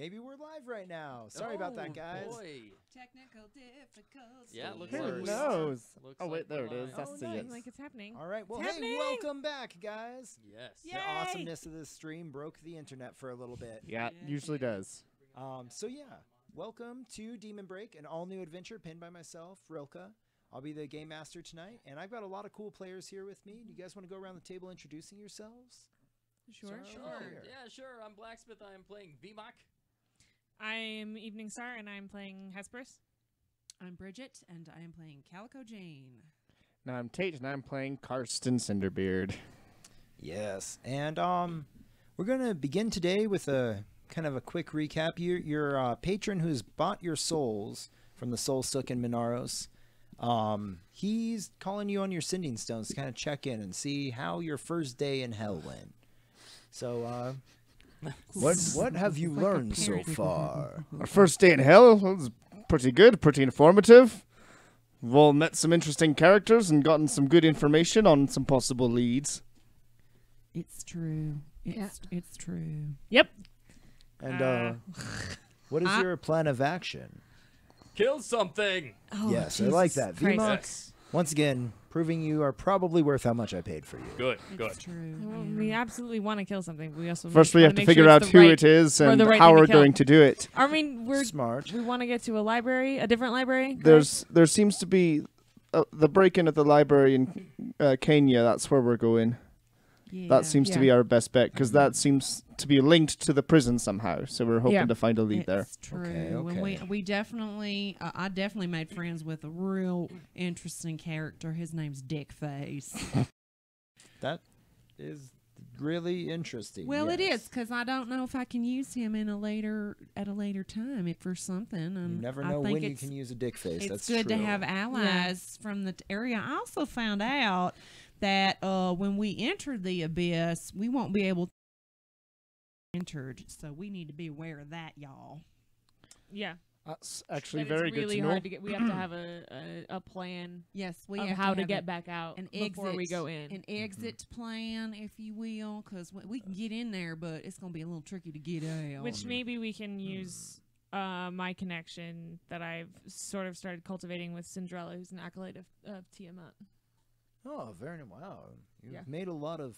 maybe we're live right now. Sorry about that, guys. Boy. Technical difficulties. Yeah, it looks Who like we knows? Looks Oh, wait, like there we're it is. live. I Oh, see nice. it. Like it's happening. All right, well, It's hey, happening. welcome back, guys. Yes. Yay. The awesomeness of this stream broke the internet for a little bit. Yeah, Yeah, usually yeah. does. So yeah, welcome to Demon Break, an all-new adventure pinned by myself, Rilka. I'll be the game master tonight, and I've got a lot of cool players here with me. Do you guys want to go around the table introducing yourselves? Sure. Sure. Oh, Here. yeah, sure. I'm Blacksmith. I am playing VMAC. I'm Evening Star, and I'm playing Hesperus. I'm Bridget, and I am playing Calico Jane. Now I'm Tate, and I'm playing Karsten Cinderbeard. Yes, and we're gonna begin today with a kind of a quick recap. Your patron who's bought your souls from the Soul Sook and Minaros. He's calling you on your sending stones to kind of check in and see how your first day in hell went. So, what have you learned so far? Our first day in hell was pretty good, pretty informative. We've all met some interesting characters and gotten some good information on some possible leads. It's true. It's true. Yep. And what is your plan of action? Kill something. Oh, Yes, I like Jesus that. Christ. VMOC, Yes. once again, proving you are probably worth how much I paid for you. Good. Good. It's true. Well, yeah. we absolutely want to kill something. We also First, we wanna have to make figure sure out it's the who right- it is or and the right how thing to we're kill. going to do it. I mean, Smart. we want to get to a library, a different library. correct? There seems to be the break-in at the library in Kenya. That's where we're going. Yeah. That seems to Yeah. be our best bet because that seems to be linked to the prison somehow. So we're hoping Yeah. to find a lead there. It's true. Okay, And okay. we definitely, I definitely made friends with a real interesting character. His name's Dickface. That is really interesting. Well, it yes. is because I don't know if I can use him at a later time if for something. And You never I know think when you it's- can use a dick face. It's That's good true. to have allies from the area. I also found out that when we enter the abyss, we won't be able to entered. So we need to be aware of that, y'all. Yeah. That's actually That very it's really good to know. hard to get. We have to have a plan Yes, we of have how to have get back out an before we exit- go in. an exit plan, if you will, because we can get in there, but it's going to be a little tricky to get out. Which maybe we can use my connection that I've sort of started cultivating with Cinderella, who's an acolyte of Tiamat. Oh, very wow. You've Yeah. made a lot of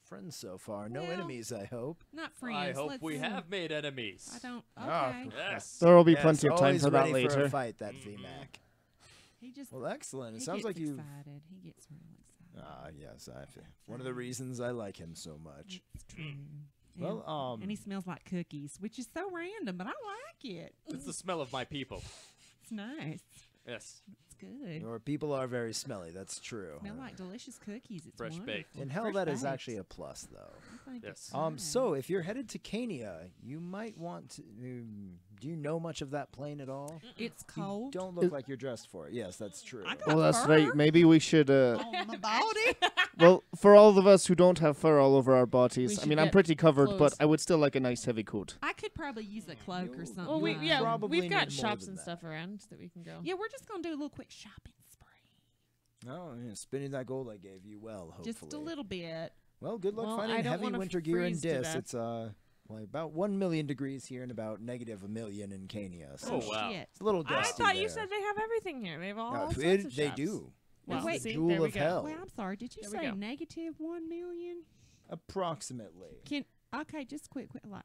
friends so far. No Well, enemies, I hope. not friends. I hope let's we see. have made enemies. I don't. Ah, Okay. Yes. There will be Yes, plenty of time always for that ready For later. a fight, that VMAC. He just. Well, excellent. It he sounds gets like you. excited. He gets real excited. Ah, yes. One of the reasons I like him so much. It's true. Well, and he smells like cookies, which is so random, but I like it. It's the smell of my people. It's nice. Yes. It's good. your people are very smelly. That's true. Smell like delicious cookies. It's Fresh wonderful. baked. In hell, Fresh that is baked. actually a plus, though. I think Yes. it's nice. So if you're headed to Kenya, you might want to. Do you know much of that plane at all? It's You cold. don't look like you're dressed for it. Yes, that's true. I got Well, that's fur right. Maybe we should. on my body. Well, for all of us who don't have fur all over our bodies, I should mean, I'm get pretty covered, but clothes. I would still like a nice heavy coat. I could probably use a cloak or You- something. Well, like that. Probably we've got need more shops than and that. stuff around that we can go. Yeah, we're just gonna do a little quick shopping spree. Oh, yeah, spending that gold I gave you well, hopefully. Just a little bit. Well, good luck Well, I finding don't heavy wanna winter gear in freeze to Dis. death. It's well, about 1 million degrees here and about negative a million in Kenya. So Oh, wow. Shit. it's a little I dusty thought you there. said they have everything here. They have all No, sorts it- of they shops. do. Well, Wait, It's the see, jewel there we of go. hell. Wait, I'm sorry. Did you There we say go. negative 1 million? Approximately. Okay, just quick. Like,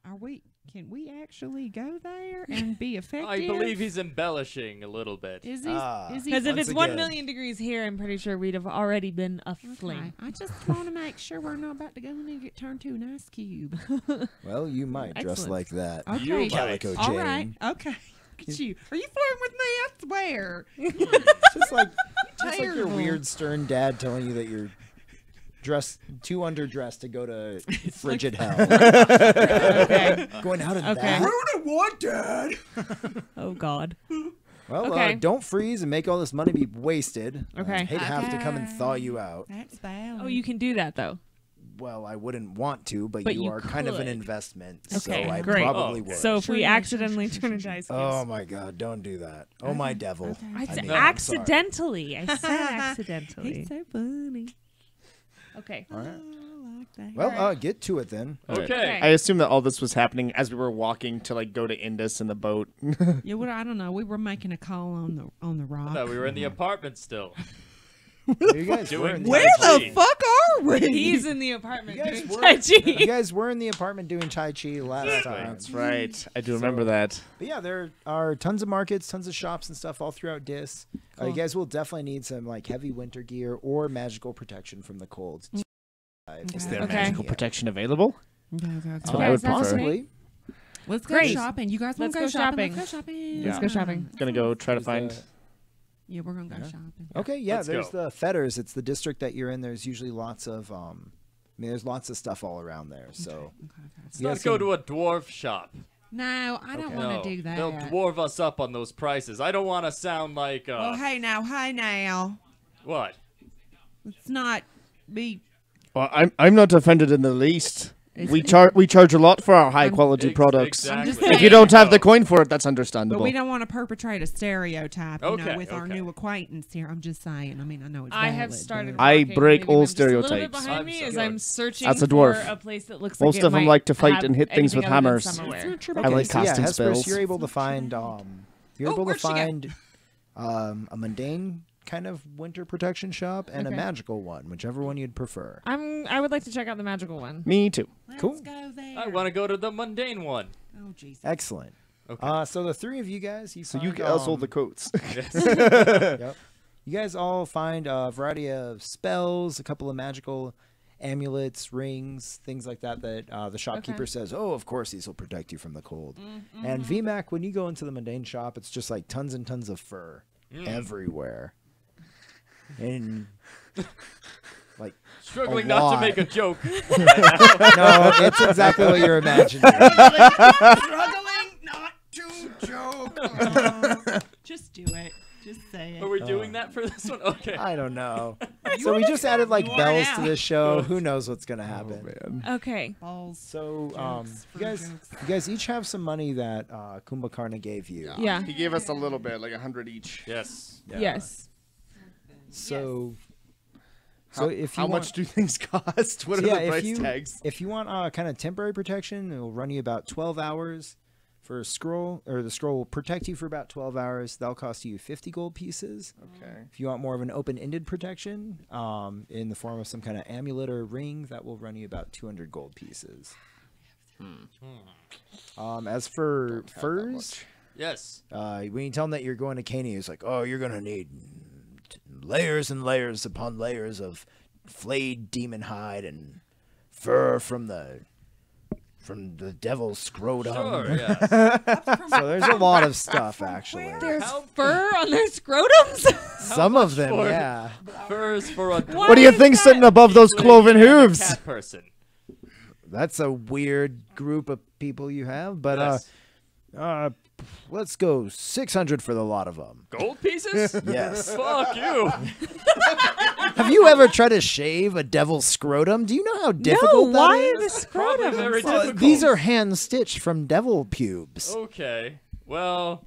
can we actually go there and be effective? I believe he's embellishing a little bit. Is he? Ah. Is he? Because if Once it's 1 again. million degrees here, I'm pretty sure we'd have already been Okay. aflame. I just want to make sure we're not about to go in and get turned to an ice cube. Well, you might dress Excellent. like that. Okay. You might. Calico All Jane. right. Okay. Look at you. Are you flirting with me? I swear. Just like your Terrible. weird stern dad telling you that you're dressed too underdressed to go to frigid hell. Okay. Going out in Okay. that. what, Dad? Oh, God. Well, Okay. don't freeze and make all this money be wasted. Okay. I'd have to come and thaw Okay. you out. That's bad. Oh, you can do that, though. Well, I wouldn't want to, but, But you you are kind of an could. investment, Okay, so I great. probably Oh. would. So if we Sure, accidentally sure, turn sure, into sure. ice Oh cubes. my God! Don't do that. Oh my devil! Okay. I said mean, I'm sorry. accidentally. I said accidentally. He's so funny. Okay. All right. like that. Well, Alright. get to it then. Okay. I assume that all this was happening as we were walking to like go to Indus in the boat. Yeah, well, I don't know. We were making a call on the rock. No, we were in the apartment still. You guys were Doing in Tai Where Chi. the fuck are we? He's in the apartment You guys doing were- Tai Chi. You guys were in the apartment doing Tai Chi last time. That's right. I do remember that. But yeah, there are tons of markets, tons of shops and stuff all throughout Dis. You Cool. guys will definitely need some like heavy winter gear or magical protection from the cold. Is There Okay. magical protection available? Okay. That's what I would prefer. Possibly. Let's go Great. shopping. You guys want Let's to go go shopping? shopping. Let's go shopping. Let's go shopping. Gonna go try to Is find. the- Yeah, we're gonna go Yeah. shopping. Okay, yeah, Let's there's go. the Fetters. It's the district that you're in. There's usually lots of there's lots of stuff all around there. So Okay. Let's You not guys go can- to a dwarf shop. No, I don't Okay. want No, to do that. they'll dwarf us up on those prices. I don't want to sound like Oh, hey now. what? Let's not be. Well, I'm not offended in the least. It's- We charge a lot for our high quality Ex- products. exactly. I'm just If saying. you don't have the No. coin for it, that's But understandable. we don't want to perpetrate a stereotype, you know, Okay, with our okay. new acquaintance here. I'm just saying. I mean, I know it's I valid, have started. but- I walking, break maybe all them just a little bit stereotypes. behind I'm me so as good. I'm searching That's a for dwarf. a place that looks Most like it of them might like to fight have and hit things with anything other than hammers. Summerwear. I like so yeah, casting Hesperus, spells. you're able to It's not find true. you're Oh, able to where'd she go? find a mundane kind of winter protection shop and a Okay. magical one, whichever one you'd prefer. I would like to check out the magical one. Me too. Let's Cool. go there. I want to go to the mundane one. Oh, Jesus. Excellent. Okay. So the three of you guys, So you get us all the coats. Yes. Yep. You guys all find a variety of spells, a couple of magical amulets, rings, things like that the shopkeeper says, oh, of course these will protect you from the cold. And VMAC, when you go into the mundane shop, it's just like tons and tons of fur everywhere. And like, Struggling A not to lot. make a joke. no, it's exactly what you're imagining. Struggling not to joke. Just do it. Just say it. Are we doing that for this one? Okay. I don't know. So we just added like worn bells to out. this show. Who knows what's gonna happen? Man. Okay. Balls. So Jokes, you free guys, jokes. you guys each have some money that Kumbhakarna gave you. Yeah. He gave us a little bit, like 100 each. Yes. Yeah. Yes. So, How, if you how want, much do things cost? What So are yeah, the if price you- tags? if you want kind of temporary protection, it will run you about 12 hours. For a scroll, or the scroll will protect you for about 12 hours. That'll cost you 50 gold pieces. Okay. If you want more of an open-ended protection, in the form of some kind of amulet or ring, that will run you about 200 gold pieces. As for Don't have that furs, much. Yes. when you tell him that you're going to Caney, it's like, oh, you're gonna need layers and layers upon layers of flayed demon hide and fur from the devil's scrotum. Sure. Yes. So there's a lot of stuff actually. There's How- fur on their scrotums. Some of them, for- yeah. Furs for a. Why What do you is think that- sitting above those cloven and a hooves? Cat person. That's a weird group of people you have, but Yes. let's go 600 for the lot of them. Gold pieces? Yes. Fuck you. Have you ever tried to shave a devil's scrotum? Do you know how difficult why that the is? Probably scrotum? very Well, difficult. these are hand stitched from devil pubes. Okay. Well.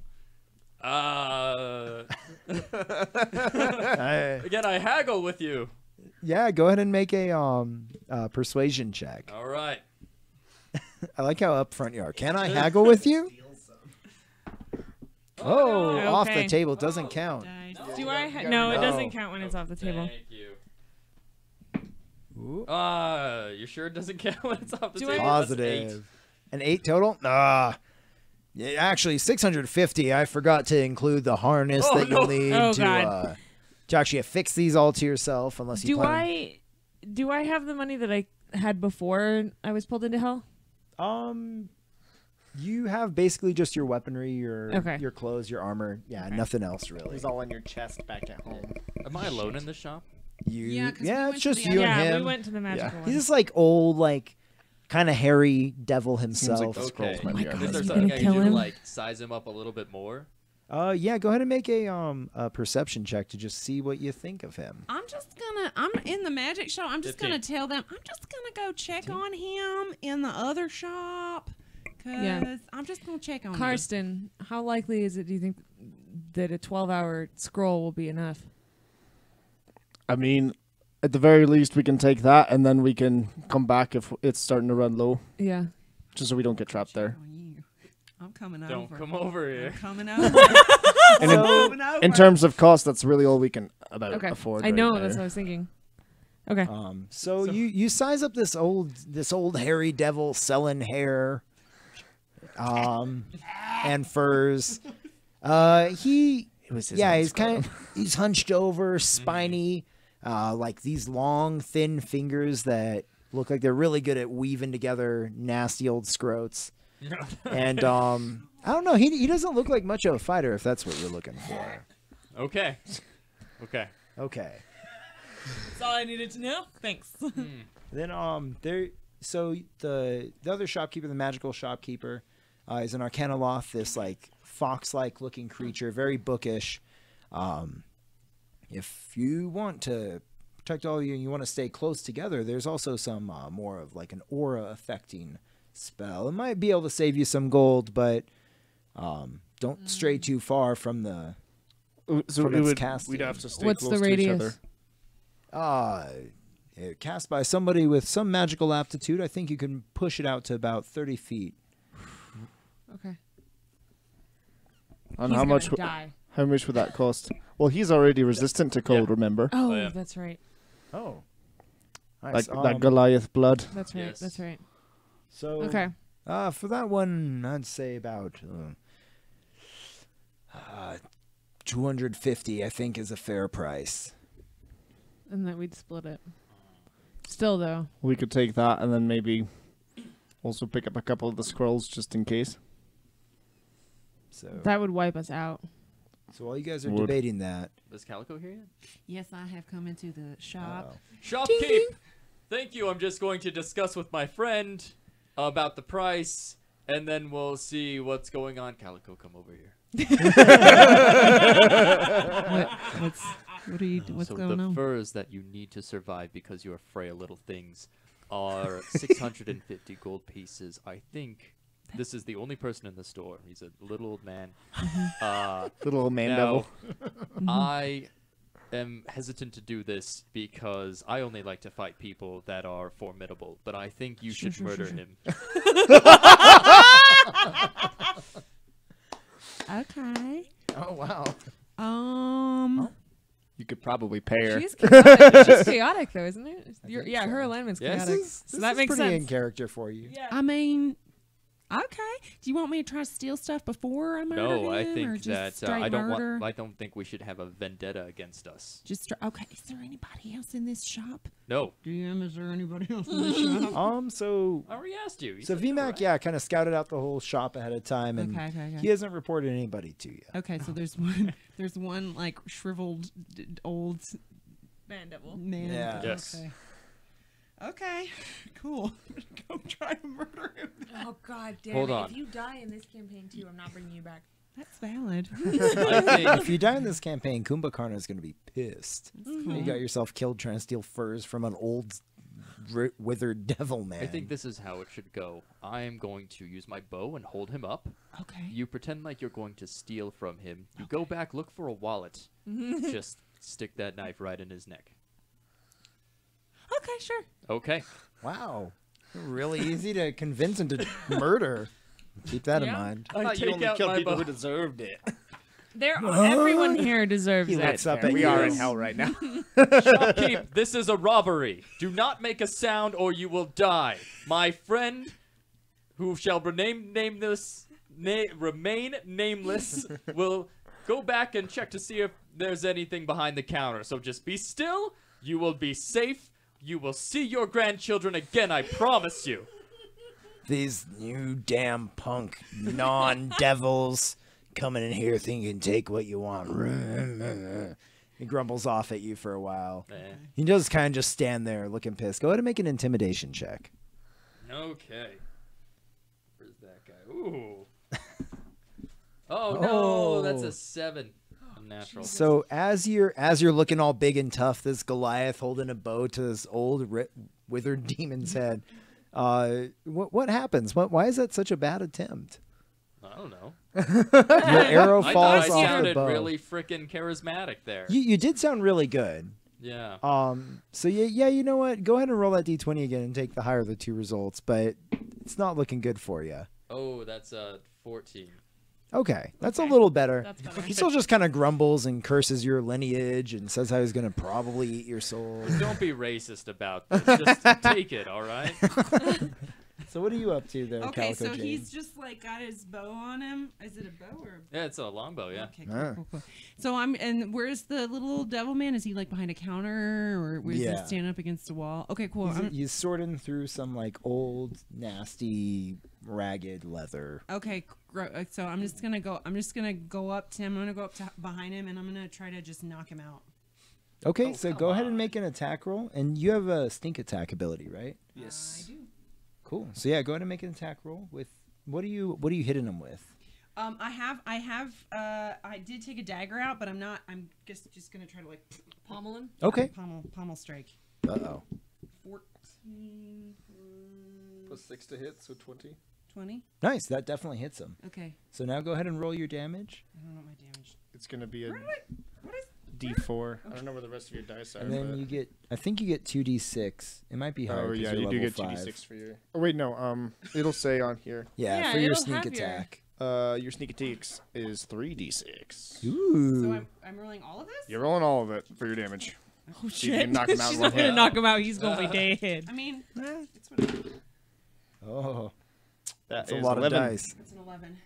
Again, I haggle with you. Yeah, go ahead and make a persuasion check. All right. I like how upfront you are. Can I haggle with you? Oh, no. off the Okay. table doesn't count. Do I? No, it No. doesn't count when it's off the table. Thank you. Ooh, You sure it doesn't count when it's off the Do I- table? That's eight. positive. An 8 total? Nah. Yeah, actually, 650. I forgot to include the harness Oh, that no. you'll need Oh, to God. actually affix these all to yourself, unless you Do plan. do I have the money that I had before I was pulled into hell? You have basically just your weaponry, your Okay. your clothes, your armor. Yeah, Okay. nothing else really. It's all in your chest back at home. Am I alone in this shop? You, Yeah, 'cause we yeah, went it's to just the you other- and Yeah, him. we went to the magical one. He's just like old, like kind of hairy devil Seems himself. like the scrolls Okay. might Oh be my our God, Is there you best something gonna I kill can do to him? like size him up a little bit more? Yeah, go ahead and make a perception check to just see what you think of him. I'm in the magic shop. I'm just 15. gonna tell them. I'm just gonna go check on him in the other shop. Yeah. I'm just gonna check on him. Karsten, how likely is it? Do you think that a 12-hour scroll will be enough? I mean, At the very least, we can take that, and then we can come back if it's starting to run low, Yeah. just so we don't get trapped there. On you. I'm coming Don't over. come over here. I'm coming over. And Coming over. in terms of cost, that's really all we can Okay. afford. I know. right That's what I there. was thinking. Okay. So you size up this old hairy devil selling hair, and furs. He It was his yeah, own he's scrum. he's hunched over, spiny, like these long, thin fingers that look like they're really good at weaving together nasty old scrotes. And I don't know, he doesn't look like much of a fighter if that's what you're looking for. Okay. Okay. Okay. That's all I needed to know. Thanks. Then so the other shopkeeper, the magical shopkeeper, is an Arcanoloth, this like fox-like looking creature, very bookish. If you want to protect all of you and you want to stay close together, there's also some more of like an aura affecting spell. It might be able to save you some gold, but don't stray too far from the So from we its would, casting. we'd have to stay What's close the to each radius? other. Cast by somebody with some magical aptitude. I think you can push it out to about 30 feet. Okay. And He's how gonna much? die. How much would that cost? Well, he's already resistant to cold. Yeah. Remember, Oh, yeah. that's right. Oh. like that Goliath blood. That's right. Yes. That's right. So Okay. for that one, I'd say about 250. I think is a fair price. And then we'd split it. Still though. We could take that and then maybe also pick up a couple of the scrolls just in case. So, That would wipe us out. so while you guys are Would. debating that, Is Calico here yet? Yes, I have come into the shop. Shopkeep! Thank you. I'm just going to discuss with my friend about the price, and then we'll see what's going on. Calico, come over here. What are you? What's so going the on? furs that you need to survive because you're frail little things are 650 gold pieces. I think this is the only person in the store. He's a little old man. Little old man Now, devil. I am hesitant to do this because I only like to fight people that are formidable, but I think you should murder him. Okay. oh wow, You could probably pay her. She's chaotic. She's chaotic though, isn't it? think Her so. alignment's Yes. chaotic. this So that is makes pretty in sense. character for you. Yeah. I mean, okay. Do you want me to try to steal stuff before I murder him? No, I or think just that straight I don't murder? want. I don't think we should have a vendetta against us. Just okay. Is there anybody else in this shop? No, DM, is there anybody else in this shop? So I already asked you. You so said you were VMAC, right. yeah, kind of scouted out the whole shop ahead of time, and Okay. he hasn't reported anybody to you. Okay, so there's one like shriveled old Man devil. man. Yeah. Yes. Okay. Cool. Go try to murder him. Oh god damn Hold it. on. If you die in this campaign too, I'm not bringing you back. That's valid. I think If you die in this campaign, Kumbhakarna is going to be pissed. You got yourself killed trying to steal furs from an old, withered devil man. I think this is how it should go. I am going to use my bow and hold him up. Okay. You pretend like you're going to steal from him. You go back, look for a wallet. Just stick that knife right in his neck. Okay, sure. Okay. Wow, really easy to convince him to murder. Keep that in Yeah. mind. I take out my bow. deserved it. Everyone here deserves He it. looks up at We you. are in hell right now. Shopkeep, this is a robbery. Do not make a sound or you will die. My friend, who shall remain nameless, will go back and check to see if there's anything behind the counter. So just be still. You will be safe. You will see your grandchildren again, I promise you. These new damn punk non-devils coming in here thinking take what you want. He grumbles off at you for a while. He does kind of just stand there looking pissed. Go ahead and make an intimidation check. Okay. Where's that guy? Ooh. Oh, no, Oh. that's a 7. Unnatural. So as you're looking all big and tough, this Goliath holding a bow to this old withered demon's head. What happens? Why is that such a bad attempt? I don't know. Your arrow I thought falls I off the sounded bow. really freaking charismatic there. You did sound really good. Yeah. So yeah, you know what? Go ahead and roll that d20 again and take the higher of the two results, but it's not looking good for you. Oh, that's 14. Okay, that's Okay. a little better. That's better. He still just kind of grumbles and curses your lineage and says how he's gonna probably eat your soul. Don't be racist about this. Just take it, all right? So what are you up to there, Okay, Calico so Jane? he's just like got his bow on him. Is it a bow or? Yeah, it's a longbow, yeah. Okay, Ah. cool. So and where's the little devil man? Is he like behind a counter or where's Yeah. he standing up against a wall? Okay, cool. He's sorting through some like old, nasty, ragged leather. Okay, so I'm just gonna go up to him. I'm gonna go up to behind him and I'm gonna try to just knock him out. Okay, Oh, so come go ahead on. and make an attack roll, and you have a stink attack ability, right? I do. Cool. So yeah, go ahead and make an attack roll with what are you hitting him with? I did take a dagger out, but I'm just gonna try to like pommel him. Okay. Pommel strike. Uh-oh. 14 Plus 6 to hit, so 20. 20. Nice, that definitely hits him. Okay. So now go ahead and roll your damage, I don't know what my damage. It's gonna be a What is? D4. I don't know where the rest of your dice are. and then but- you get. I think you get 2d6. It might be higher. Oh 'cause yeah, you're you do level get 5. 2d6 for your. Oh wait, no. It'll say on here. Yeah, Yeah, for your it'll sneak have your- attack. Your sneak attacks is 3d6. Ooh. So I'm rolling all of this. You're rolling all of it for your damage. Oh So you can knock him out in She's one not gonna hit. knock him out. He's gonna be dead. I mean, it's whatever. Oh, That that's a is lot 11. of dice. It's an 11.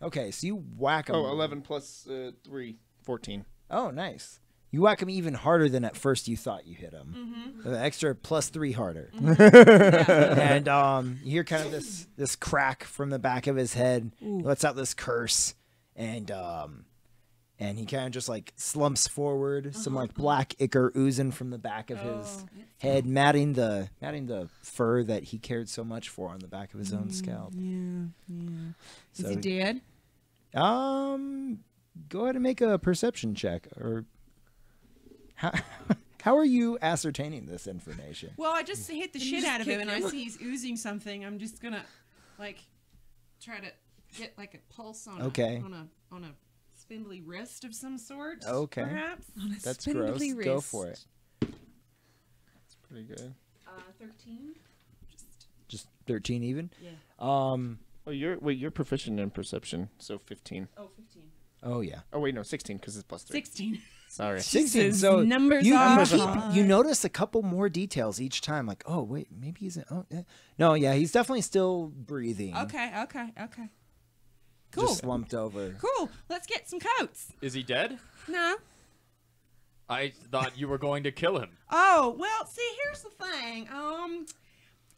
Okay, so you whack him. Oh, 11 plus 3, 14. Oh, nice. You whack him even harder than at first you thought you hit him. Mm-hmm. The extra +3 harder. Yeah. And you hear kind of this crack from the back of his head. He Ooh. lets out this curse, and he kind of just like slumps forward. Some like black ichor oozing from the back of his head, matting the fur that he cared so much for on the back of his own scalp. Yeah. Is So- he dead? Go ahead and make a perception check, or how are you ascertaining this information? Well, I just hit the Did you shit just out of him, kick and I him? see he's oozing something. I'm just gonna like try to get like a pulse on Okay. on a spindly wrist of some sort. Okay. Perhaps. That's gross. Spindly Go wrist. for it. That's pretty good. 13. Just 13 even. Yeah. Oh, you're proficient in perception, so 15. Oh, 15. Oh yeah. Oh wait, no, 16 because it's plus 3. 16. Sorry. 16. Jesus, So numbers you, are you notice a couple more details each time. Like, oh wait, maybe he's. No, yeah, he's definitely still breathing. Okay. Cool. Just slumped over. Cool. Let's get some coats. Is he dead? No. I thought you were going to kill him. Oh, well, see, here's the thing.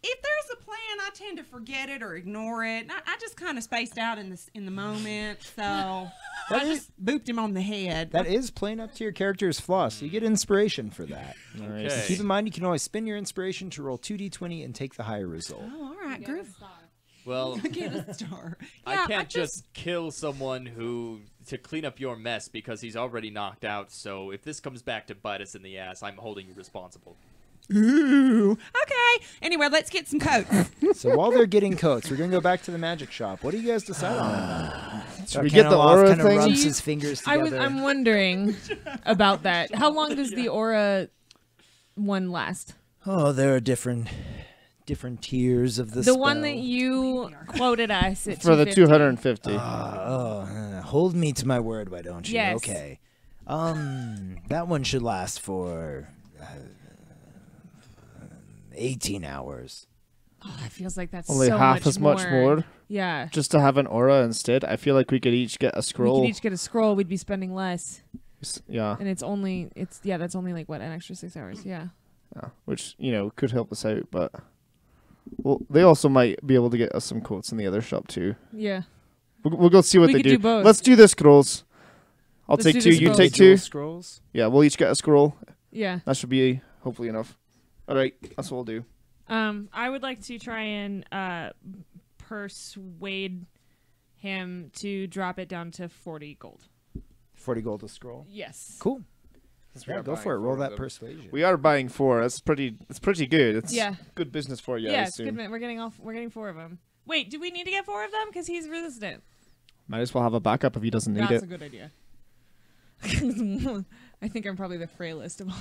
If there's a plan, I tend to forget it or ignore it. I just kind of spaced out in the moment, so I just booped him on the head. That is playing up to your character's flaws. So you get inspiration for that. Nice. Okay. Keep in mind, you can always spin your inspiration to roll 2d20 and take the higher result. Oh, all right, groove. Well, Get a star. I Yeah, can't just kill someone to clean up your mess because he's already knocked out. So if this comes back to bite us in the ass, I'm holding you responsible. Ooh. Okay. Anyway, let's get some coats. So while they're getting coats, we're gonna go back to the magic shop. What do you guys decide on? Should we get the aura kind of thing? rubs Do you- his fingers together. I'm wondering about that. How long does the aura one last? Oh, there are different tiers of the The one that you quoted us at For the 250. 250. hold me to my word, why don't you? Yes. Okay. That one should last for 18 hours. Oh, that feels like that's Only so half as much more. Yeah. Just to have an aura instead. I feel like we could each get a We scroll. could each get a scroll. We'd be spending less, Yeah. and that's only like what, an extra 6 hours. Yeah. Yeah, which could help us out, but well, they also might be able to get us some quotes in the other shop too. Yeah. We'll go see what We they could do both. Let's do the scrolls. I'll Let's take do 2. the You scrolls. take Dual 2. scrolls. Yeah, we'll each get a scroll. Yeah. That should be hopefully enough. All right, that's what we'll do. I would like to try and persuade him to drop it down to 40 gold. 40 gold a scroll. Yes. Cool. we Yeah, are go buying for it. Roll 4 of that them. persuasion. We are buying 4. It's pretty good. It's Yeah. good business for you. I Yeah, it's assume. good. We're getting 4 of them. Wait, do we need to get 4 of them? Because he's resistant. Might as well have a backup if he doesn't need That's it. a good idea. I think I'm probably the frailest of all.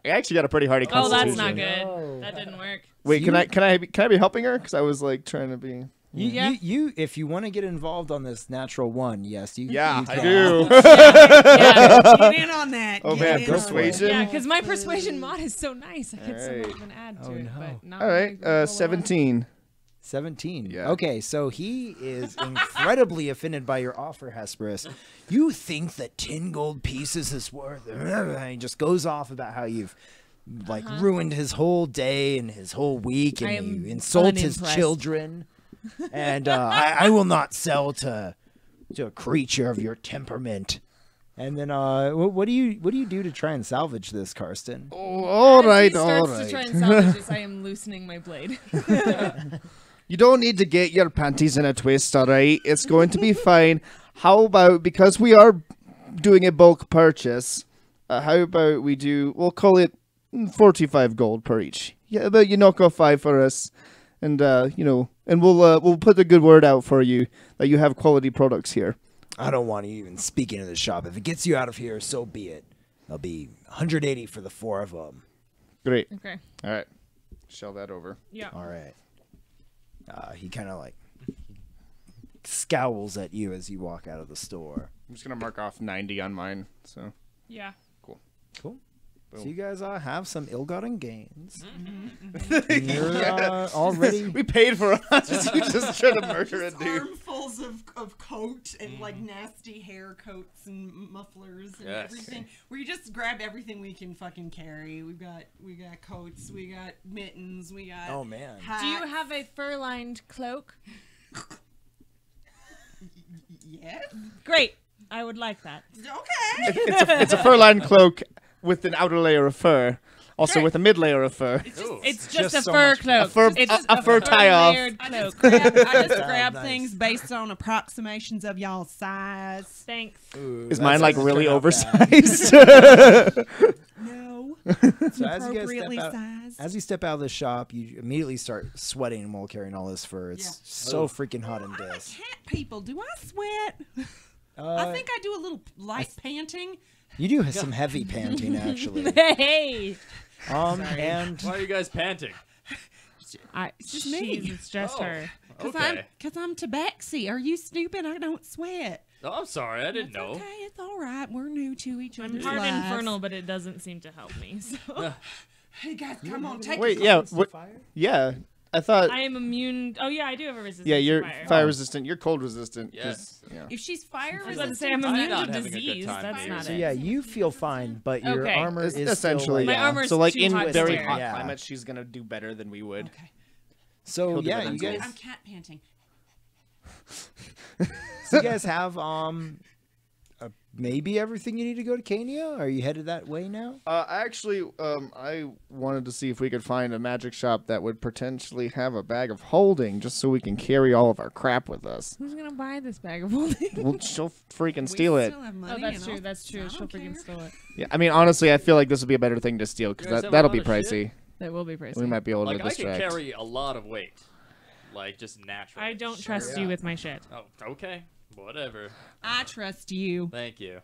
I actually got a pretty hardy Oh, constitution. that's not good. No. That didn't work. Wait, can I be helping her? Because I was like trying to be. You, if you want to get involved on this natural one, yes, you. Yeah, you I can. do. Yeah, Get in on that. Oh, Get man, in on persuasion? yeah, because my persuasion mod is so nice. I could Alright. somewhat of an add to Oh, it, no. but not All right, really roll a 17. 17. Yeah. Okay, so he is incredibly offended by your offer, Hesperus. You think that 10 gold pieces is worth it? And he just goes off about how you've ruined his whole day and his whole week, I and am you insult his unimpressed. children. And I will not sell to a creature of your temperament. And then what do you do to try and salvage this, Karsten? Oh, all As right, he all starts to try right. and salvage this, I am loosening my blade. You don't need to get your panties in a twist, all right? It's going to be fine. How about, because we are doing a bulk purchase, how about we'll call it 45 gold per each. Yeah, but you knock off 5 for us, and and we'll put a good word out for you that you have quality products here. I don't want you even speaking to the shop. If it gets you out of here, so be it. There'll be 180 for the 4 of them. Great. Okay. All right. Shell that over. Yeah. All right. He kind of scowls at you as you walk out of the store. I'm just going to mark off 90 on mine, so. Yeah. Cool. Boom. So you guys have some ill-gotten gains. Mm-hmm. You're already... We paid for us. You just trying to murder a Just dude. armfuls of coat and like nasty hair coats and mufflers and Yes. everything. We just grab everything we can fucking carry. We got coats, we got mittens, we got. Oh, man. Hats. Do you have a fur-lined cloak? Yes. Great. I would like that. Okay. It's a fur-lined cloak with an outer layer of fur, also Great. with a mid-layer of fur. Ooh. It's just Just a so fur much cloak. A fur- It's a fur tie-off. layered I cloak. just Sounds grab nice. things based on approximations of y'all's size. Thanks. Ooh, Is that mine like doesn't really turn out bad. oversized? No. So as you guys Appropriately step out, sized. as you step out of the shop, you immediately start sweating while carrying all this fur. It's Yeah. so freaking hot in I'm a this. cat people. Do I sweat? Uh, I think I do a little light panting. you do have some heavy panting, actually. Hey. And Why are you guys panting? It's just me. It's just Oh. her. Okay. Cause I'm tabaxi. Are you stupid? I don't sweat. Oh, I'm sorry. I didn't It's know. okay. It's all right. We're new to each I'm other's part lives. infernal, but it doesn't seem to help me. So. Hey guys, come on, take Wait, it. yeah, what? Yeah, I thought. I am immune. Oh yeah, I do have a resistance. Yeah, to you're fire. fire resistant. You're cold resistant. 'cause- Yes. Yeah. If she's fire I was about to say resistant, I'm I'm immune not to having a good disease. time, That's maybe. not so it. yeah, you feel fine, but your Okay. armor is Essentially, still, like, My yeah. armor's So like too in hot to very wear. hot Yeah. climates, she's gonna do better than we would. Okay. So He'll do yeah, better you than guys, I'm cat panting. so you guys have maybe everything you need to go to Cania. Are you headed that way now? Actually, I wanted to see if we could find a magic shop that would potentially have a bag of holding, just so we can carry all of our crap with us. Who's gonna buy this bag of holding? Well, she'll freaking We steal it. still have money Oh, that's and true. I'll- That's true. I She'll don't freaking care. steal it. Yeah, I mean, honestly, I feel like this would be a better thing to steal You because guys have a that'll lot be of pricey. shit? That will be pricey. We might be able to Like, I can distract. carry a lot of weight. Like, just naturally. I don't trust you with my shit. Oh, okay. Whatever. I trust you. Thank you.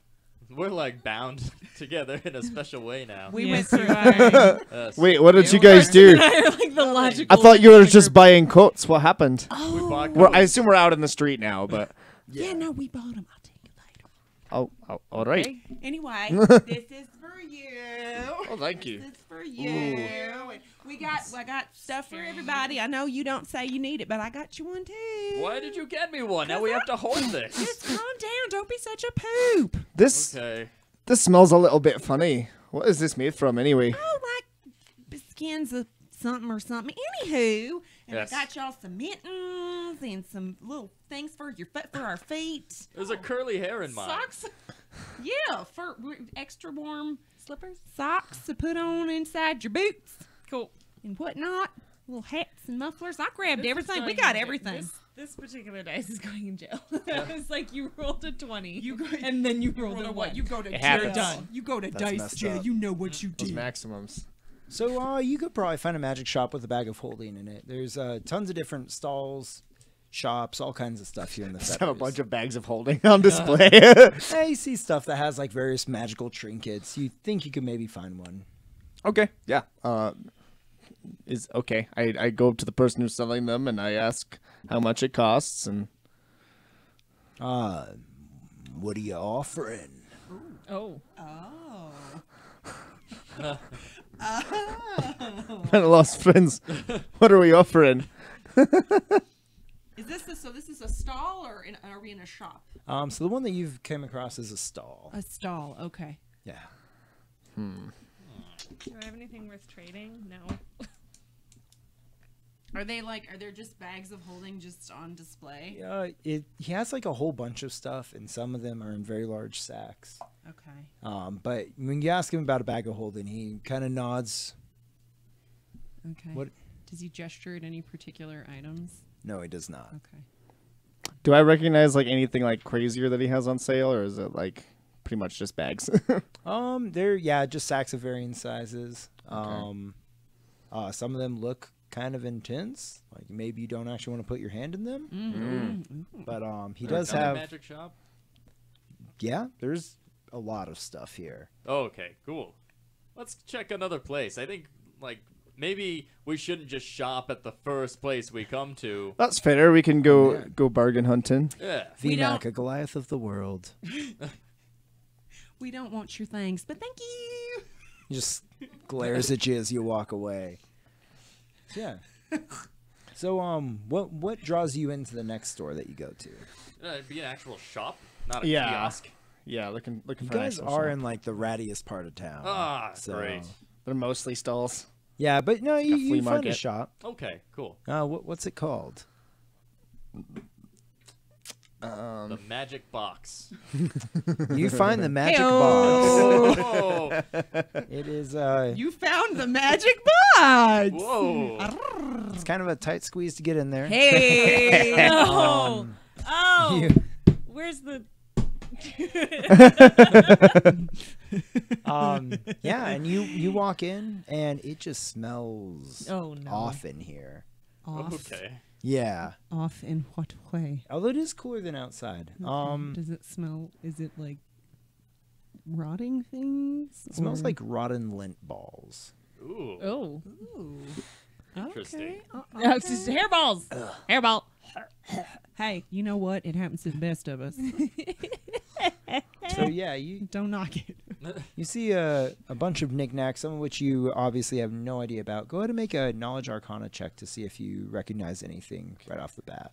We're, like, bound together in a special way now. We Yes, went you through. are. Yes. Wait, what did you guys do? like the logical. I thought you were just buying coats. What happened? We bought I assume we're out in the street now, but Yeah, no, we bought them. I'll take it later. oh, all right. Okay. Anyway, this is for you. Oh, thank you. This is for you. And I got stuff for everybody. I know you don't say you need it, but I got you one too. Why did you get me one? Now we have to hold this. Just calm down. Don't be such a poop. This Okay. this smells a little bit funny. What is this made from anyway? Oh, like skins of something or something. Anywho, and Yes. I got y'all some mittens and some little things for your foot for our feet. There's a curly hair in mine. Socks. Yeah, for extra warm slippers. Socks to put on inside your boots. Cool. And whatnot. Little hats and mufflers. I grabbed This is everything. We going got in everything. jail. This particular dice is going in jail. It's like you rolled a 20, You go- and then you rolled a what? 1. You go to It jail. happens. Done. You go to That's dice messed jail. up. You know what you Those did. maximums. So you could probably find a magic shop with a bag of holding in it. There's tons of different stalls, shops, all kinds of stuff here in the Just have Feathers. a bunch of bags of holding on display. Yeah, you see stuff that has like various magical trinkets. You think you could maybe find one. Okay. Yeah. Is okay. I go up to the person who's selling them and I ask how much it costs and What are you offering? Oh. Oh. I lost friends. What are we offering? Is this so? This is a stall, or are we in a shop? So the one that you've came across is a stall. A stall. Okay. Yeah. Do I have anything worth trading? No. Are there just bags of holding just on display? He has like a whole bunch of stuff, and some of them are in very large sacks. Okay. But when you ask him about a bag of holding, he kind of nods. Okay. What? Does he gesture at any particular items? No, he does not. Okay. Do I recognize like anything like crazier that he has on sale, or is it like pretty much just bags? They're just sacks of varying sizes. Some of them look kind of intense. Like maybe you don't actually want to put your hand in them. Mm-hmm. But he Another does have. magic shop. Yeah, there's a lot of stuff here. Okay, cool. Let's check another place. I think like maybe we shouldn't just shop at the first place we come to. That's fair. We can go Yeah. go bargain hunting. Yeah. We VMAC, don't- a Goliath of the world. We don't want your things, but thank you. He just glares at you as you walk away. Yeah. So what draws you into the next store that you go to? It'd be an actual shop, not a Yeah. kiosk. Yeah, looking You for an guys actual are shop. in like the rattiest part of town. Great. They're mostly stalls. Yeah, but no, a you flea find a market. shop. Okay, cool. What's it called? The magic box. You find the magic Heyo. box. Oh, It is You found the magic box. whoa. it's kind of a tight squeeze to get in there. Hey. No. Oh. You- Where's the? yeah, and you walk in and it just smells Oh no. off in here. Off. Okay. Yeah. Off in what way? Although it is cooler than outside. Does it smell? Is it like rotting things? It smells or- like rotten lint balls. Ooh. Oh. Ooh. Interesting. Okay. No, it's just hairballs. Hairball. Hey, you know what? It happens to the best of us. So yeah, you Don't knock it. see a bunch of knickknacks, some of which you obviously have no idea about. Go ahead and make a knowledge arcana check to see if you recognize anything right off the bat.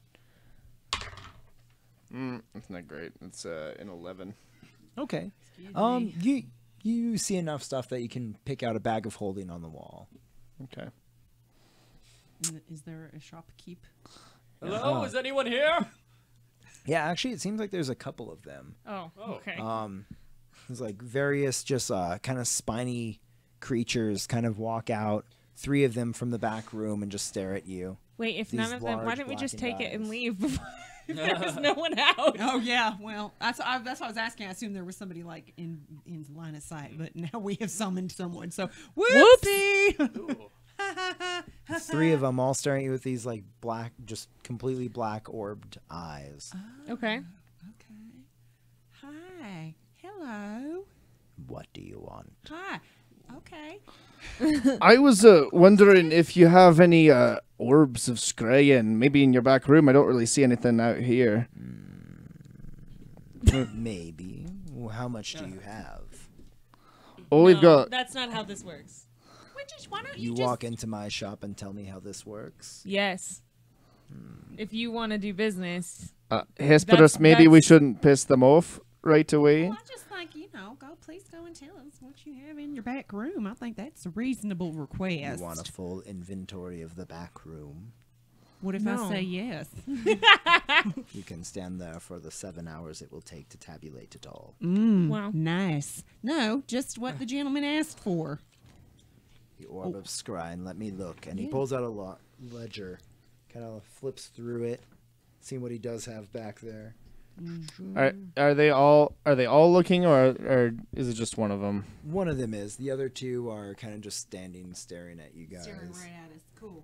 That's not great. It's an 11. Okay. Excuse me. You see enough stuff that you can pick out a bag of holding on the wall. Okay. Is there a shopkeep? Hello, is anyone here? Yeah, actually, it seems like there's a couple of them. Oh. Okay. There's like various just kind of spiny creatures kind of walk out. 3 of them from the back room and just stare at you. Wait, if these none of them, why large didn't we just blackened take it and eyes. leave before there's no one out? Oh yeah, well that's what I was asking. I assumed there was somebody like in line of sight, but now we have summoned someone. So whoopsie! Ooh. 3 of them all staring at you with these like black, just completely black orbed eyes. Okay. Okay. Hi. Hello. What do you want? Hi. Okay. I was wondering if you have any orbs of Scrayen, maybe in your back room. I don't really see anything out here. Maybe. Well, how much do you have? Oh, we've No, got That's not how this works. Why don't You you just walk into my shop and tell me how this works. Yes. If you want to do business, Hesperus. Maybe we that's- shouldn't piss them off right away. Well, I just think, please go and tell us what you have in your back room. I think that's a reasonable request. You want a full inventory of the back room. What if No. I say yes? You can stand there for the 7 hours it will take to tabulate it all. Wow. Nice. No, just what the gentleman asked for. The orb of Scrying, let me look. And he pulls out a ledger, kind of flips through it, seeing what he does have back there. Are they all looking, or is it just one of them? One of them is. The other 2 are kind of just standing, staring at you guys. Staring right at us. Cool.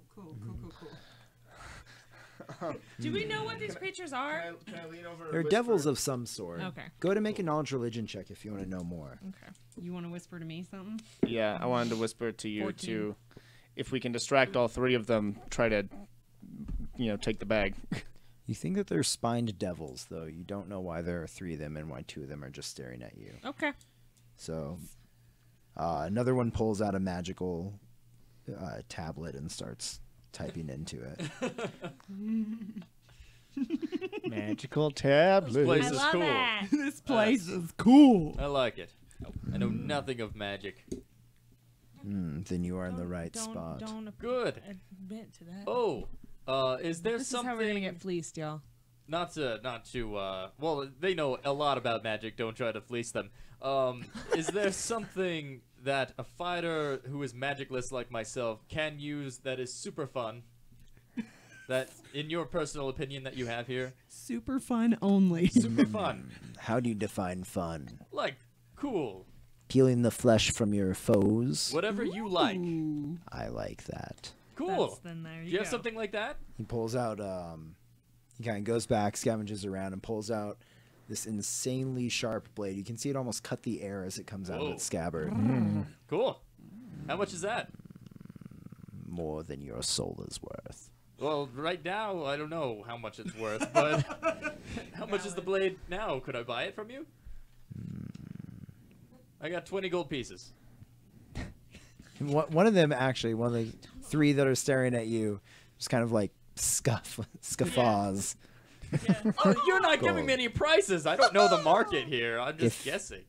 Do we know what these creatures are? Can I lean over? They're devils of some sort. Okay. Go to make a knowledge religion check if you want to know more. Okay. You want to whisper to me something? Yeah, I wanted to whisper to you 14. to, if we can distract all three of them, try to, take the bag. You think that they're spined devils, though. You don't know why there are 3 of them and why 2 of them are just staring at you. Okay. So, another one pulls out a magical tablet and starts typing into it. Magical tablet. Place I is love cool. it. This place is cool. I like it. I know nothing of magic. Then you are in the right spot. Don't Good. admit to that. Oh, is there This something? is how we're gonna get fleeced, y'all. Not to. Well, they know a lot about magic. Don't try to fleece them. Is there something that a fighter who is magicless like myself can use that is super fun? That, in your personal opinion, that you have here, Super fun only. super fun, How do you define fun? like cool, Peeling the flesh from your foes? whatever you like. Ooh. I like that. Cool. Then there Do you have something like that? He pulls out, he kind of goes back, scavenges around, and pulls out this insanely sharp blade. You can see it almost cut the air as it comes out of Whoa. its scabbard. Cool. How much is that? More than your soul is worth. Well, right now, I don't know how much it's worth, but how much is the blade now? Could I buy it from you? I got 20 gold pieces. One of them, actually, one of the 3 that are staring at you, just kind of like scoffs. Oh, you're not giving Gold. me any prices. I don't know the market here. I'm just guessing.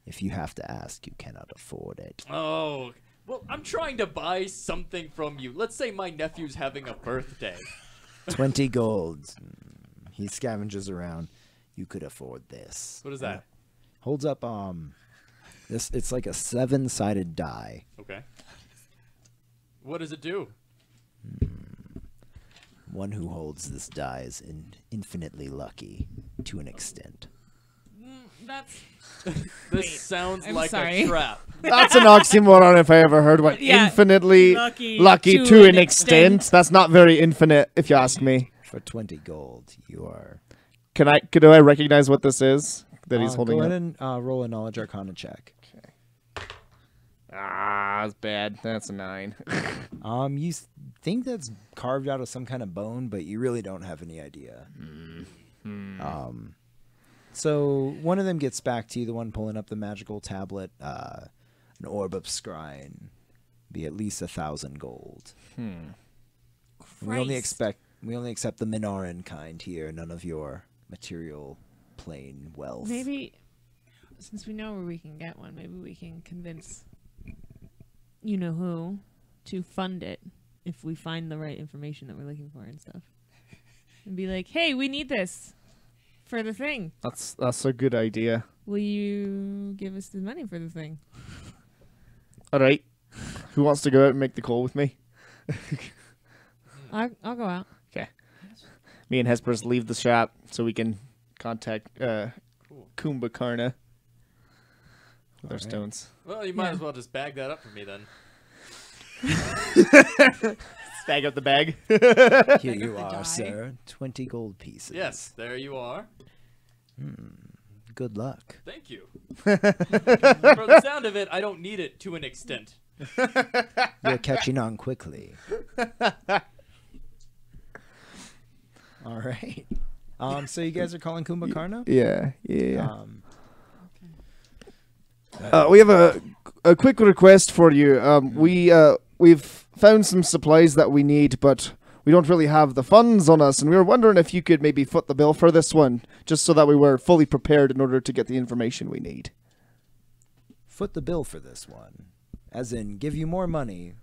If you have to ask, you cannot afford it. Oh, well, I'm trying to buy something from you. Let's say my nephew's having a birthday. 20 gold. He scavenges around. You could afford this. What is that? Holds up, this. It's like a 7-sided die. Okay. What does it do? One who holds this die is infinitely lucky, to an extent. That's This sounds I'm like sorry. a trap. That's an oxymoron if I ever heard one. Yeah. Infinitely lucky to an extent. That's not very infinite, if you ask me. For 20 gold, you are... Could I recognize what this is that he's holding Go up? ahead and roll a knowledge arcana check. That's bad. That's a 9. You think that's carved out of some kind of bone, but you really don't have any idea. So one of them gets back to you, the one pulling up the magical tablet, an orb of scrying, be at least 1,000 gold. We only accept the Minaran kind here, none of your material plane wealth. maybe since we know where we can get one, maybe we can convince you know who to fund it if we find the right information that we're looking for and stuff. And be like, hey, we need this for the thing. That's a good idea. Will you give us the money for the thing? All right. Who wants to go out and make the call with me? I'll go out. Okay. Me and Hesperus leave the shop so we can contact Kumbhakarna with our stones. Well, you might as well just bag that up for me then. Bag up the bag. Here you the are, die. sir. 20 gold pieces. Yes, there you are. Good luck. Thank you. For the sound of it, I don't need it to an extent. You're catching on quickly. All right. So you guys are calling Kumbhakarna? Yeah. We have a quick request for you. We've found some supplies that we need, but we don't really have the funds on us, and we were wondering if you could maybe foot the bill for this one, just so that we were fully prepared in order to get the information we need. Foot the bill for this one. As in, give you more money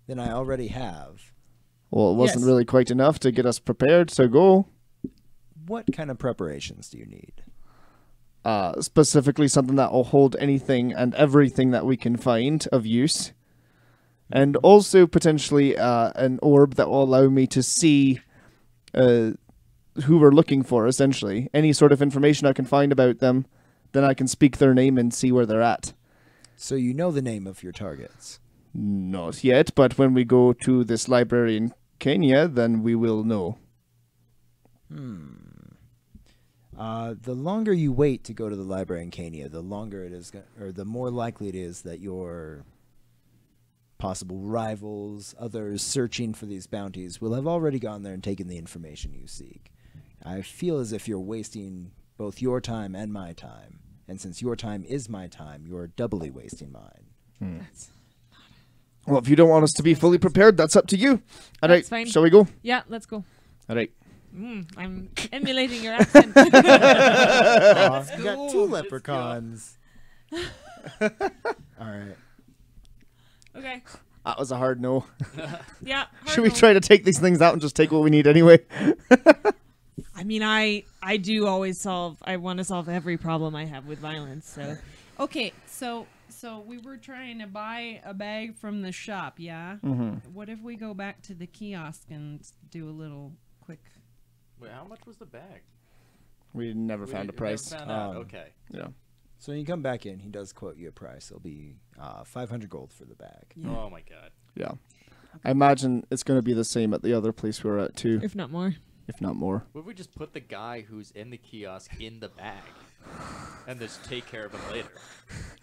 than I already have. Well, it wasn't Yes. really quite enough to get us prepared, so go. What kind of preparations do you need? Specifically something that will hold anything and everything that we can find of use. And also potentially an orb that will allow me to see who we're looking for, essentially. Any sort of information I can find about them, then I can speak their name and see where they're at. So you know the name of your targets. Not yet, but when we go to this library in Kenya, then we will know. The longer you wait to go to the library in Cania, the longer it is, or the more likely it is that your possible rivals, others searching for these bounties, will have already gone there and taken the information you seek. I feel as if you're wasting both your time and my time, and since your time is my time, you're doubly wasting mine. Well, if you don't want us to be fully prepared, that's up to you. All right, That's fine. shall we go? Yeah, let's go. All right. I'm emulating your accent. Aw, you got two Let's leprechauns. All right. Okay. That was a hard no. Yeah. Should we hard try to take these things out and just take what we need anyway? I mean, I do always solve. I want to solve every problem I have with violence. So Okay, so we were trying to buy a bag from the shop, yeah? What if we go back to the kiosk and do a little quick... Wait, how much was the bag? We never We found a never price. found out. Okay. Yeah. So when you come back in, he does quote you a price. It'll be 500 gold for the bag. Yeah. Oh my god. Yeah. I imagine it's going to be the same at the other place we were at too, if not more. if not more. What if we just put the guy who's in the kiosk in the bag and just take care of him later?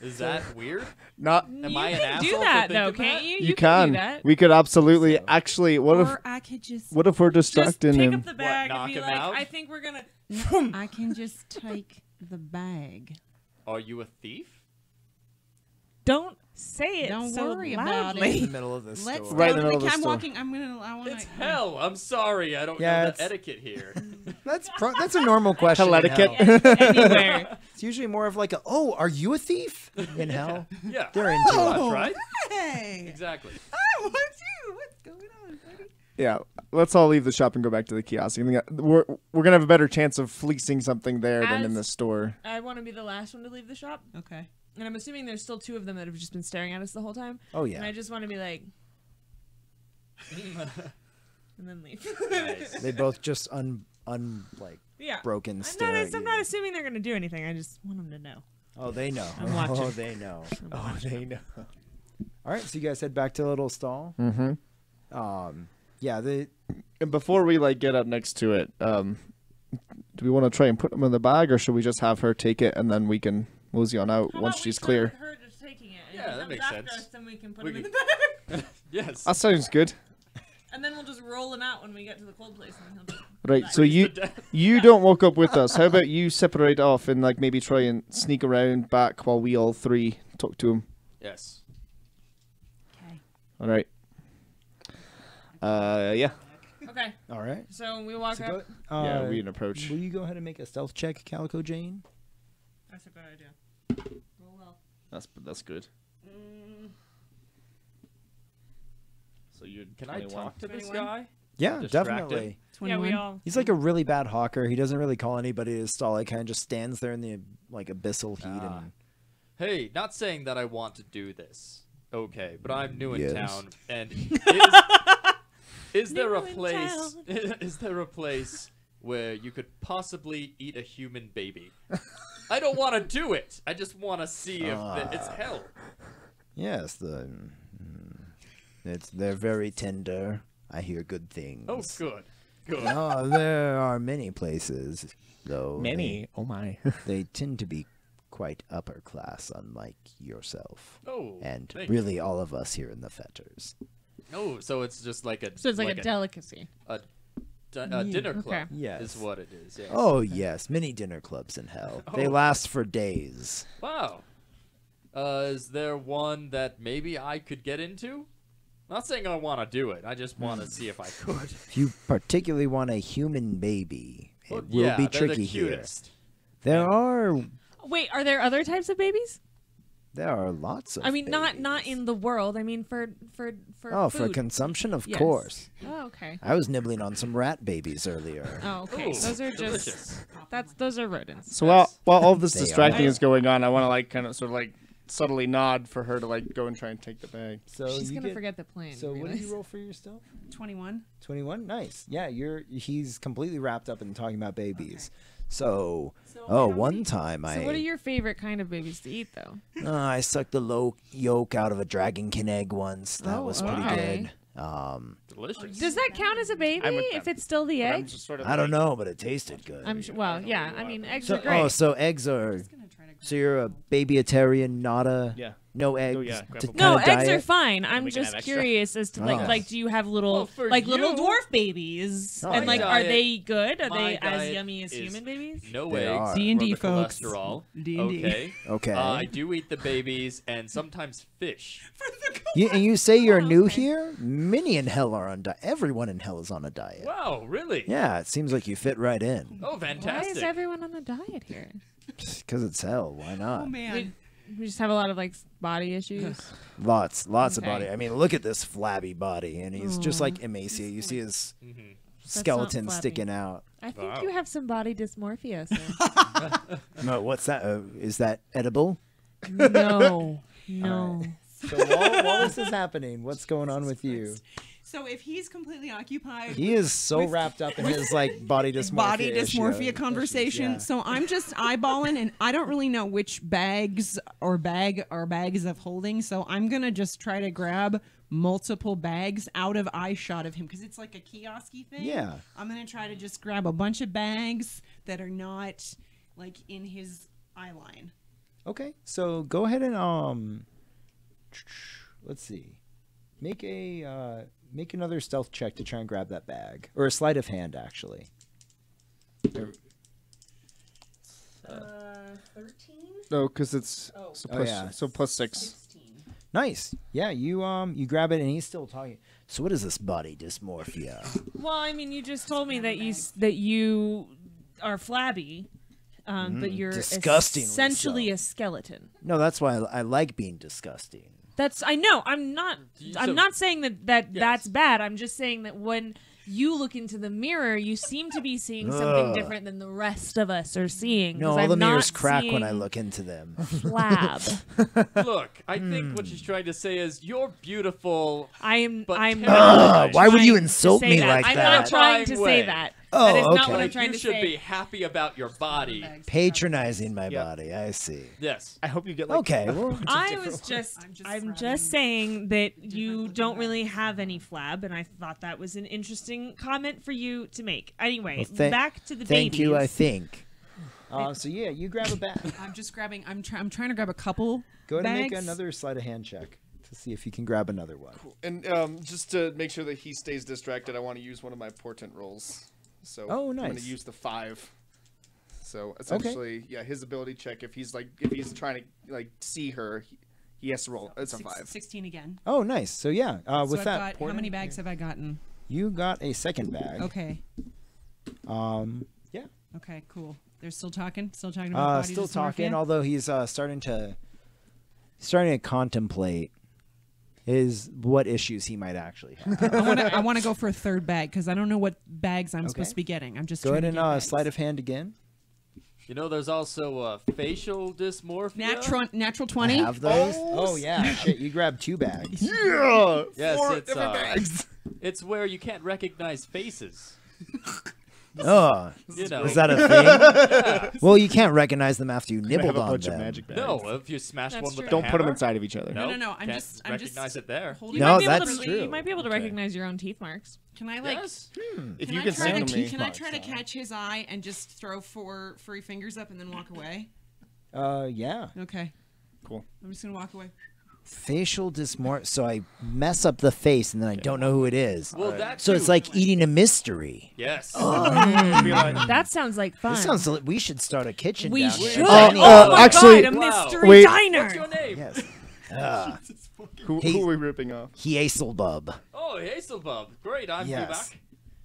Is that weird? Not. Am you I an can asshole do for that thinking though, that? can't you? You can can. do that. We could absolutely. So- Actually, what Or if I could just... we're Just distracting pick him? up the bag knock and be him like, out? I think we're gonna. I can just take the bag. Are you a thief? Don't say it. Don't so worry about loudly. In the middle of the Let's store. Right go in to the the... middle of the I'm store. walking... I want It's hell. I'm sorry. I don't Yeah, know it's- the etiquette here. That's a normal question. Hell in etiquette. hell. Anywhere. It's usually more of like a, oh, are you a thief? In hell, Yeah. they're into That's it. right. Hey! Exactly. I want you! What's going on, buddy? Yeah. Let's all leave the shop and go back to the kiosk. I think we're gonna have a better chance of fleecing something there than in As- the store. I want to be the last one to leave the shop, Okay. and I'm assuming there's still two of them that have just been staring at us the whole time. Oh And I yeah, just want to be like, and then leave. Nice. they both just like Yeah. broken I'm stare not, at I'm you. not assuming they're gonna do anything. I just want them to know. Oh, they know. I'm watching. Oh, they know. I'm Oh, watching. they know. All right, so you guys head back to the little stall. Mm-hmm. Yeah, And before we like get up next to it, do we want to try and put them in the bag, or should we just have her take it and then we can mosey on out How once about we she's start clear? with her just taking it. And Yeah, if that it makes comes after sense. us, then we can put We them in can- the bag. Yes. That sounds good. And then we'll just roll him out when we get to the cold place. And then he'll just Right. die. So you to death. you don't walk up with us. How about you separate off and like maybe try and sneak around back while we all three talk to him. Yes. Okay. All right. Yeah. Okay, all right. so we walk So up. go, Yeah. We can approach. Will you go ahead and make a stealth check, Calico Jane? That's a good idea. Roll well. That's good. So you Can I talk to this 21? guy? Yeah, Distracted? definitely. 21. Yeah, we all. He's like a really bad hawker. He doesn't really call anybody to his stall. He kind of just stands there in the like abyssal heat Ah. and Hey, not saying that I want to do this. Okay, but I'm new in Yes. town, and is there a New in place? Is there a place where you could possibly eat a human baby? I don't want to do it. I just want to see if it's hell. yes, they're very tender. I hear good things. Oh, good, good. No, there are many places, though. Oh my. They tend to be quite upper class, unlike yourself. Oh, And thank really all of us here in the Fetters. you. Oh, so it's just like a So it's like a delicacy. a dinner club. Okay. Yes. is what it is. Yes. Oh, yes, many dinner clubs in hell. They Oh. last for days. Wow. Is there one that maybe I could get into? Not saying I want to do it. I just want to see if I could. If you particularly want a human baby, it Well, will yeah, be they're tricky the here. cutest. There are Wait, are there other types of babies? lots of I mean, not babies. in the world. I mean, for Oh, for food. consumption, of Yes. course. Oh, okay. I was nibbling on some rat babies earlier. Oh, okay. Ooh, Those are delicious. those are rodents. So while all this They distracting are. is going on, I want to like kind of sort of like subtly nod for her to like go and try and take the bag. So She's you gonna get, forget the plan. So what did realize. you roll for your stealth? 21. 21. Nice. Yeah, he's completely wrapped up in talking about babies. So, So oh, how one many- time So what are your favorite kind of babies to eat, though? I sucked the low yolk out of a dragonkin egg once. That Oh, was pretty okay. good. Delicious. Does that count as a baby I'm with if them. it's still the But I'm egg? just sort of I don't like- know, but it tasted good. I'm sure. Well, yeah. I mean, eggs So, are great. so eggs are. So you're a babyitarian, not a Yeah. no eggs. yeah, grab to a- No, kinda eggs are diet? fine. I'm we can just have extra. curious as to Oh. like, do you have little Well, for little you- dwarf babies, Oh, and yeah. like, are Diet- they good? Are my they as diet yummy as is human babies? No They eggs. are. D&D, or the folks. cholesterol. D&D. Okay. Okay. I do eat the babies and sometimes fish. And you say you're new okay. here? Many in hell are on diet. Everyone in hell is on a diet. Wow, really? Yeah, it seems like you fit right in. Oh, Why fantastic. is everyone on a diet here? Because it's hell. Why not? Oh man. We just have a lot of like body issues. Lots of Okay. body. I mean, look at this flabby body, and he's just like emaciated. You see his Mhm. skeleton flabby. sticking out. I think Wow. you have some body dysmorphia. Sir. No, what's that? Is that edible? no. So while this is happening, what's going on with you? So if he's completely occupied He is so wrapped up in his like body dysmorphia. dysmorphia conversation, Yeah. so I'm just eyeballing, and I don't really know which bags are bags of holding. So I'm gonna just try to grab multiple bags out of eye shot of him because it's like a kiosky thing. Yeah. I'm gonna try to just grab a bunch of bags that are not like in his eye line. Okay, so go ahead and let's see, make another stealth check to try and grab that bag, or a sleight of hand actually. 13. No, because it's Oh. so Oh, plus, yeah. so plus 6. 16. Nice. Yeah, you grab it and he's still talking. So what is this body dysmorphia? Well, I mean, you just told me that you are flabby, but you're disgustingly essentially so. a skeleton. No, that's why I like being disgusting. I know. I'm not. So- I'm not saying that Yes. that's bad. I'm just saying that when you look into the mirror, you seem to be seeing something Ugh. different than the rest of us are seeing. No, 'cause all I'm the mirrors not crack when I seeing look into them. Flab. Look, I think what she's trying to say is you're beautiful. I'm. But I'm. terrible. not Why would you trying to insult say me that. like I'm that? not trying to Fine say way. that. Oh, that is not okay. what I'm Like, trying you to should say. be happy about your body. Patronizing my Yeah. body. I see. Yes. I hope you get like Okay, well, I'm just saying that you don't really have any flab, and I thought that was an interesting comment for you to make. Anyway, Well, back to the thank babies. you. I think. So yeah, you grab a bag. I'm just grabbing. I'm trying to grab a couple. Go ahead and make bags. another sleight of hand check to see if you can grab another one. And just to make sure that he stays distracted, I want to use one of my portent rolls. So Oh, I'm going nice. to use the 5. So essentially, yeah, his ability check. If he's trying to like see her, he has to roll. It's a 5. 16 again. Oh, nice. So yeah, with So I've that, got, how many bags have I gotten? You got a second bag. Okay. Yeah. Okay. Cool. They're still talking. Still talking about body Still dysmorphia? talking, although he's starting to contemplate what issues he might actually have. I want to go for a third bag because I don't know what bags I'm supposed Okay. to be getting. I'm just Go trying ahead to and get bags. sleight of hand again. You know, there's also facial dysmorphia. Natural I 20. have those. Oh yeah, shit! You grabbed 2 bags. Yeah. Yes, 4 it's, different bags. It's where you can't recognize faces. Oh, You know. is that a thing? Well, you can't recognize them after you I have nibbled a on bunch them. of magic bags. No, if you smash That's one with true. a Don't put them hammer, inside of each other. No, I'm can't just recognize it there. holding No, my might be able that's to, true. You might be able to Okay. recognize your own teeth marks. Can I like? Yes. If Can you I can try signal to, me, Can I try to catch his eye and just throw 4 furry fingers up and then walk away? Yeah. Okay. cool. I'm just gonna walk away. Facial dysmorphia. So I mess up the face, and then I don't know who it is. Well, that So too. it's like eating a mystery. Yes. Be like, That sounds like fun. This sounds. We should start a kitchen. we down should. here. Oh, my actually- God, a Wow. mystery Wait. diner. What's your name? Yes. who are we ripping off? Hazelbub. Oh, Hazelbub. Great, I'm Yes.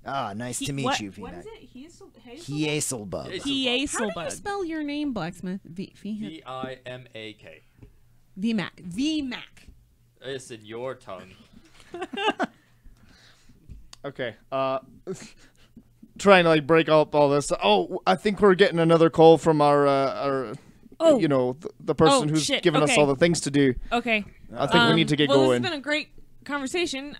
Vivek. Nice to meet you, What Vivek. is it? Hazelbug? Hazelbub. Hazelbub. How do you Hazelbug. spell your name, Blacksmith? V-I-M-A-K. VMAC. VMAC. It's in your tongue. Okay. Trying to like break up all this. Oh, I think we're getting another call from our Oh. you know, the person Oh, who's shit, giving us okay. all the things to do. Okay. I think we need to get well, going. This has been a great conversation.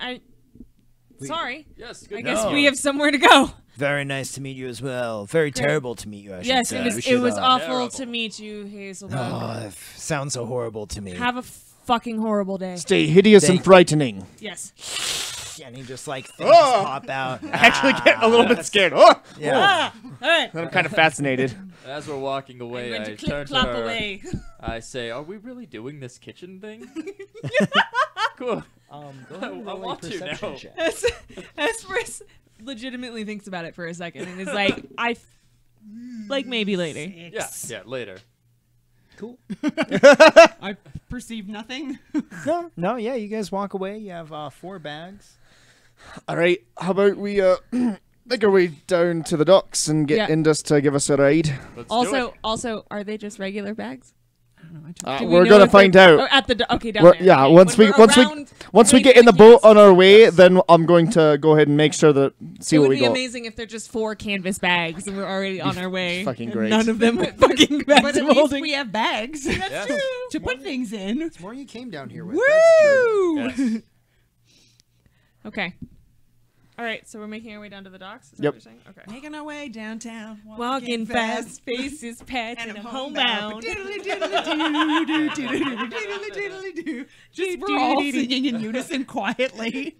Sorry. Yes, good I guess No. we have somewhere to go. Very nice to meet you as well. Very terrible to meet you. I should Yes, say. it We was. should, It was awful Terrible. to meet you, Hazelbug. Oh, it sounds so horrible to me. Have a fucking horrible day. Stay hideous and Thank- frightening. Yes. and he just like things Oh! pop out. I actually get a little bit scared. Oh! Yeah. All right. I'm kind of fascinated. As we're walking away, I'm I going to turn clip to clop her. away. I say, "Are we really doing this kitchen thing?" Cool. Go ahead and I roll a want to perception now. check. Esperus legitimately thinks about it for a second and is like, like maybe later. Yeah, later. Cool. I perceive nothing. No, yeah. You guys walk away. You have 4 bags. All right, how about we make our way down to the docks and get Yeah. Indus to give us a ride? Let's do it. Also, are they just regular bags? I don't know. I took Do we We're know gonna if they're- find out. Oh, at the okay, down We're- there. yeah, okay. once When we- we're once we- around Once we place get for in the the boat cast- on our way, then I'm going to go ahead and make sure that see it what would we be got. amazing if they're just 4 canvas bags and we're already on our way. fucking and great. None of them with fucking bags But at of least holding. we have bags Yeah. to put things in. It's more you came down here with. That's true. Woo! Yes. Okay. All right, so we're making our way down to the docks. Is that Yep. what you're saying? Okay. Making our way downtown, Walking fast, faces past, and I'm homebound. Just we're all singing in unison quietly.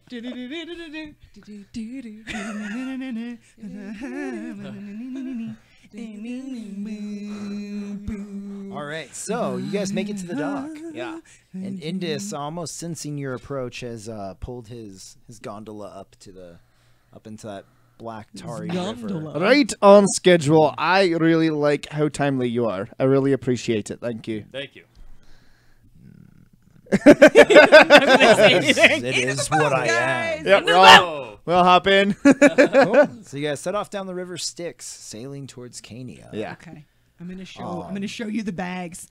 All right, so you guys make it to the dock. Yeah. And Indus, almost sensing your approach, has pulled his gondola up into that black tarry river. Right on schedule. I really like how timely you are. I really appreciate it. Thank you. Thank you. It is what I am. Yep, Oh, we'll hop in. Cool. So you guys set off down the river Styx, sailing towards Cania. Yeah. Okay, I'm gonna show you the bags.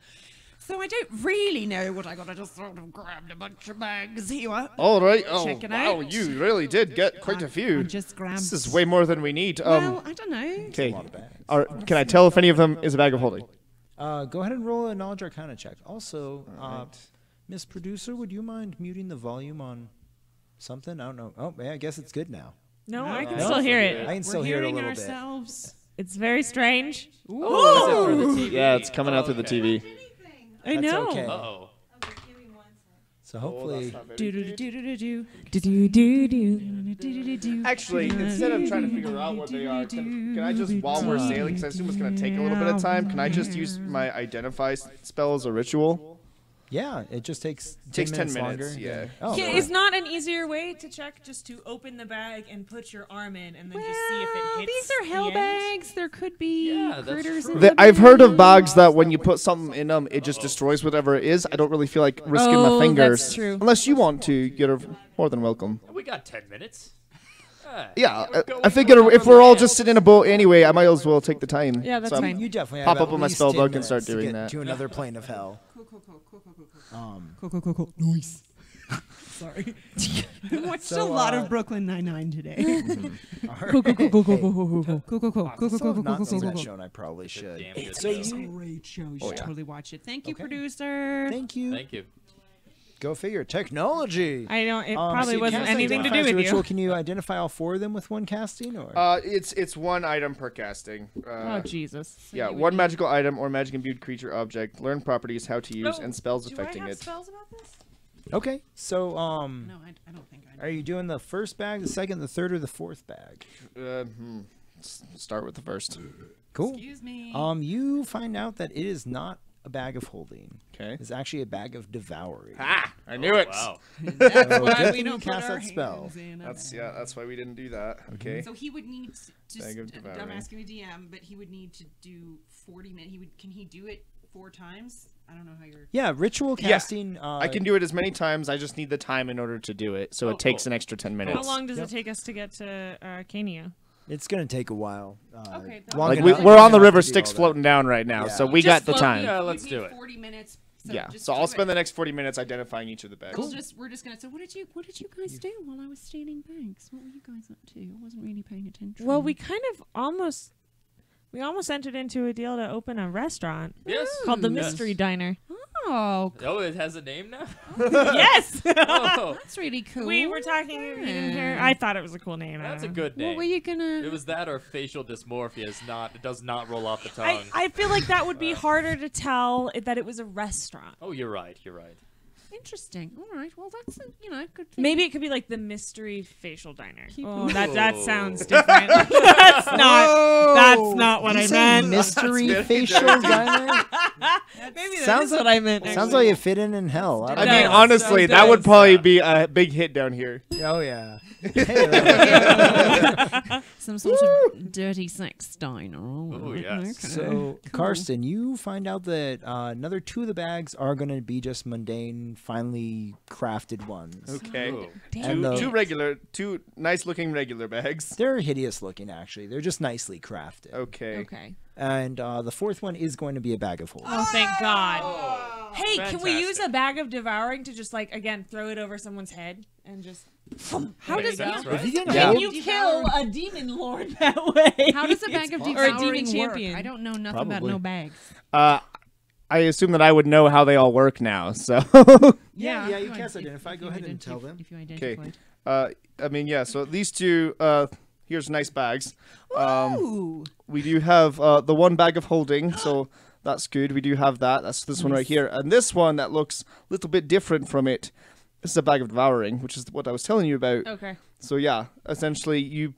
So I don't really know what I got. I just sort of grabbed a bunch of bags here. All right. Oh, Check it wow. out. You really did get quite a I few. just grabbed. This is way more than we need. Well, I don't know. Okay. lot of bags. Can I tell if any of them is a bag of holding? Go ahead and roll a knowledge arcana check. Also, Miss Producer, would you mind muting the volume on something? I don't know. Oh, yeah, I guess it's good now. No, I can No, still it's hear okay. it. I can still We're hear it a hearing little bit. ourselves. It's very strange. oh, is it for the TV? Yeah, it's coming out through the Okay. TV. I That's know. okay. Uh-oh. So hopefully, Actually, instead of trying to figure out what they are, can I just, while we're sailing, because I assume it's going to take a little bit of time, can I just use my identify spell as a ritual? yeah, it just takes It takes 10 minutes minutes, longer. yeah. Oh, Yeah, okay. is not an easier way to check just to open the bag and put your arm in and then just see if it hits? These are hell the end? bags. There could be Yeah, that's critters true. in them. I've heard of bags that when you put something in them, it just destroys whatever it is. I don't really feel like risking Oh, my fingers. that's true. Unless you want to, you're more than welcome. We got 10 minutes. Yeah, we're going I figure around if the we're all land. just sitting in a boat anyway, I might as well take the time. Yeah, that's So I'm- fine. You definitely Pop have up at on my least spell 10 book and start minutes to doing get that. to another plane of hell. Cool. Nice. Sorry. I watched So, a lot of Brooklyn Nine-Nine today. Cool. Still have not seen that show, and I probably should. Damn good So show. you, Great show. You Oh, should yeah. totally watch it. Thank you, Okay. producer. thank you. Thank you. Go figure. Technology. I don't. It So probably you wasn't cast anything to identify do as a with ritual. you. Can you identify all 4 of them with one casting, or? It's one item per casting. Oh Jesus. Yeah, one magical item or magic imbued creature object. Learn properties, how to use, and spells affecting Do I have it. spells about this? Okay, so No, I don't think I are you doing the first bag, the second, the third, or the fourth bag? Start with the first. Cool. Excuse me. You find out that it is not a bag of holding. Okay. It's actually a bag of devouring. Ah, I knew it. Wow. That's So why good we thing you don't put cast our that spell. hands in a That's bag. that's why we didn't do that. Okay. So he would need to. Bag of I'm devouring. asking the DM, but he would need to do 40 minutes. Can he do it 4 times? I don't know how you're. Yeah, ritual Yeah, casting. I can do it as many times. I just need the time in order to do it. So Oh, it takes cool. an extra 10 minutes. How long does Yep. it take us to get to Cania? It's gonna take a while. Okay, long Like enough- we're long on the enough river to do Styx all that. floating down right now, Yeah. so we Just got the float- time. Yeah, You'd let's need do it. 40 minutes. So Yeah. just So do I'll it. spend the next 40 minutes identifying each of the bags. We're just gonna. So what did you guys do while I was stealing bags? What were you guys up to? I wasn't really paying attention. Well, we almost entered into a deal to open a restaurant Yes. called the Yes. Mystery Diner. Oh, Oh, it has a name now? Yes. Oh, that's really cool. We were talking. You didn't hear. I thought it was a cool name. I that's a don't know. good name. What were you gonna? It was that or facial dysmorphia is not. It does not roll off the tongue. I feel like that would be harder to tell that it was a restaurant. Oh, you're right. You're right. Interesting. All right. Well, that's good thing. Maybe it could be like the mystery facial diner. Oh, it- that Whoa. sounds different. That's not what I meant. Mystery facial diner. Maybe that Sounds is what I meant. Sounds like it fit in hell. I I don't mean, does. honestly, It that would does. probably be a big hit down here. know. Oh yeah. Some sort of dirty sex diner. Oh, yes. So, Karsten, you find out that another 2 of the bags are going to be just mundane, finely crafted ones. Okay. Ooh. And the- Two nice-looking regular bags. They're hideous looking, actually. They're just nicely crafted. Okay. Okay. And the 4th one is going to be a bag of holding. Oh, thank God. Oh, Hey, can we use fantastic. a bag of devouring to just like again throw it over someone's head and just? How does That's that? right. If you can Yeah. hold, Can you kill a demon lord that way? How does a bag of possible. Or a devouring demon work? champion. I don't know nothing about Probably. no bags. I assume that I would know how they all work now. So, Yeah, you can identify. If Go you ahead and tell identif- them. If you identified. I mean, yeah. So these two. Here's nice bags. Ooh. We do have the one bag of holding, so that's good. We do have that. That's this one right here, and this one that looks a little bit different from it. This is a bag of devouring, which is what I was telling you about. Okay. So yeah, essentially,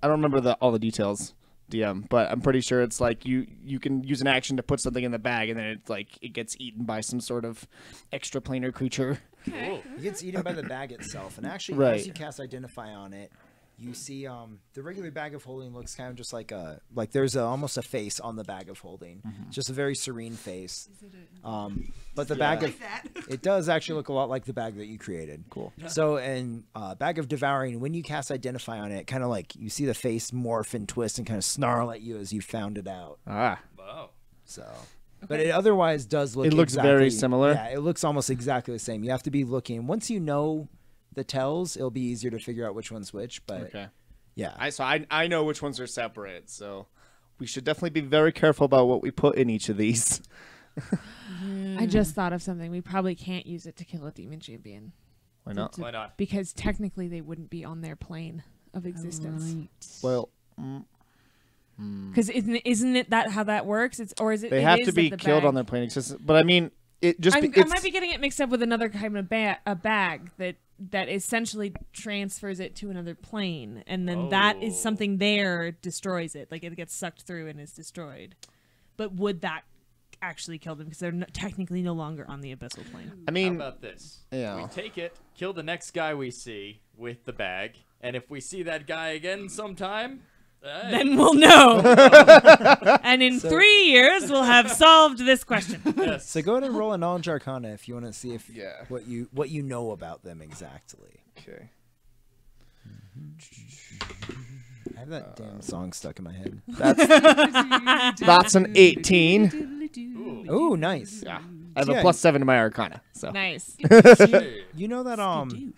I don't remember all the details, DM, but I'm pretty sure it's like you can use an action to put something in the bag, and then it gets eaten by some sort of extra planar creature. Cool. It gets eaten by the bag itself. And actually, Right. as you cast Identify on it, you see the regular bag of holding looks kind of just like there's almost a face on the bag of holding. It's just a very serene face. But the bag of it does actually look a lot like the bag that you created. Cool. So in bag of devouring, when you cast Identify on it, kind of like you see the face morph and twist and kind of snarl at you as you found it out. Ah. Wow. So. But it otherwise does look. It looks very exactly- similar? Yeah, it looks almost exactly the same. You have to be looking. Once you know the tells, it'll be easier to figure out which one's which. But Okay. yeah, I know which ones are separate, so we should definitely be very careful about what we put in each of these. I just thought of something. We probably can't use it to kill a demon champion Why not? Why not? because technically they wouldn't be on their plane of existence. Well, Because isn't it that how that works? It's or is it? they it have is to that be the killed bag- on their plane existence. But I mean, it just I it's, might be getting it mixed up with another kind of a bag that essentially transfers it to another plane, and then that is Oh. something there destroys it, like it gets sucked through and is destroyed. But would that actually kill them because they're technically no longer on the abyssal plane? I mean, How about this? yeah. We take it, kill the next guy we see with the bag, and if we see that guy again sometime, Then we'll know. And in 3 years, we'll have solved this question. yes. so go ahead and roll a knowledge arcana if you want to see if Yeah. what you know about them exactly. Okay. I have that damn song stuck in my head. That's an 18. Ooh. Oh, nice. Yeah. I have Yeah. a +7 to my Arcana. So Nice. Hey. You know that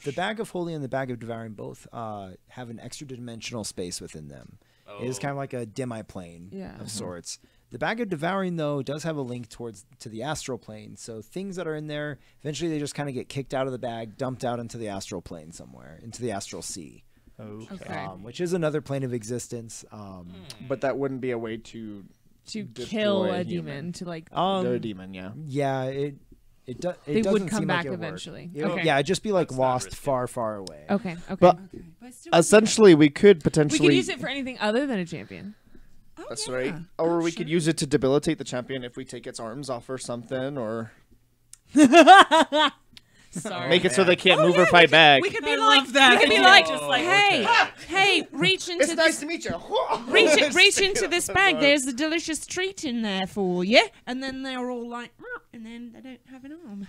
the bag of holy and the bag of devouring both have an extra dimensional space within them. It is Oh. kind of like a demi-plane Yeah. of sorts. The bag of devouring though does have a link to the astral plane. So things that are in there, eventually they just kind of get kicked out of the bag, dumped out into the astral plane somewhere, into the astral sea, Okay. which is another plane of existence. but that wouldn't be a way to To destroy kill a a human. demon, to like. they're a demon, yeah. Yeah, it They doesn't would come seem back like it would work. eventually. It- Okay. Yeah, it'd just be like That's not lost risky. far away. Okay. Okay. But But still, essentially, we could we potentially could use it for anything other than a champion. oh, That's yeah. right. Or Oh, we sure. could use it to debilitate the champion if we take its arms off or something, or Sorry. make it so man. they can't Oh, move yeah, or fight back. We could be I like love that. We could be like, Oh, just like, okay. Hey, reach into this. to meet you. Reach into this bag. There's a delicious treat in there for you. And then they're all like, "Meow," and then they don't have an arm.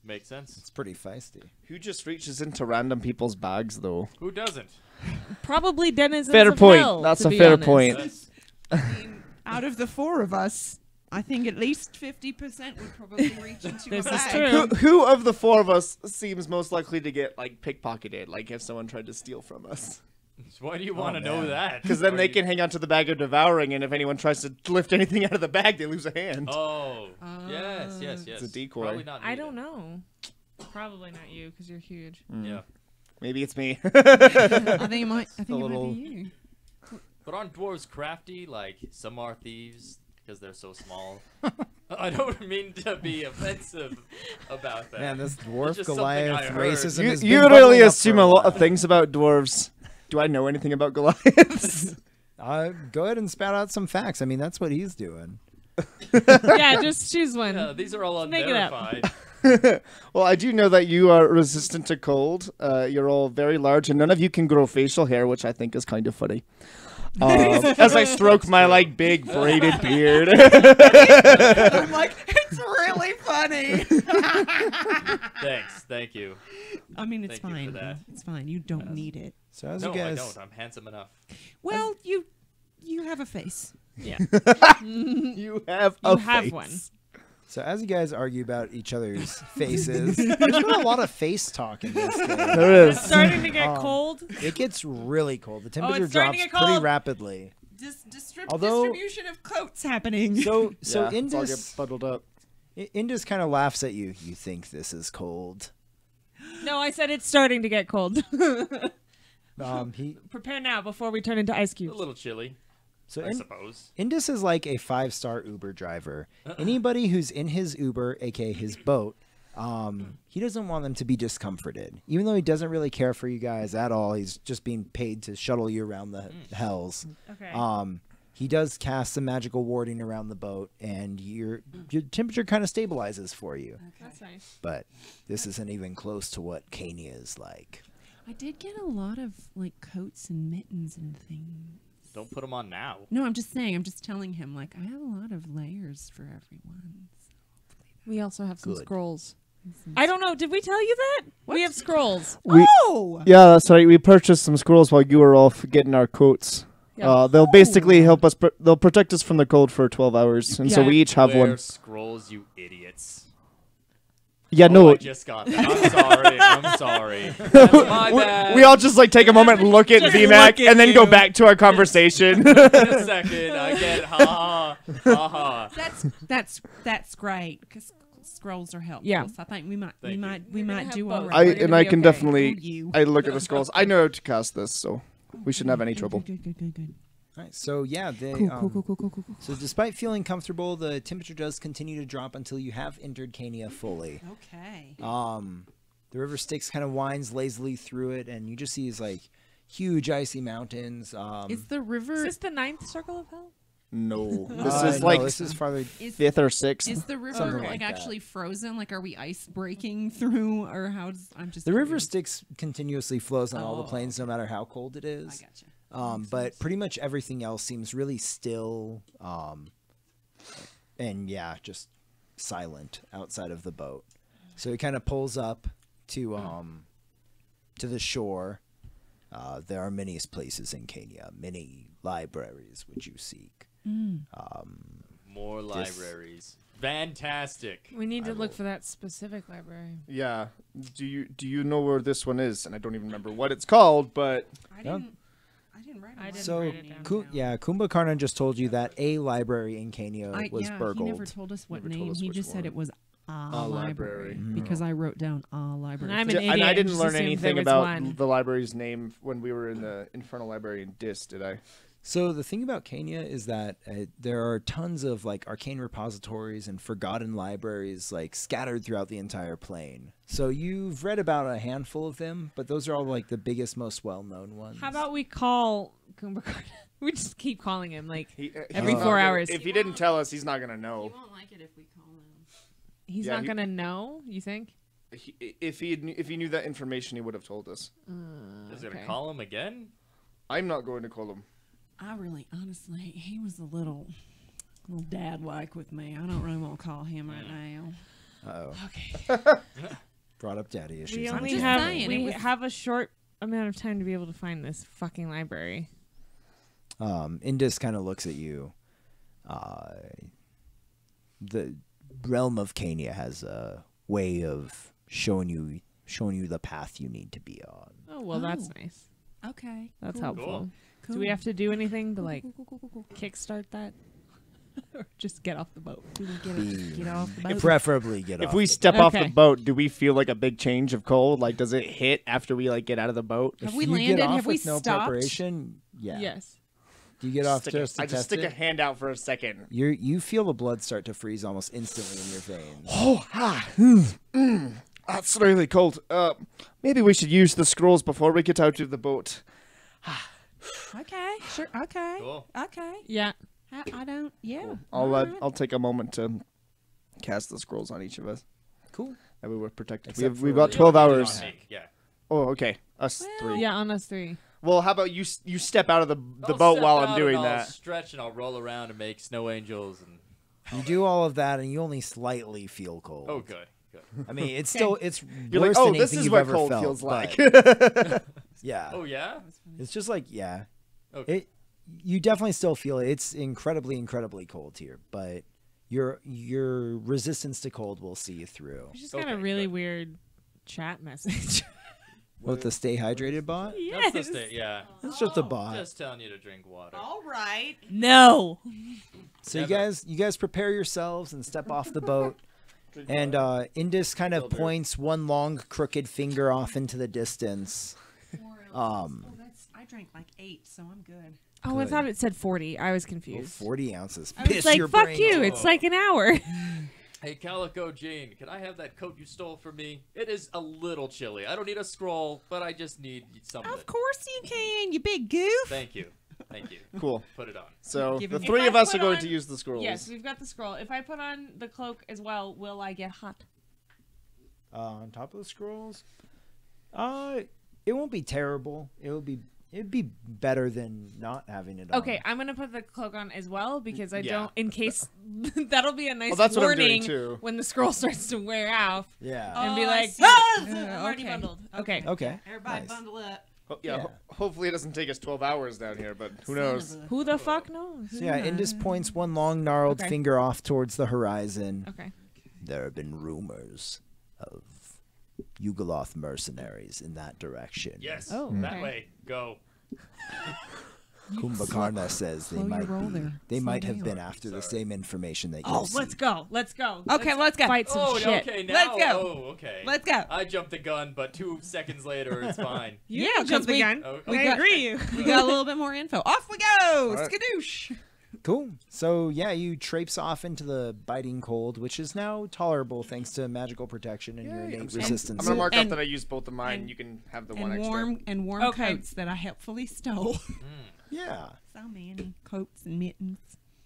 Makes sense. It's pretty feisty. Who just reaches into random people's bags, though? Who doesn't? Probably denizens Fair of point. hell, That's to a be fair honest. point. That's, Out of the four of us, I think at least 50% would probably reach into This a is bag. true. Who of the four of us seems most likely to get like pickpocketed? Like if someone tried to steal from us? why do you want to know man. that? Because then Are they you- can hang on to the bag of devouring, and if anyone tries to lift anything out of the bag, they lose a hand. Oh. Yes. Yes. Yes. It's a decoy. Probably not I me don't then. know. Probably not you, because you're huge. Yeah. Maybe it's me. I think it might. I think it little- might be you. But aren't dwarves crafty? Like some are thieves because they're so small. I don't mean to be offensive about that. Man, this It's dwarf just something I Goliath heard. racism You, has been you really bubbling up assume for a lot of while. things about dwarves. Do I know anything about Goliaths? Go ahead and spout out some facts. I mean, that's what he's doing. Yeah, just choose one. Yeah, these are all Make it up. unverified. Well, I do know that you are resistant to cold. You're all very large, and none of you can grow facial hair, which I think is kind of funny. As I stroke my like big braided beard. I'm like, it's really funny. Thanks, thank you. I mean, it's Thank you for fine. that. It's fine. You don't need it. So as No, you guys, I don't. I'm handsome enough. Well, you have a face. Yeah. You have You a have face. one. So as you guys argue about each other's faces, there's been a lot of face talk in this game. There It's is. starting to get Um, cold. It gets really cold. The temperature it's starting drops to get pretty cold. rapidly. Although distribution of coats happening. So Yeah, it's all get Indus bundled up. Indus kind of laughs at you. You think this is cold? No, I said it's starting to get cold. He Prepare now before we turn into ice A cubes. little chilly, so I suppose. Indus is like a 5-star Uber driver. Anybody who's in his Uber, aka his boat, he doesn't want them to be discomforted. Even though he doesn't really care for you guys at all, he's just being paid to shuttle you around the hells. Okay. He does cast some magical warding around the boat, and your temperature kind of stabilizes for you. That's nice. But this isn't even close to what Kania is like. I did get a lot of like coats and mittens and things. Don't put them on now. No, I'm just saying. I'm just telling him like I have a lot of layers for everyone. We also have some Good. scrolls. I don't know. Did we tell you that? We have scrolls. Oh, Yeah, that's right. We purchased some scrolls while you were off getting our coats. Yeah. They'll basically help us. They'll protect us from the cold for 12 hours, and so Yeah. we each have Wear one. scrolls, you idiots. Yeah, Oh, no. I just got that. I'm sorry. I'm sorry. That's my bad. We all just like take a moment and look at Just VMAC look at and then go you. back to our conversation. In a second, I get it. Ha ha ha ha. that's great because scrolls are helpful. Yeah. So I think we might Thank you. we We're gonna might have do both. all We're right. gonna I be can okay. definitely. Oh, you. I look at the scrolls. I know how to cast this, so we shouldn't have any Good, trouble. Good. All right, so yeah, they. Cool. So despite feeling comfortable, the temperature does continue to drop until you have entered Kania fully. Okay. The river Styx kind of winds lazily through it, and you just see these like huge icy mountains. Is the Is river this the 9th circle of hell? No, this is no, like this is farther. fifth or sixth. is the river Something like, like that. actually frozen? Like, are we ice breaking through, or how's? I'm just The river curious. Styx continuously flows on all the Oh, plains, no matter how cold it I is. gotcha. But pretty much everything else seems really still, and yeah, just silent outside of the boat. So he kind of pulls up to the shore. There are many places in Kenya, many libraries which you seek. More libraries. Fantastic. We need I to look will- for that specific library. Yeah. Do you know where this one is? And I don't even remember what it's called, but I Yeah. didn't write. I didn't So, write it down. Kumbhakarna just told you that a library in Kenya was He burgled. never told us what Never told name. us He which just said one. it was a library library. because I wrote down a library. And I'm So an and idiot. I didn't just learn assumed anything there was about one. the library's name when we were in the Infernal Library in Dis, did I? So the thing about Kenya is that there are tons of like arcane repositories and forgotten libraries like scattered throughout the entire plane. So you've read about a handful of them, but those are all like the biggest, most well-known ones. How about we call Kumbhakarna? We just keep calling him like every he's 4 not- hours. If he didn't tell us, he's not gonna know. won't like it if we call him. He's Yeah, not he- gonna know. You think? If he knew that information, he would have told us. Is it okay. gonna call him again? I'm not going to call him. I really, honestly, he was a little dad-like with me. I don't really want to call him right now. Uh-oh. Okay. Brought up daddy issues. We I'm only just have saying, it we was- have a short amount of time to be able to find this fucking library. Indus kind of looks at you. The realm of Kenya has a way of showing you the path you need to be on. Oh well, that's Oh. nice. Okay. That's cool. helpful. Cool. Do we have to do anything to like Cool. kickstart that, or just get off the boat? Do we Be- get off the boat? Preferably get If off we the step off the Okay. boat, do we feel like a big change of cold? Like, does it hit after we like get out of the boat? Have If we you landed? Get off Have we with no stopped? preparation? Yeah. Yes. Do you get off Stick just a, to I just test stick a it? hand out for a second. You feel the blood start to freeze almost instantly in your veins. Oh, that's really cold. Maybe we should use the scrolls before we get out of the boat. Okay, sure. Okay. Cool. Okay. Yeah. I don't. Yeah. I'll take a moment to cast the scrolls on each of us. Cool. That way we're protected. Except We've for- got You 12 don't need it hours. on me, Yeah. Oh, okay. Us Well, three. Yeah, on us 3. Well, how about you step out of the I'll boat step while out I'm doing and I'll that. stretch and I'll roll around and make snow angels and. You do all of that, and you only slightly feel cold. Oh, good. I mean, it's still it's You're worse like, oh, than this anything is you've what ever cold felt, feels like. but- yeah. Oh yeah. It's just like yeah. Okay. It you definitely still feel it. It's incredibly cold here, but your resistance to cold will see you through. We just got a Okay, really good. weird chat message. With the stay hydrated bot? Yes. That's the state. Yeah. It's just a bot. Just telling you to drink water. All right. No. So Never. you guys prepare yourselves and step off the boat. And Indus kind of points one long crooked finger off into the distance. Oh, that's. I drank like 8, so I'm good. Oh, I Good. thought it said 40. I was Oh, confused. 40 ounces. I was Piss like, your fuck brains you. off. It's like an hour. Hey, Calico Jean, can I have that coat you stole from me? It is a little chilly. I don't need a scroll, but I just need something. Of course you can, you big goof. Thank you. Thank you. Cool. Put it on. So Give the him- three If of I us are put going on- to use the scrolls. Yes, we've got the scroll. If I put on the cloak as well, will I get hot? On top of the scrolls? It won't be terrible. It'd be better than not having it on. Okay, I'm gonna put the cloak on as well because I Yeah. don't. In case that'll be a nice Well, that's what I'm doing, warning too. when the scroll starts to wear off Yeah. and be Oh, I like, see. "Ah, Yeah, I'm already okay. bundled." Okay. Okay. Everybody nice. bundle up. Oh, yeah. Yeah. Hopefully it doesn't take us 12 hours down here, but who Son knows? of a- Who the fuck knows? So yeah, Indus points one long gnarled Okay. finger off towards the horizon. Okay. There have been rumors of Yugoloth mercenaries in that direction. Yes. Oh, That okay. way. Go. Kumbhakarna says they Slow your might roll be, there. they Slow might have down. been after the same information that you Oh, see. let's go. Let's go. Okay, let's go. Fight some Oh, shit. okay. Now. Let's go. Oh, okay. Let's go. I jumped the gun, but 2 seconds later, it's fine. You Yeah, can jump 'cause the we- gun. Oh, We okay. got- agree. We got a little bit more info. Off we go. right. Skadoosh. Cool. So yeah, you traipse off into the biting cold, which is now tolerable thanks to magical protection and your Yay, innate I'm resistance. I'm gonna mark And- up that I used both of mine. and- You can have the one And extra. warm Okay. coats that I helpfully stole. Yeah. So many coats and mittens.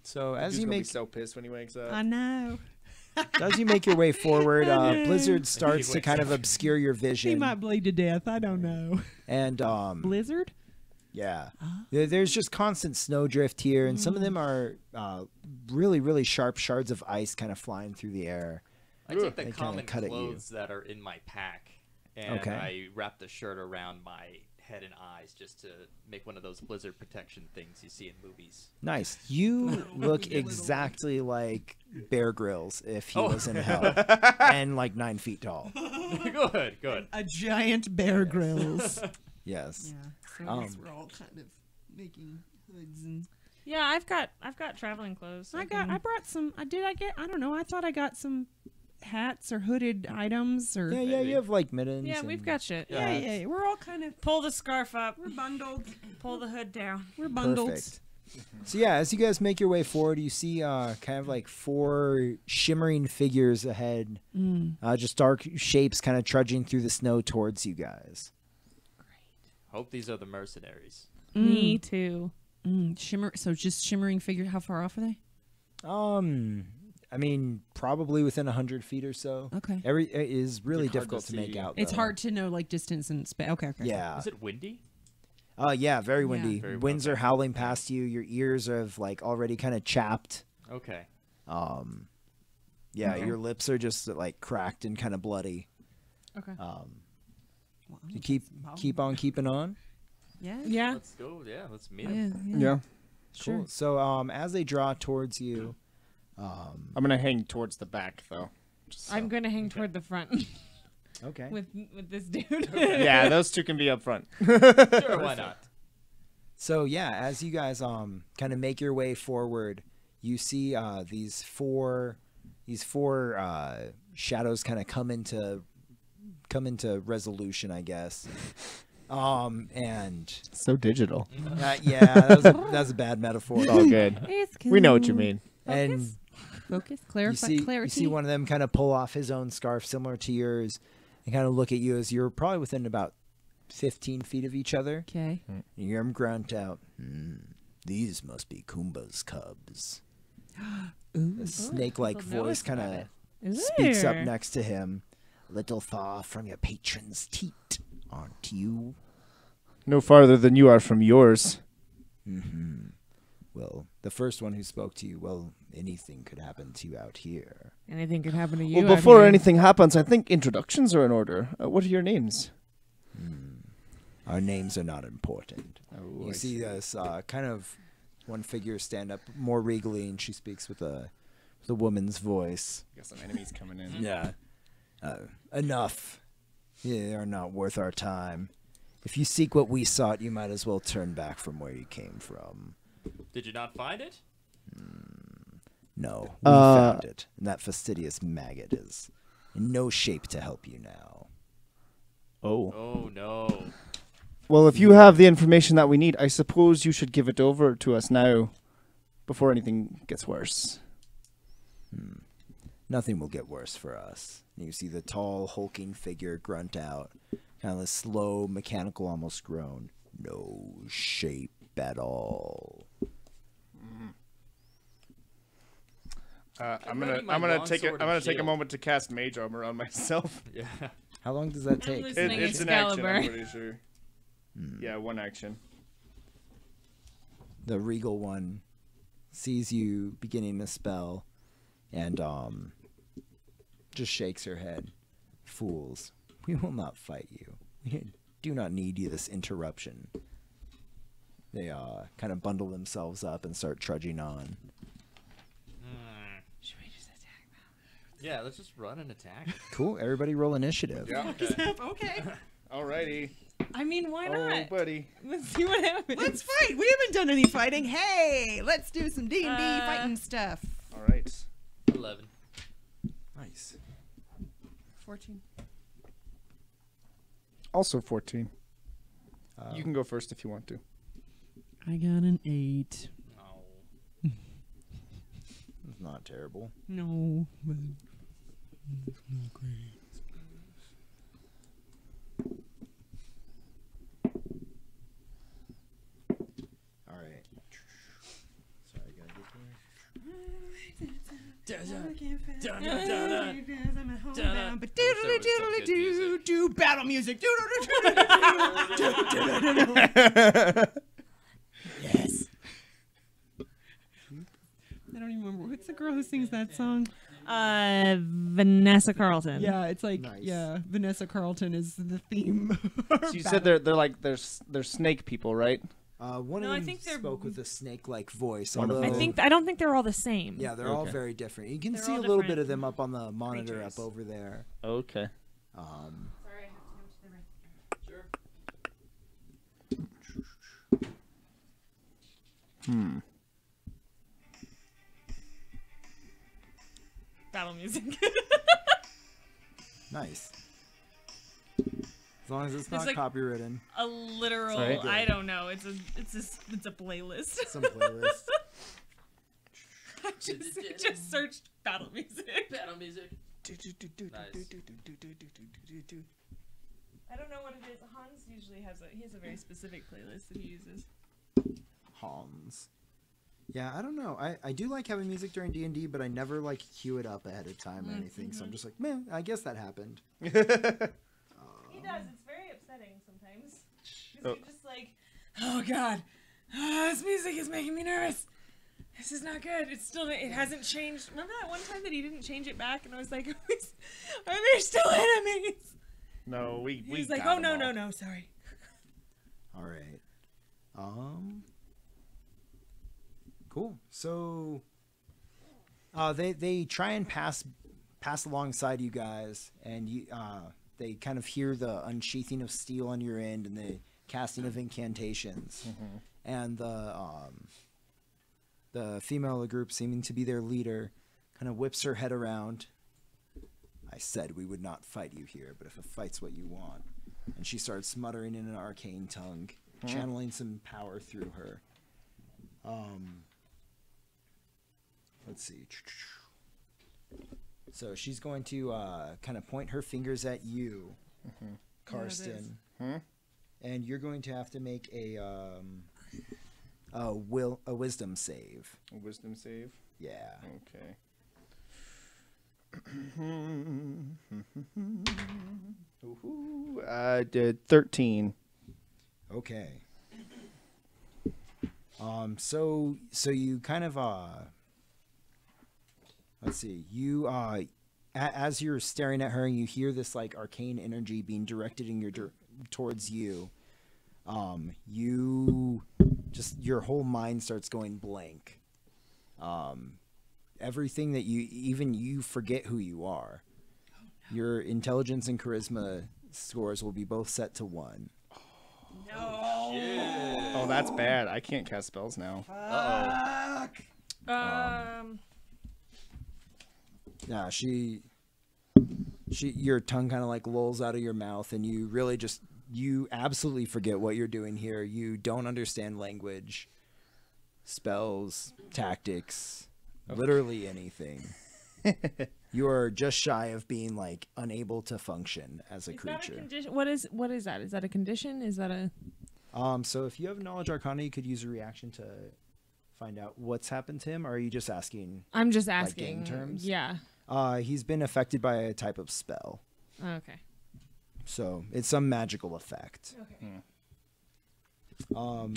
So Dude's as you gonna be make so pissed when he wakes up. I know. as you make your way forward, Blizzard starts to wakes kind of up. obscure your He vision, might bleed to death. I don't know. and Blizzard? yeah, there's just constant snowdrift here, and some of them are really sharp shards of ice kind of flying through the air. I take the They kinda common cut at you. clothes that are in my pack, and Okay. I wrap the shirt around my head and eyes just to make one of those blizzard protection things you see in movies. Nice. You look exactly like Bear Grylls if he Oh. was in hell, and like 9 feet tall. Good. A giant Bear Grylls. Yes. So Um, we're all kind of making hoods and. Yeah, I've got traveling clothes. I brought some. I don't know. I thought I got some hats or hooded items or. Yeah, Maybe. you have like mittens. Yeah, we've and- got shit. Yeah. We're all kind of. Pull the scarf up. We're bundled. Pull the hood down. We're bundled. Perfect. So yeah, as you guys make your way forward, you see kind of like 4 shimmering figures ahead, just dark shapes kind of trudging through the snow towards you guys. Hope these are the mercenaries. Me too. Shimmer. So just shimmering figure. How far off are they? I mean, probably within 100 feet or so. Okay. It is really Like, hard to difficult to make see. out. It's though. hard to know like distance and space. Okay. Yeah. Is it windy? Yeah, very windy. Very Winds okay. are howling past you. Your ears are like already kind of chapped. Okay. Yeah, your lips are just like cracked and kind of bloody. Okay. You keep on keeping on. Yeah. Yeah. Let's go. Yeah, let's meet them. Yeah. Cool. So as they draw towards you, I'm gonna hang towards the back though. Just I'm so. gonna hang toward the front okay. with this dude. Yeah, those two can be up front. Sure, why not? So yeah, as you guys kind of make your way forward, you see these four shadows kind of come into resolution, I guess. And So digital. yeah, that was a bad metaphor. It's all good. It's We know what you cool. mean. And Focus, you clarify, see clarity. one of them kind of pull off his own scarf similar to yours and kind of look at you as you're probably within about 15 feet of each other. Okay. And you hear him grunt out, these must be Kumba's cubs. Ooh. A snake-like people know voice us kind about of it. speaks up next to him. Little thaw from your patron's teat, aren't you? No farther than you are from yours. Mm-hmm. Well, the first one who spoke to you, well, anything could happen to you out here. Anything could happen to you. Well, out before here. anything happens, I think introductions are in order. What are your names? Our names are not important. Oh, You I see this kind of one figure stand up more regally, and she speaks with a woman's voice. Got some enemies coming in. Yeah. Enough. They are not worth our time. If you seek what we sought, you might as well turn back from where you came from. Did you not find it? No, we found it, and that fastidious maggot is in no shape to help you now. Oh. Oh no. Well, if you have the information that we need, I suppose you should give it over to us now, before anything gets worse. Nothing will get worse for us. And you see the tall, hulking figure grunt out, kind of a slow, mechanical, almost groan. No shape at all. I'm ready my gonna long take sword I'm gonna and take a shield. moment to cast Mage Armor on myself. Yeah. How long does that take? listening. Listening It's an action, I'm Excalibur. pretty sure. Yeah, one action. The regal one sees you beginning the spell and just shakes her head. Fools, we will not fight you. We do not need you this interruption. They kind of bundle themselves up and start trudging on. Should we just attack them? Yeah, let's just run and attack. Cool, everybody roll initiative. Yeah. Okay. Alrighty. I mean, why Oh, not? buddy. Let's see what happens. Let's fight. We haven't done any fighting. Hey, let's do some D&D fighting stuff. All right. 11. Nice. 14. Also 14. You can go first if you want to. I got an 8. No. It's not terrible. No. But it's not great. All right. Sorry, I gotta get there. Battle music. Yes. I don't even remember. What's the girl who sings that song? Vanessa Carlton. Yeah, it's like Nice. Vanessa Carlton is the theme. So you said they're snake people, right? One No, of I them think they're- spoke with a snake-like voice. One of although, them. I don't think they're all the same. yeah, they're all Okay. very different. You can They're see a all little bit different of them up on the monitor creatures. up over there. Okay. Sorry, I have to go to the right. Sure. Battle music. Nice. As long as it's not like- copywritten. A literal. Right. I don't know. It's a playlist. Some playlist. just searched battle music. Battle music. I don't know what it is. Hans usually has a very specific playlist that he uses. Hans. Yeah, I don't know. I do like having music during D&D, but I never like cue it up ahead of time or anything. So I'm just like, man, I guess that happened. He does. It's very upsetting sometimes. 'Cause Oh. you're just like, oh god, this music is making me nervous. This is not good. It hasn't changed. Remember that one time that he didn't change it back, and I was like, are there still enemies? No, we. He was got like, oh them no, all. no, sorry. All right. Cool. So they try and pass alongside you guys, and you they kind of hear the unsheathing of steel on your end and the casting of incantations, and the female of the group, seeming to be their leader, kind of whips her head around. I said we would not fight you here, but if a fight's what you want, and she starts muttering in an arcane tongue, channeling some power through her. Let's see. So she's going to kind of point her fingers at you, Karsten, and you're going to have to make a wisdom save. A wisdom save. Yeah. Okay. 13. Okay. So you kind of let's see. You as you're staring at her and you hear this like arcane energy being directed in towards you. You just your whole mind starts going blank. Everything that you forget who you are. Your intelligence and charisma scores will be both set to 1. Oh, that's bad. I can't cast spells now. Yeah, your tongue kind of like lolls out of your mouth, and you really you absolutely forget what you're doing here. You don't understand language, spells, tactics, literally anything. You are just shy of being like unable to function as a creature. That a condition? What is that? Is that a condition? Is that a So if you have knowledge arcana, you could use a reaction to find out what's happened to him, or are you just asking? I'm just like, asking. game terms? Yeah. He's been affected by a type of spell. Okay. So it's some magical effect. Okay.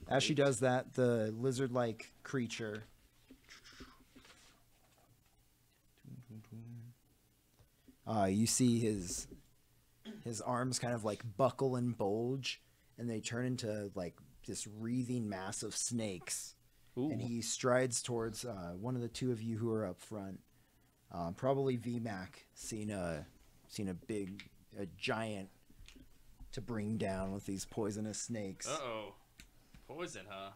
As she does that, the lizard-like creature you see his arms kind of like buckle and bulge, and they turn into like this wreathing mass of snakes. Ooh. And he strides towards one of the two of you who are up front. Probably VMAC, seen a giant to bring down with these poisonous snakes. Uh-oh. Poison, huh?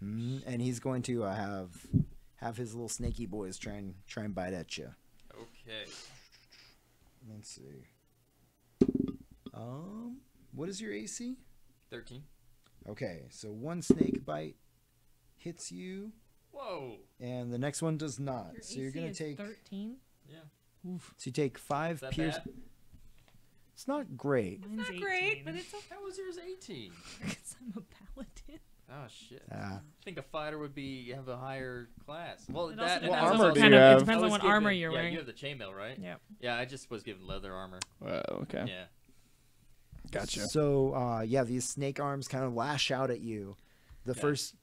And he's going to have his little snaky boys try and bite at you. Okay. Let's see. What is your AC? 13. Okay, so one snake bite hits you, Whoa. and the next one does not. Your So you're AC gonna is take 13. Yeah. So you take 5 Is that pierce. bad? It's not great. Mine's Not great, 18. but it's okay. How was yours 18? Because I'm a paladin. Oh, shit. Ah. I think a fighter would have a higher class. Well, It that also What depends armor on do what you kind of, have? It depends I on was what given- armor you're yeah, wearing. you have the chainmail, right? Yep. Yeah, I just was given leather armor. Okay. Yeah. Gotcha. So these snake arms kind of lash out at you. The first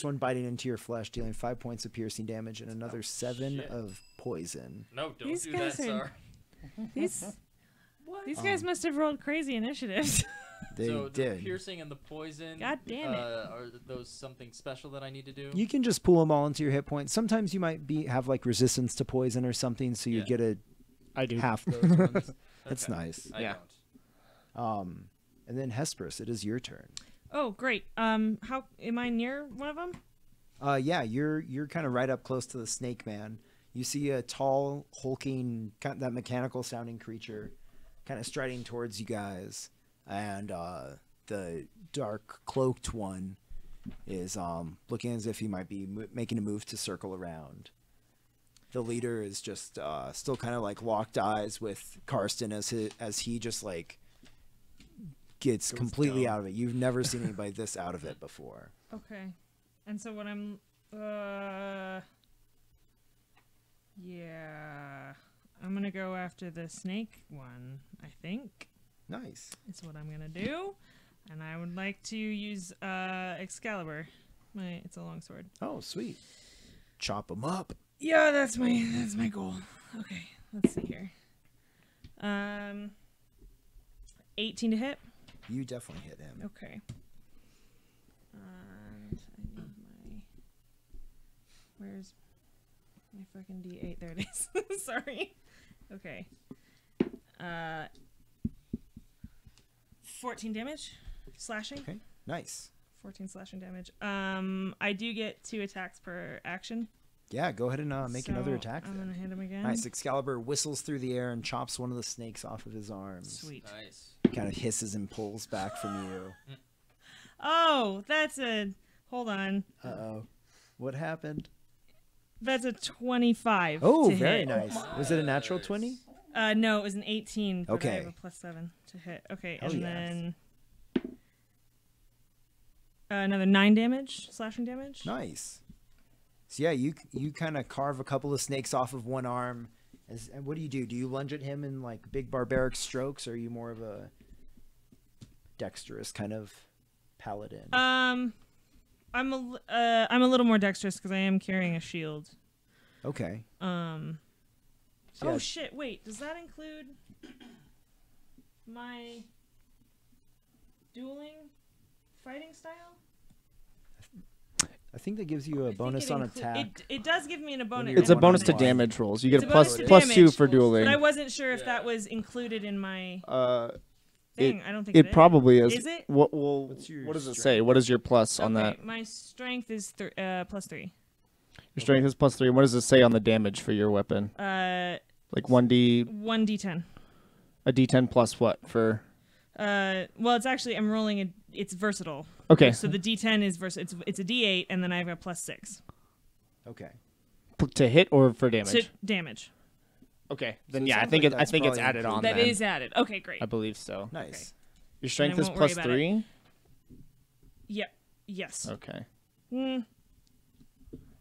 one biting into your flesh, dealing 5 points of piercing damage and another 7 shit. of poison. No, don't These do that, guys are- sir. These guys must have rolled crazy initiatives. They So the did. piercing and the poison. God damn it. Are those something special that I need to do? You can just pull them all into your hit points. Sometimes you might have like resistance to poison or something, so you Yeah. get a I do. half those ones. That's Okay. nice. I Yeah. don't. And then Hesperus, it is your turn. Oh, great. How am I near one of them? Yeah, you're kind of right up close to the snake man. You see a tall, hulking, that mechanical sounding creature kind of striding towards you guys, and the dark cloaked one is looking as if he might be making a move to circle around. The leader is just still kind of like locked eyes with Karsten as he just like gets Goes completely down. out of it. You've never seen anybody this out of it before. Okay. And so what I'm yeah, I'm going to go after the snake one, I think. Nice. Is what I'm going to do. And I would like to use Excalibur. It's a long sword. Oh, sweet. Chop him up. Yeah, that's my goal. Okay, let's see here. 18 to hit. You definitely hit him. Okay. And I need where's my fucking D8? There it is. Sorry. Okay. 14 damage, slashing. Okay. Nice. 14 slashing damage. I do get 2 attacks per action. Yeah, go ahead and make another So attack I'm then. gonna hit him again. Nice. Excalibur whistles through the air and chops one of the snakes off of his arms. Sweet. Nice. kind of hisses and pulls back from you. Oh, that's a. Hold on. Uh-oh. What happened? That's a 25. Oh, to very hit. nice. Was it a natural 20? No, it was an 18. But I Okay. have a +7 to hit. Okay, Hell and yeah. then another 9 damage, slashing damage. Nice. So yeah, you kind of carve a couple of snakes off of one arm. And what do you do? Do you lunge at him in like big barbaric strokes, or are you more of a dexterous kind of paladin? I'm a little more dexterous because I am carrying a shield. Okay. So Oh yeah, shit! Wait, does that include my dueling fighting style? I think that gives you a I think bonus it on inclu- attack. It does give me an bonus. you're It's a one bonus on to one. damage rolls. You get It's a a bonus to +2 damage. for dueling. But I wasn't sure if Yeah. that was included in my Uh, thing. I don't think it is. probably is. Is it? What What's your does it strength? say? What is your plus on Okay, that? my strength is +3. Your strength is +3. And what does it say on the damage for your weapon? Like 1d, 1d10. a d10 plus what for? Well, it's actually I'm rolling it's versatile. Okay, So the d10 is versatile. It's a d8, and then I have a +6 Okay. to hit or for damage? to damage. Okay, So then it yeah, I sounds think like I that's think it's probably added on. That then. is added. Okay, great. I believe so. Nice. Your strength I is won't worry about it. +3. Yep. Yes. Okay.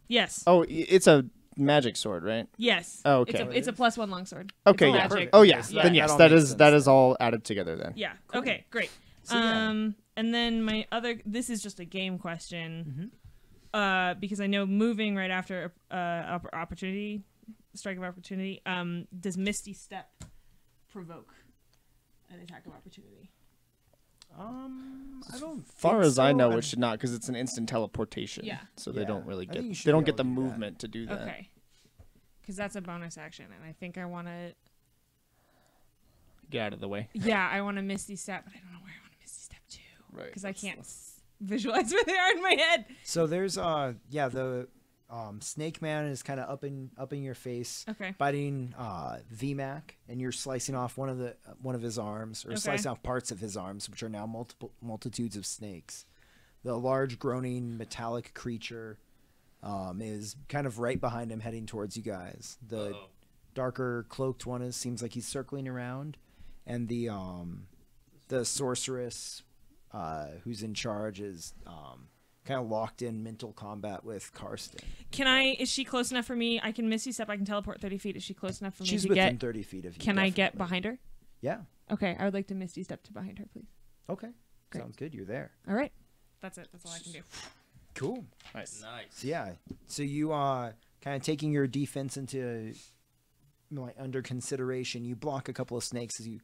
Yes. Oh, it's a magic sword, right? Yes. Oh, okay. It's a +1 longsword. Okay, It's yeah. magic. Oh yeah. Yeah, Then that yes, all that makes is sense that is then. all added together then. Yeah. Cool. Okay, great. So, yeah. And then my other this is just a game question. Mm-hmm. Because I know moving right after opportunity, strike of opportunity, does Misty Step provoke an attack of opportunity? I don't. Far think as I so. know, it should not because it's an instant teleportation. Yeah. So they Yeah. don't really I think you get should they don't be get the able to do that. movement to do that. Okay. Because that's a bonus action, and I think I want to. Get out of the way. Yeah, I want to Misty Step, but I don't know where I want to Misty Step to. Right. Because I can't visualize where they are in my head. So there's the Snake Man is kind of up in your face, Okay. biting VMAC, and you're slicing off one of his arms, or Okay. slicing off parts of his arms, which are now multitudes of snakes. The large groaning metallic creature is kind of right behind him, heading towards you guys. The Uh-oh. darker cloaked one seems like he's circling around, and the sorceress who's in charge is kind of locked in mental combat with Karsten. Is she close enough for me? I can Misty Step, I can teleport 30 feet. Is she close enough for me She's to within get? 30 feet of you. Can I get definitely. behind her? Yeah. Okay, I would like to Misty Step to behind her, please. Okay. Great. Sounds good. You're there. All right. That's it. That's all I can do. Cool. Nice. Nice. So yeah. So you kind of taking your defense into like under consideration. You block a couple of snakes as you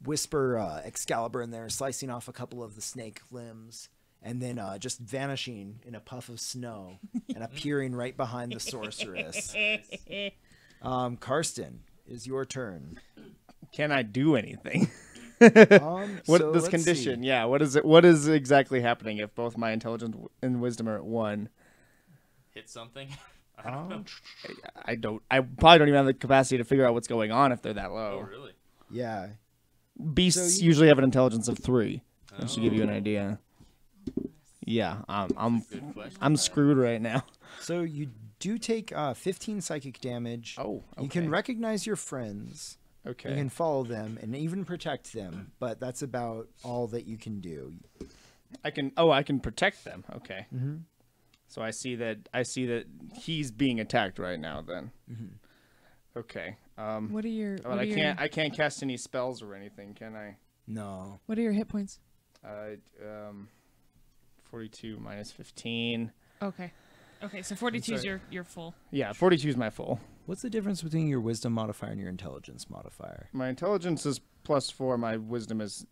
whisper Excalibur in there, slicing off a couple of the snake limbs, and then just vanishing in a puff of snow and appearing right behind the sorceress. Karsten, is your turn. Can I do anything? What So this let's condition? see. Yeah. What is it? What is exactly happening if both my intelligence and wisdom are at 1? Hit something. I don't know. I don't. I probably don't even have the capacity to figure out what's going on if they're that Oh, low. really? Yeah. Beasts So you- usually have an intelligence of 3. That should give you an Oh. idea. Yeah. I'm Good question. I'm screwed right now. So you do take 15 psychic damage. Oh. Okay. You can recognize your friends. Okay. You can follow them and even protect them, but that's about all that you can do. I can. Oh, I can protect them. Okay. Mm-hmm. So I see that he's being attacked right now. Then. Mm-hmm. Okay. What are your But I can't cast any spells or anything, can I? No. What are your hit points? 42 minus 15. Okay. Okay, so 42 is your full. Yeah, 42 is my full. What's the difference between your wisdom modifier and your intelligence modifier? My intelligence is +4. My wisdom is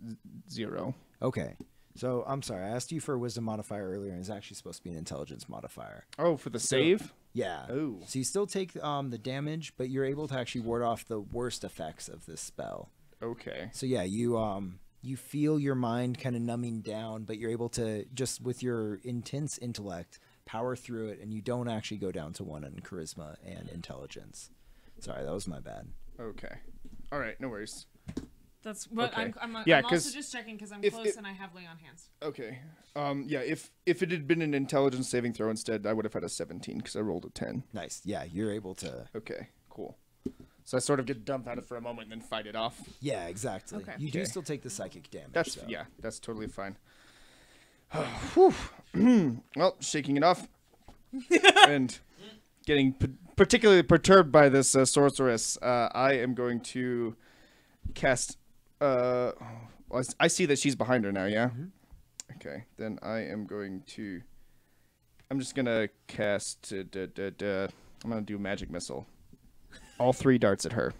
0. Okay. So I'm sorry, I asked you for a wisdom modifier earlier, and it's actually supposed to be an intelligence modifier. Oh, for the save? Yeah. Oh. So you still take the damage, but you're able to actually ward off the worst effects of this spell. Okay. So yeah, you feel your mind kind of numbing down, but you're able to just with your intense intellect power through it, and you don't actually go down to 1 in charisma and intelligence. Sorry, that was my bad. Okay. All right, no worries. That's what Okay. I'm Yeah, also 'cause just checking because I'm if close it- and I have lay on hands. Okay. Yeah. If it had been an intelligence saving throw instead, I would have had a 17 because I rolled a 10. Nice. Yeah, you're able to. Okay. Cool. So I sort of get dumbfounded for a moment and then fight it off. Yeah, exactly. Okay. You do Okay. still take the psychic damage. That's so. yeah. That's totally fine. Whew. Well, shaking it off and getting particularly perturbed by this sorceress, I am going to cast. Well, I see that she's behind her now. Yeah. Okay. Then I am going to. I'm just gonna cast. I'm gonna do magic missile. All 3 darts at her.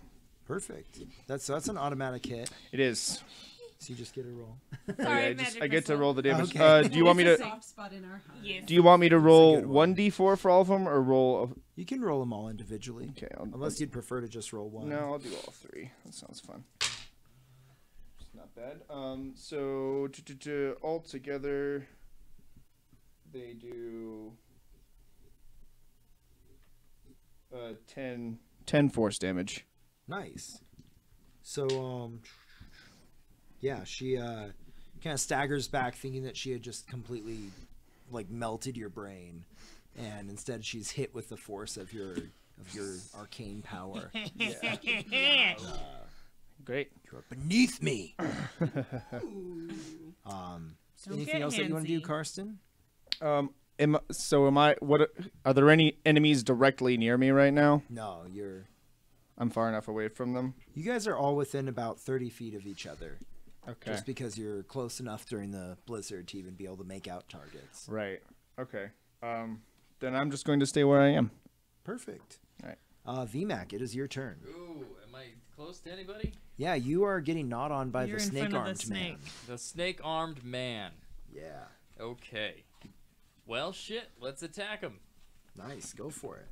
Perfect. So that's an automatic hit. It is. So you just get a roll. Sorry, I get to roll the damage. Okay. Do you want me to? Soft spot in our heart. Yes. Do you want me to roll good one. 1d4 for all of them, or roll? You can roll them all individually. Okay. Unless you'd prefer to just roll one. No, I'll do all 3. That sounds fun. It's not bad. So all together, they do 10 force damage. Nice. So, yeah, she kind of staggers back, thinking that she had just completely like melted your brain, and instead she's hit with the force of your arcane power. Great. You're beneath me. Don't Anything get else that you want to do, handsy. Karsten? Am I? What are there any enemies directly near me right now? No, I'm far enough away from them. you guys are all within about 30 feet of each other. Okay. Just because you're close enough during the blizzard to even be able to make out targets. Right. Okay. Then I'm just going to stay where I am. Perfect. All right. VMAC, it is your turn. Ooh, am I close to anybody? Yeah, you are getting gnawed on by You're the in front of the snake-armed man. snake. The snake-armed man. Yeah. Okay. Well, shit. Let's attack him. Nice. Go for it.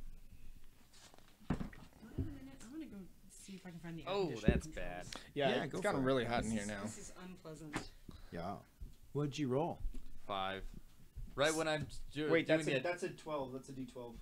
Wait a minute. I want to go see if I can find the. Oh, additional that's controls. bad. Yeah, it's go gotten for it. really hot in here now. This is unpleasant. Yeah. What'd you roll? 5. Right when I'm Wait, doing the... that's a 12. That's a d12.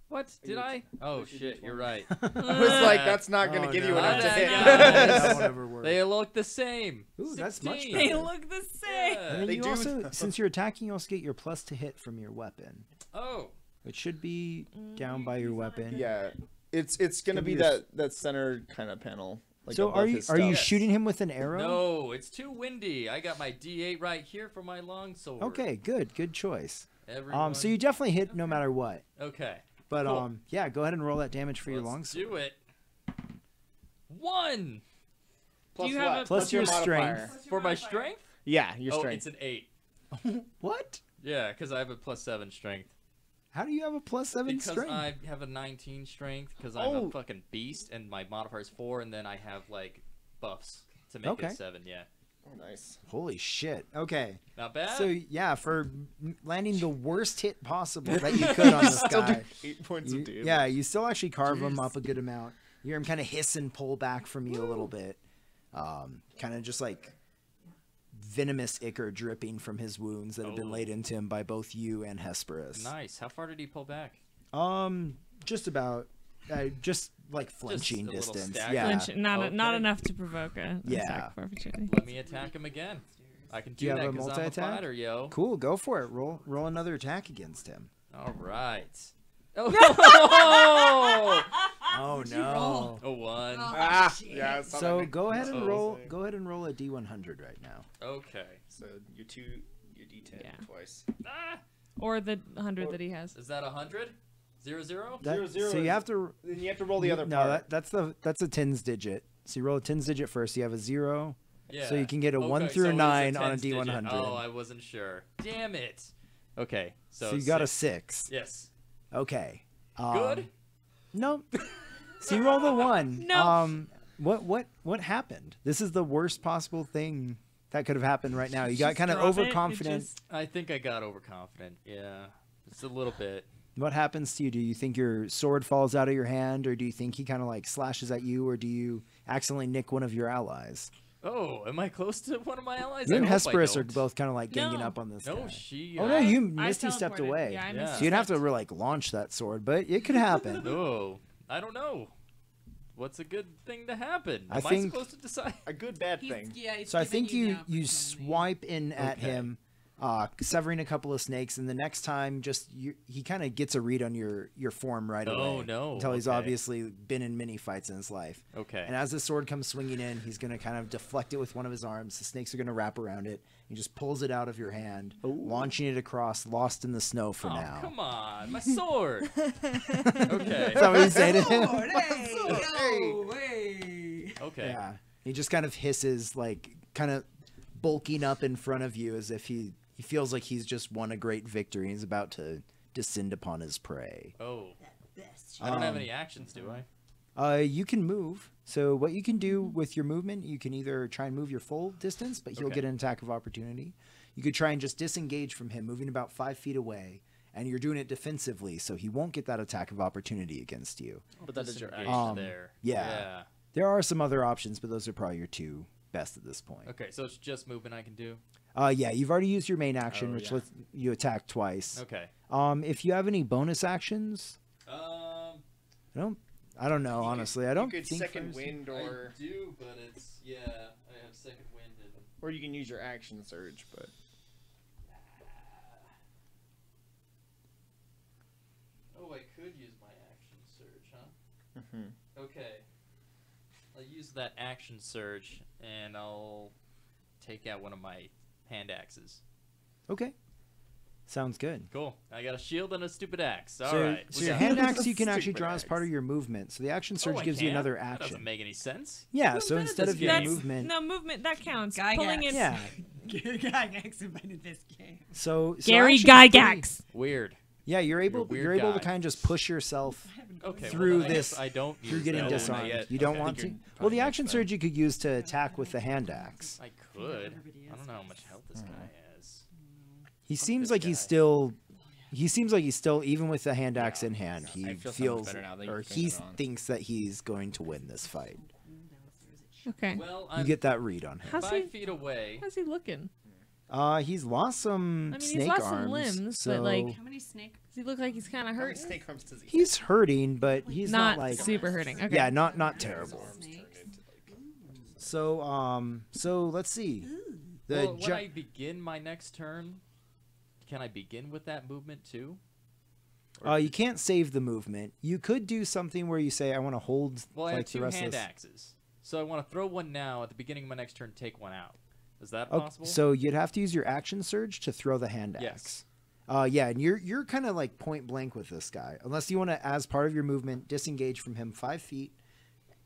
What? Did I? Oh, shit. You're right. I was like, that's not going to give you no. enough to Ah, hit. yeah. That won't ever work. They look the same. Ooh, that's much 16. better. They look the same. Yeah. And then They you do, also, though. since you're attacking, you also get your plus to hit from your weapon, Oh. which should be down by your weapon. Yeah, it's going to be gonna be that center kind of panel. Like So above are you his are you stuff. shooting him with an arrow? No, it's too windy. I got my D8 right here for my longsword. Okay, good choice. Everyone. So you definitely hit no matter what. Okay. But Cool. yeah, go ahead and roll that damage for your Let's longsword. do it. 1 Plus Do you have what? a- Plus your modifier. strength. for my strength. Yeah, your Oh, strength. it's an 8. What? Yeah, because I have a +7 strength. How do you have a +7 Because strength? I have a 19 strength. Because I'm Oh. a fucking beast, and my modifier is 4, and then I have like buffs to make Okay. it 7. Yeah. Oh, nice. Holy shit. Okay. Not bad. So yeah, for landing the worst hit possible that you could on this guy. 8 points You- of damage. yeah, you still actually carve him up a good amount. You hear him kind of hiss and pull back from you a little bit. Kind of just like venomous ichor dripping from his wounds that have been Oh. laid into him by both you and Hesperus. Nice. How far did he pull back? Just about, just like flinching a little distance. stagger. Yeah. Flinch, not Okay. enough to provoke a Yeah. attack of opportunity. Let me attack him again. I can do you have that a because I'm a multi-attack? fighter, yo. Cool, go for it. Roll another attack against him. All right. Oh, Oh roll? no. a 1. Ah, yeah. it's not So that go big. ahead and Oh. roll. Go ahead and roll a d100 right now. Okay. So your d10 Yeah. twice. Ah, Or the 100 that he has. is that 100? 0, 0? That- Zero, So you is- have to. Then you have to roll the other no, part. that's a tens digit. So you roll a tens digit first. You have a 0. Yeah. So you can get a 1 Okay, through so it is 9 on a tens digit. d100. Oh, I wasn't sure. Damn it. Okay. So, So you got a 6. 6. Yes. Okay. Good? No. So you roll the 1. No. What happened? This is the worst possible thing that could have happened right now. You got Just kind of drop it, it overconfident. just- I think I got overconfident. Yeah. Just a little bit. What happens to you? Do you think your sword falls out of your hand, or do you think he kind of like slashes at you, or do you accidentally nick one of your allies? Oh, am I close to one of my allies? You I and hope I Hesperus are don't. both kind of like ganging No. up on this No, guy. she. Oh no, you I Misty stepped teleported. away. Yeah, I Yeah. So you'd have to misstepped. like launch that sword, but it could happen. No, I don't know. What's a good thing to happen? I Am think- I supposed to decide? A good bad He's, thing. yeah, he's So I giving think the you opportunity. swipe in at Okay. him, severing a couple of snakes, and the next time, he kind of gets a read on your form right away. Oh, no. Until he's Okay. obviously been in many fights in his life. Okay. And as the sword comes swinging in, he's going to kind of deflect it with one of his arms. The snakes are going to wrap around it. He just pulls it out of your hand, launching it across, lost in the snow for Oh, now. come on, my sword. Okay. Is that what you say to him? Sword, hey, yo, hey. Okay. Yeah. He just kind of hisses, like, kind of bulking up in front of you as if he feels like he's just won a great victory and he's about to descend upon his prey. Oh, Best. I don't have any actions, do I? You can move. So what you can do with your movement, you can either try and move your full distance, but he'll Okay. get an attack of opportunity. You could try and just disengage from him, moving about 5 feet away, and you're doing it defensively, so he won't get that attack of opportunity against you. But that is your Disengage action. there. yeah. There are some other options, but those are probably your two best at this point. Okay, so it's just movement I can do. Yeah, you've already used your main action, Oh, which yeah. lets you attack twice. Okay. If you have any bonus actions, I don't know, honestly. I don't You could think second there's- wind, or I do, but it's I have second wind and. or you can use your action surge. But Oh, I could use my action surge, huh? Mhm. Okay. I'll use that action surge, and I'll take out one of my hand axes. Okay. Sounds good. Cool. I got a shield and a stupid axe. All So, right. so we your got hand it. axe you can actually Stupid draw as part axe. of your movement. So the action surge Oh, I gives you can? another That doesn't action. make any sense. Yeah, Who so invented instead this of your game? movement. No movement that counts. Gygax. Pulling it. Yeah. Gygax invented this game. So Gary actually pretty- Gygax. Weird. Yeah, you're able a weird you're able to guy. kind of just push yourself Okay. Through well, then I guess this- I don't through use getting that one disarmed. yet. You don't Okay. want to? you're Well, probably the next action then. surge you could use to attack with the hand axe. I could. I don't know how much health this guy has. He seems this like he's guy. still. He seems like he's still, even with the hand axe in hand, he I feel so much feels, better now that or you've he turned it on. thinks that he's going to win this fight. Okay. Well, You I'm get that read on him. How's 5 he? feet away. How's he looking? He's lost some I mean, he's snake lost some arms. limbs, so but, like- How many snake? Does he look like he's kind of hurting? snake arms does he he's hurting, but he's not, Not like super hurting. Okay. yeah, not terrible. Snakes. So let's see. The Well, when ju- I begin my next turn, can I begin with that movement too? you can't save the movement. You could do something where you say, "I want to hold Well, I have like the 2 rest of hand this." axes, so I want to throw one now at the beginning of my next turn. Take one out. Is that Okay, possible? so you'd have to use your action surge to throw the hand Yes. axe. Yeah, and you're kind of like point blank with this guy, unless you want to, as part of your movement, disengage from him 5 feet,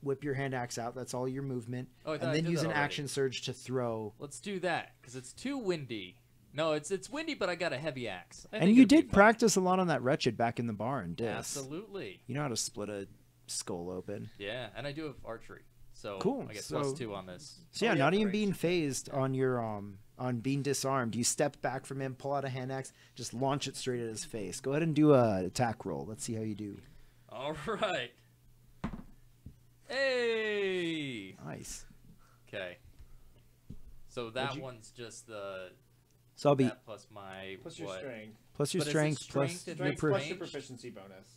whip your hand axe out. That's all your movement, Oh, I thought and I then did use that an already. action surge to throw. Let's do that because it's too windy. No, it's windy, but I got a heavy axe. I And think you it'll be did fine. practice a lot on that wretched back in the barn, Dis. Absolutely. You know how to split a skull open. Yeah, and I do have archery, so Cool, I get so- +2 on this. So yeah, Oh, yeah, not even great. being phased on your on being disarmed. You step back from him, pull out a hand axe, just launch it straight at his face. Go ahead and do a attack roll. Let's see how you do. All right. Hey. Nice. Okay. So that you- one's just the So I'll be that plus my plus your what? strength. plus your But is it strength, plus strength and your Strength per- plus your range? proficiency bonus.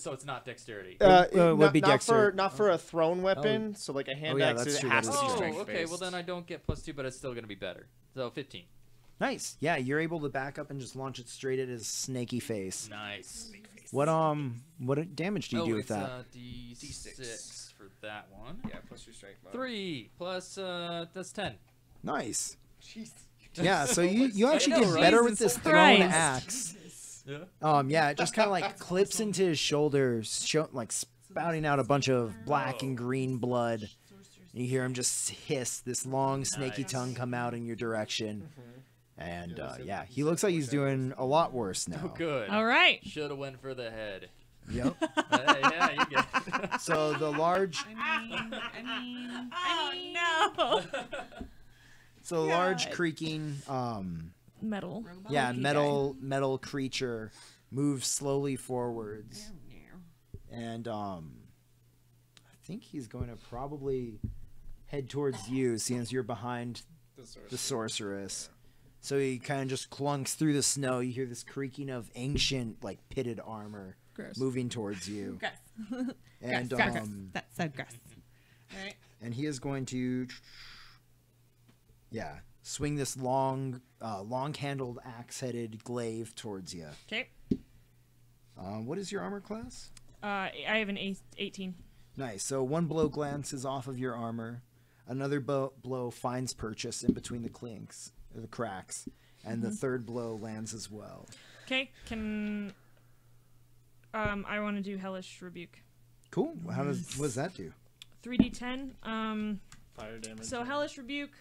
So it's not dexterity. it would not, be not dexter- for not for a thrown weapon. So like a hand yeah, axe, that's it true, has that to is be true. Oh, strength okay. Well, based. then I don't get +2, but it's still gonna be better. So 15. Nice. Yeah, you're able to back up and just launch it straight at his snaky face. Nice. What damage do you do with it's that? D6 for that one. Yeah, plus your strength. bonus. 3 plus that's 10. Nice. Jeez. Yeah, so you actually know, get right? better with Jesus this thrown Christ. axe. Yeah. Yeah, it just kind of like clips into his shoulder, like spouting out a bunch of black and green blood. And you hear him just hiss, this long snaky Nice. tongue come out in your direction. And yeah, he looks like he's doing a lot worse now. Oh, good. All right. Should have went for the head. Yep. Yeah, you get it. So the large, Oh no. so the large creaking, Metal. yeah, metal creature moves slowly forwards, and I think he's going to probably head towards you, seeing as you're behind the sorceress. So he kind of just clunks through the snow. You hear this creaking of ancient, like pitted armor Gross. moving towards you. And Gross. That's so gross. All right. and he is going to, swing this long-handled axe-headed glaive towards you. Okay. What is your armor class? I have an 18. Nice. So one blow glances off of your armor, another blow finds purchase in between the cracks, and the third blow lands as well. Okay. Can I want to do Hellish Rebuke? Cool. What does that do? 3d10. Fire damage. So Hellish Rebuke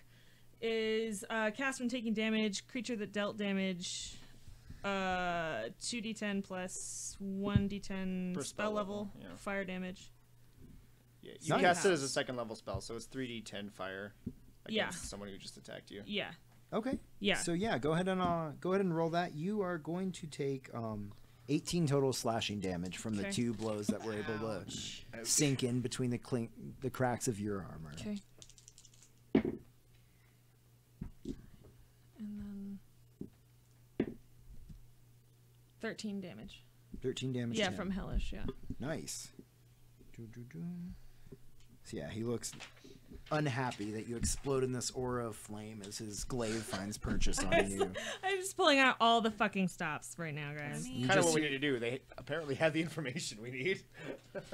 is cast when taking damage. Creature that dealt damage. 2d10 plus 1d10 Per spell level. yeah. Fire damage. Yeah, you Nice. cast it as a second level spell, so it's 3d10 fire against Yeah. someone who just attacked you. Yeah. Okay. Yeah. So go ahead and roll that. You are going to take 18 total slashing damage from the Okay. 2 blows that were able to sink in between the cracks of your armor. Okay. And then 13 damage. 13 damage. Yeah, to him. from Hellish. Yeah. Nice. So yeah, he looks unhappy that you explode in this aura of flame as his glaive finds purchase on you. I'm just pulling out all the fucking stops right now, guys. You Kind of just what we need to do. They apparently have the information we need.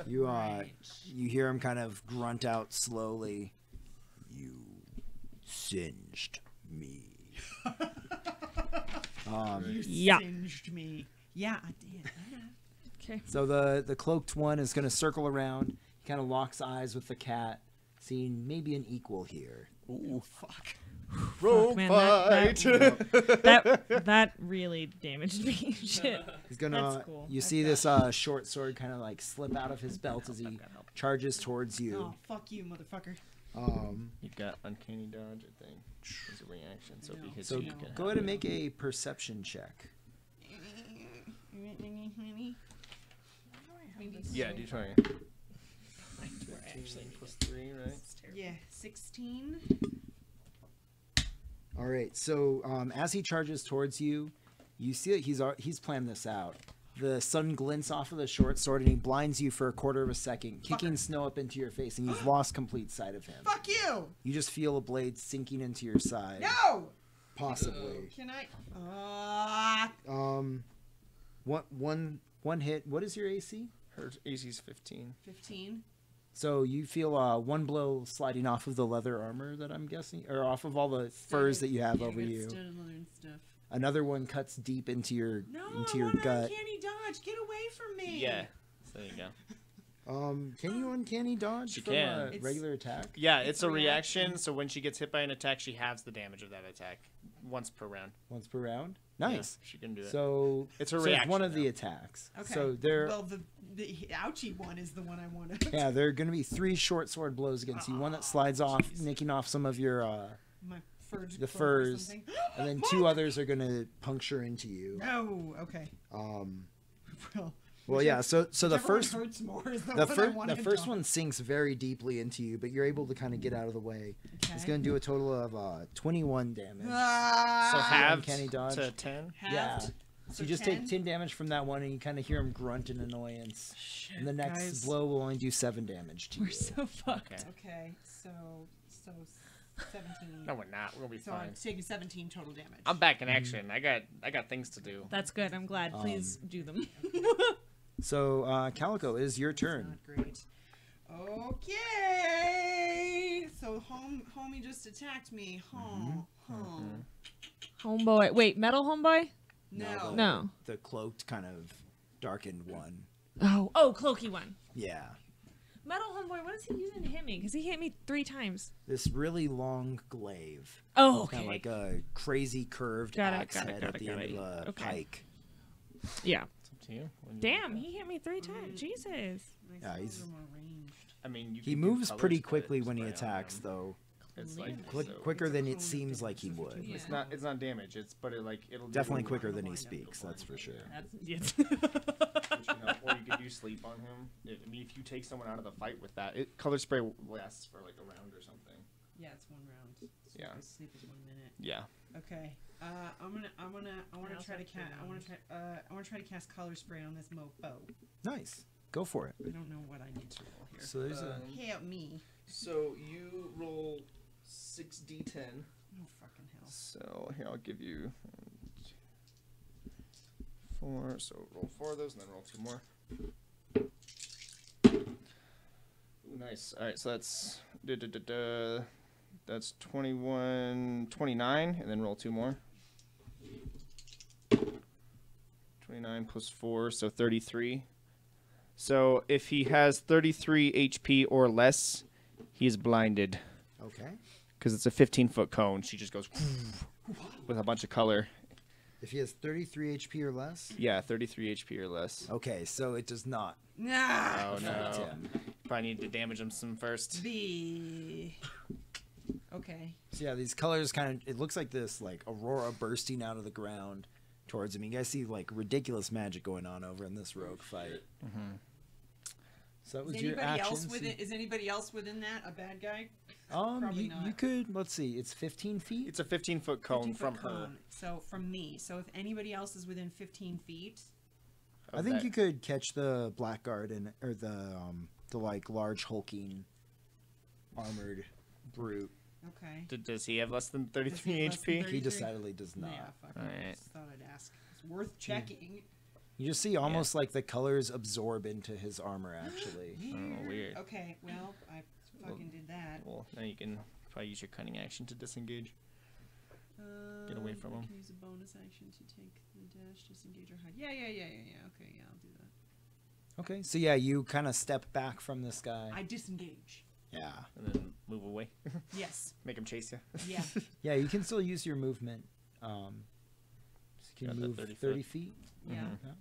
you hear him kind of grunt out slowly. You singed me. You Yeah. singed me. Yeah, I did. Okay. So the cloaked one is going to circle around. He kind of locks eyes with the cat, seeing maybe an equal here. Ooh, fuck. Roll Man, fight. that really damaged me. Shit. He's gonna. That's cool. You see this short sword kind of like slip out of his belt as he charges towards you. Oh, fuck you, motherfucker. You've got uncanny dodge, I think, as a reaction. So if he hits So you, you can go ahead and make a perception check. Yeah, do try. Actually, plus 3, right? Yeah, 16. All right. So as he charges towards you, you see that he's planned this out. The sun glints off of the short sword, and he blinds you for a quarter of a second, kicking snow up into your face, and you've lost complete sight of him. Fuck you! You just feel a blade sinking into your side. No! Possibly. Can I? One hit. What is your AC? Her AC's 15. 15. So you feel one blow sliding off of the leather armor that I'm guessing, or off of all the furs that you have over you. Studded leather and stuff. Another one cuts deep into your No, into I your want gut. uncanny dodge. Get away from me. Yeah. So there you go. Can you uncanny dodge She from can. a It's- regular attack? Yeah, it's a reaction. reaction. So when she gets hit by an attack, she halves the damage of that attack once per round. Once per round. Nice. Yeah, she can do it. So It's a so reaction, one of though. the attacks. Okay. So there, Well, the ouchie one is the one I want to. yeah, there are going to be 3 short sword blows against you. One that slides off, nicking off some of your, My furred the cloak or furs, something. and then 2 others are going to puncture into you. No. Okay. Well, yeah. So the whichever one first hurts more is the the one I first want the to first dodge. one sinks very deeply into you, but you're able to kind of get out of the way. It's Okay. going to do a total of 21 damage. so Ah, halved uncanny dodge. to 10. Yeah. halved. So you just 10? take 10 damage from that one, and you kind of hear him grunt in annoyance. And the next guys. blow will only do 7 damage to We're you. so fucked. Okay. Okay. So 17. No, we're not. We're gonna be So fine. I'm taking 17 total damage. I'm back in action. I got things to do. That's good. I'm glad. Please do them. So, Calico, it is your turn. Not great. Okay. So homie just attacked me. Homeboy. Wait, metal homeboy? No. No. The cloaked, kind of darkened one. Oh, cloaky one. Yeah. Metal homeboy. What is he using to hit me? Because he hit me 3 times. This really long glaive. Oh, Kind okay. of like a crazy curved Got it, axe got it, head got at it, the got end it. of a Okay. pike. Yeah. It's up to you. When you Damn, want he hit me 3 times. Jesus. My Yeah, he's- spells are more ranged. that. I mean, you He can do moves colors, pretty but quickly it's when he right on attacks, him. though. It's like so- Quicker than it Cone seems damage, like he so would. yeah. It's not damage. It'll Definitely do, quicker than he blind, speaks, that's for sure. That's, yes. which, or you could use sleep on him. I mean, if you take someone out of the fight with that, color spray lasts for like a round or something. Yeah, it's 1 round. So Yeah. Sleep is 1 minute. Yeah. Okay. I want to try to cast color spray on this mofo. Nice. go for it. I don't know what I need to roll here. So there's a. Help me. So you roll 6d10. Oh, fucking hell. So here, I'll give you 4. So roll 4 of those and then roll 2 more. Ooh, nice. All right, so that's that's 21, 29, and then roll 2 more. 29 plus 4, so 33. So if he has 33 HP or less, he's blinded. Okay. Because it's a 15-foot cone. She just goes with a bunch of color. If he has 33 HP or less. Yeah, 33 HP or less. Okay, so it does not. Nah. Oh, no. affect him. Probably need to damage him some first. Okay. So yeah, these colors kind of. It looks like this, like aurora bursting out of the ground towards him. You guys see like ridiculous magic going on over in this rogue fight. Mm-hmm. So that was Is your anybody action. else within? Is anybody else within that a bad guy? You Probably not. could. Let's see. It's 15 feet. It's a 15-foot cone 15-foot from her. cone. So from me. So if anybody else is within 15 feet, I think you could catch the blackguard or the like large hulking armored brute. okay. Does he have less than 33 Does he have less than HP? 30? He decidedly does not. Yeah, fuck it. Alright. Just thought I'd ask. It's worth checking. You just see almost like the colors absorb into his armor. Actually, Oh, weird. Okay, well, I fucking did that. Well, now you can probably use your cunning action to disengage. Get away from you him. can use a bonus action to take the dash, disengage, or hide. Yeah. Okay, yeah, I'll do that. okay. So yeah, you kind of step back from this guy. I disengage. Yeah, And then move away. Yes. Make him chase you. Yeah. yeah. You can still use your movement. So you Got can that move 30 30 foot. feet. Yeah. Mhm.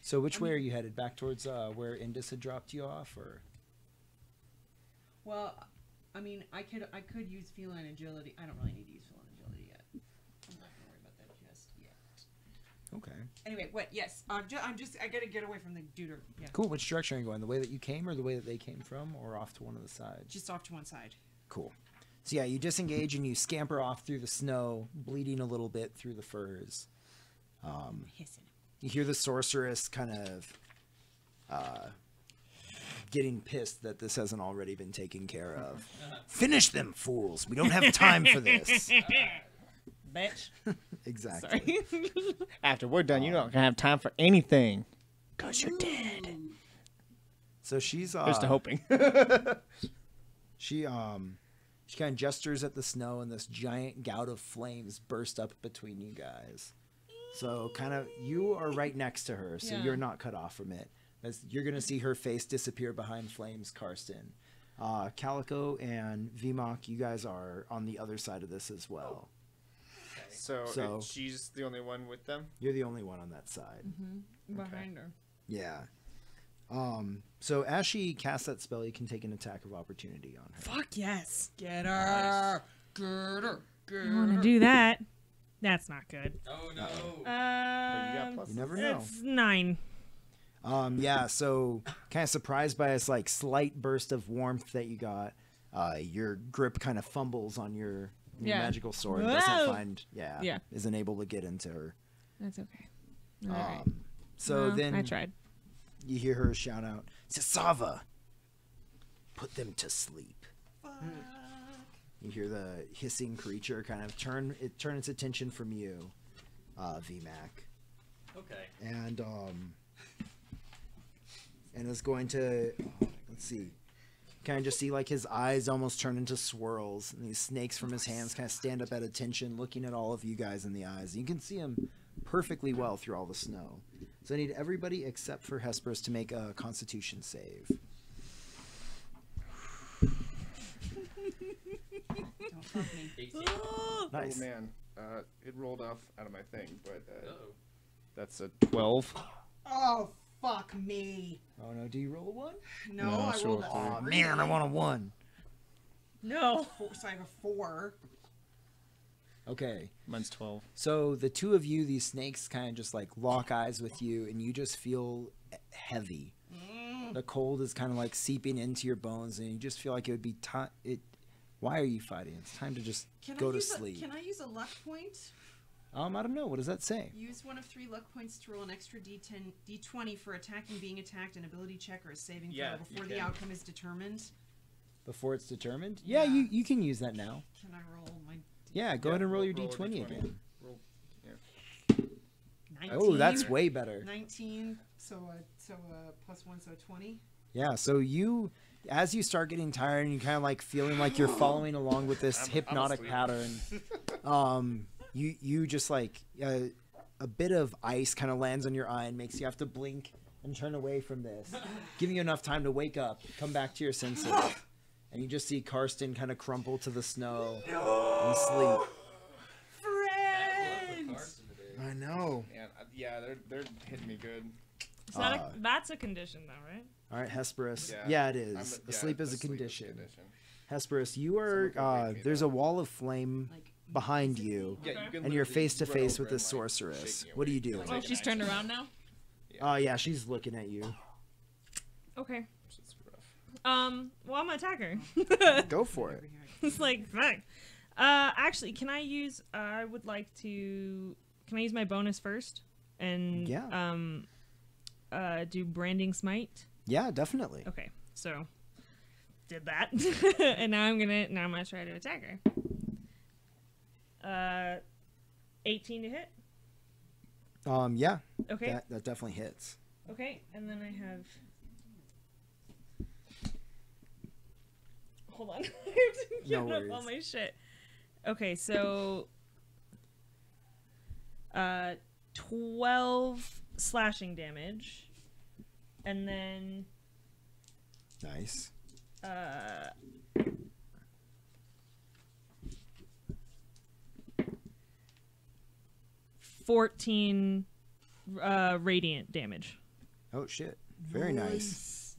So which way are you headed? Back towards where Indus had dropped you off, or? Well, I mean, I could use feline agility. I don't really need to use feline agility yet. I'm not gonna worry about that just yet. Okay. Anyway, what? Yes, I gotta get away from the dude. Yeah. Cool. Which direction are you going? The way that you came, or the way that they came from, or off to one of the sides? Just off to one side. Cool. So yeah, you disengage and you scamper off through the snow, bleeding a little bit through the furs. Hissing. You hear the sorceress kind of getting pissed that this hasn't already been taken care of. Finish them, fools! We don't have time for this. Bitch. Exactly. After we're done, you're not going to have time for anything. Because you're dead. So she's Just hoping. She kind of gestures at the snow, and this giant gout of flames burst up between you guys. So kind of you are right next to her, so Yeah. you're not cut off from it. As you're gonna see her face disappear behind flames, Karsten. Calico and Vimok, you guys are on the other side of this as well. So she's the only one with them? You're the only one on that side. Behind her. Yeah. So as she casts that spell, you can take an attack of opportunity on her. Fuck yes. Get her. Get her. Get I want her. to do that. That's not good. Oh no. You never know. It's 9. Yeah, so kind of surprised by this like slight burst of warmth that you got. Your grip kind of fumbles on your Yeah. magical sword. Whoa! Doesn't find, Yeah. isn't able to get into her. That's okay. All right. So Well, then I tried. you hear her shout out, Sasava, put them to sleep. You hear the hissing creature kind of turn its attention from you, VMAC. Okay. And is going to let's see, kind of just see like his eyes almost turn into swirls, and these snakes from his hands kind of stand up at attention, looking at all of you guys in the eyes. You can see him perfectly well through all the snow. So I need everybody except for Hesperus to make a Constitution save. Don't fuck me. 18. Nice. Oh, man. It rolled off out of my thing, but Uh-oh. that's a 12. Oh, fuck me. Oh no, do you roll a 1? No, No, I so rolled it's a Oh man, I want a 1. No. So I have a 4. Okay. Mine's 12. So the two of you, these snakes, kind of just like lock eyes with you, and you just feel heavy. The cold is kind of like seeping into your bones, and you just feel like it would be time. Why are you fighting? It's time to just go to sleep. Can I use a luck point? I don't know. What does that say? Use one of 3 luck points to roll an extra d20 for attacking, being attacked, an ability check, or a saving Yeah, throw before you the can. outcome is determined. Before it's determined? Yeah, Yeah. you can use that now. Can I roll my Yeah, go ahead and roll your roll a d20 D20. again. Roll. 19? Oh, that's way better. 19. So plus 1, so 20. Yeah, so as you start getting tired and you kind of like feeling like you're following along with this I'm hypnotic asleep. pattern, you just like a bit of ice kind of lands on your eye and makes you have to blink and turn away from this, giving you enough time to wake up, come back to your senses, and you just see Karsten kind of crumple to the snow and sleep. Friends! I know. Man, yeah, they're hitting me good. Is that that's a condition, though, right? All right, Hesperus. Yeah, it is. Asleep is a condition. Hesperus, you are Someone can wake me there's up. a wall of flame Like, behind you, Yeah, you can and you're literally face to run face over with and, this like, sorceress. shake me What do you awake. do? Like Oh, an she's turned action. around now. Oh yeah, she's looking at you. Okay. It's rough. Well, I'm gonna attack her. Go for it. It's like, fuck. Actually, can I use? I would like to. Can I use my bonus first? And Yeah. do branding smite. Yeah, definitely. Okay, so did that, and now I'm gonna try to attack her. 18 to hit. Yeah, Okay. that definitely hits. Okay, and then I have. Hold on. I have to No get up worries. all my shit. Okay, so 12 slashing damage. And then Nice. 14 radiant damage. Oh shit. Very nice.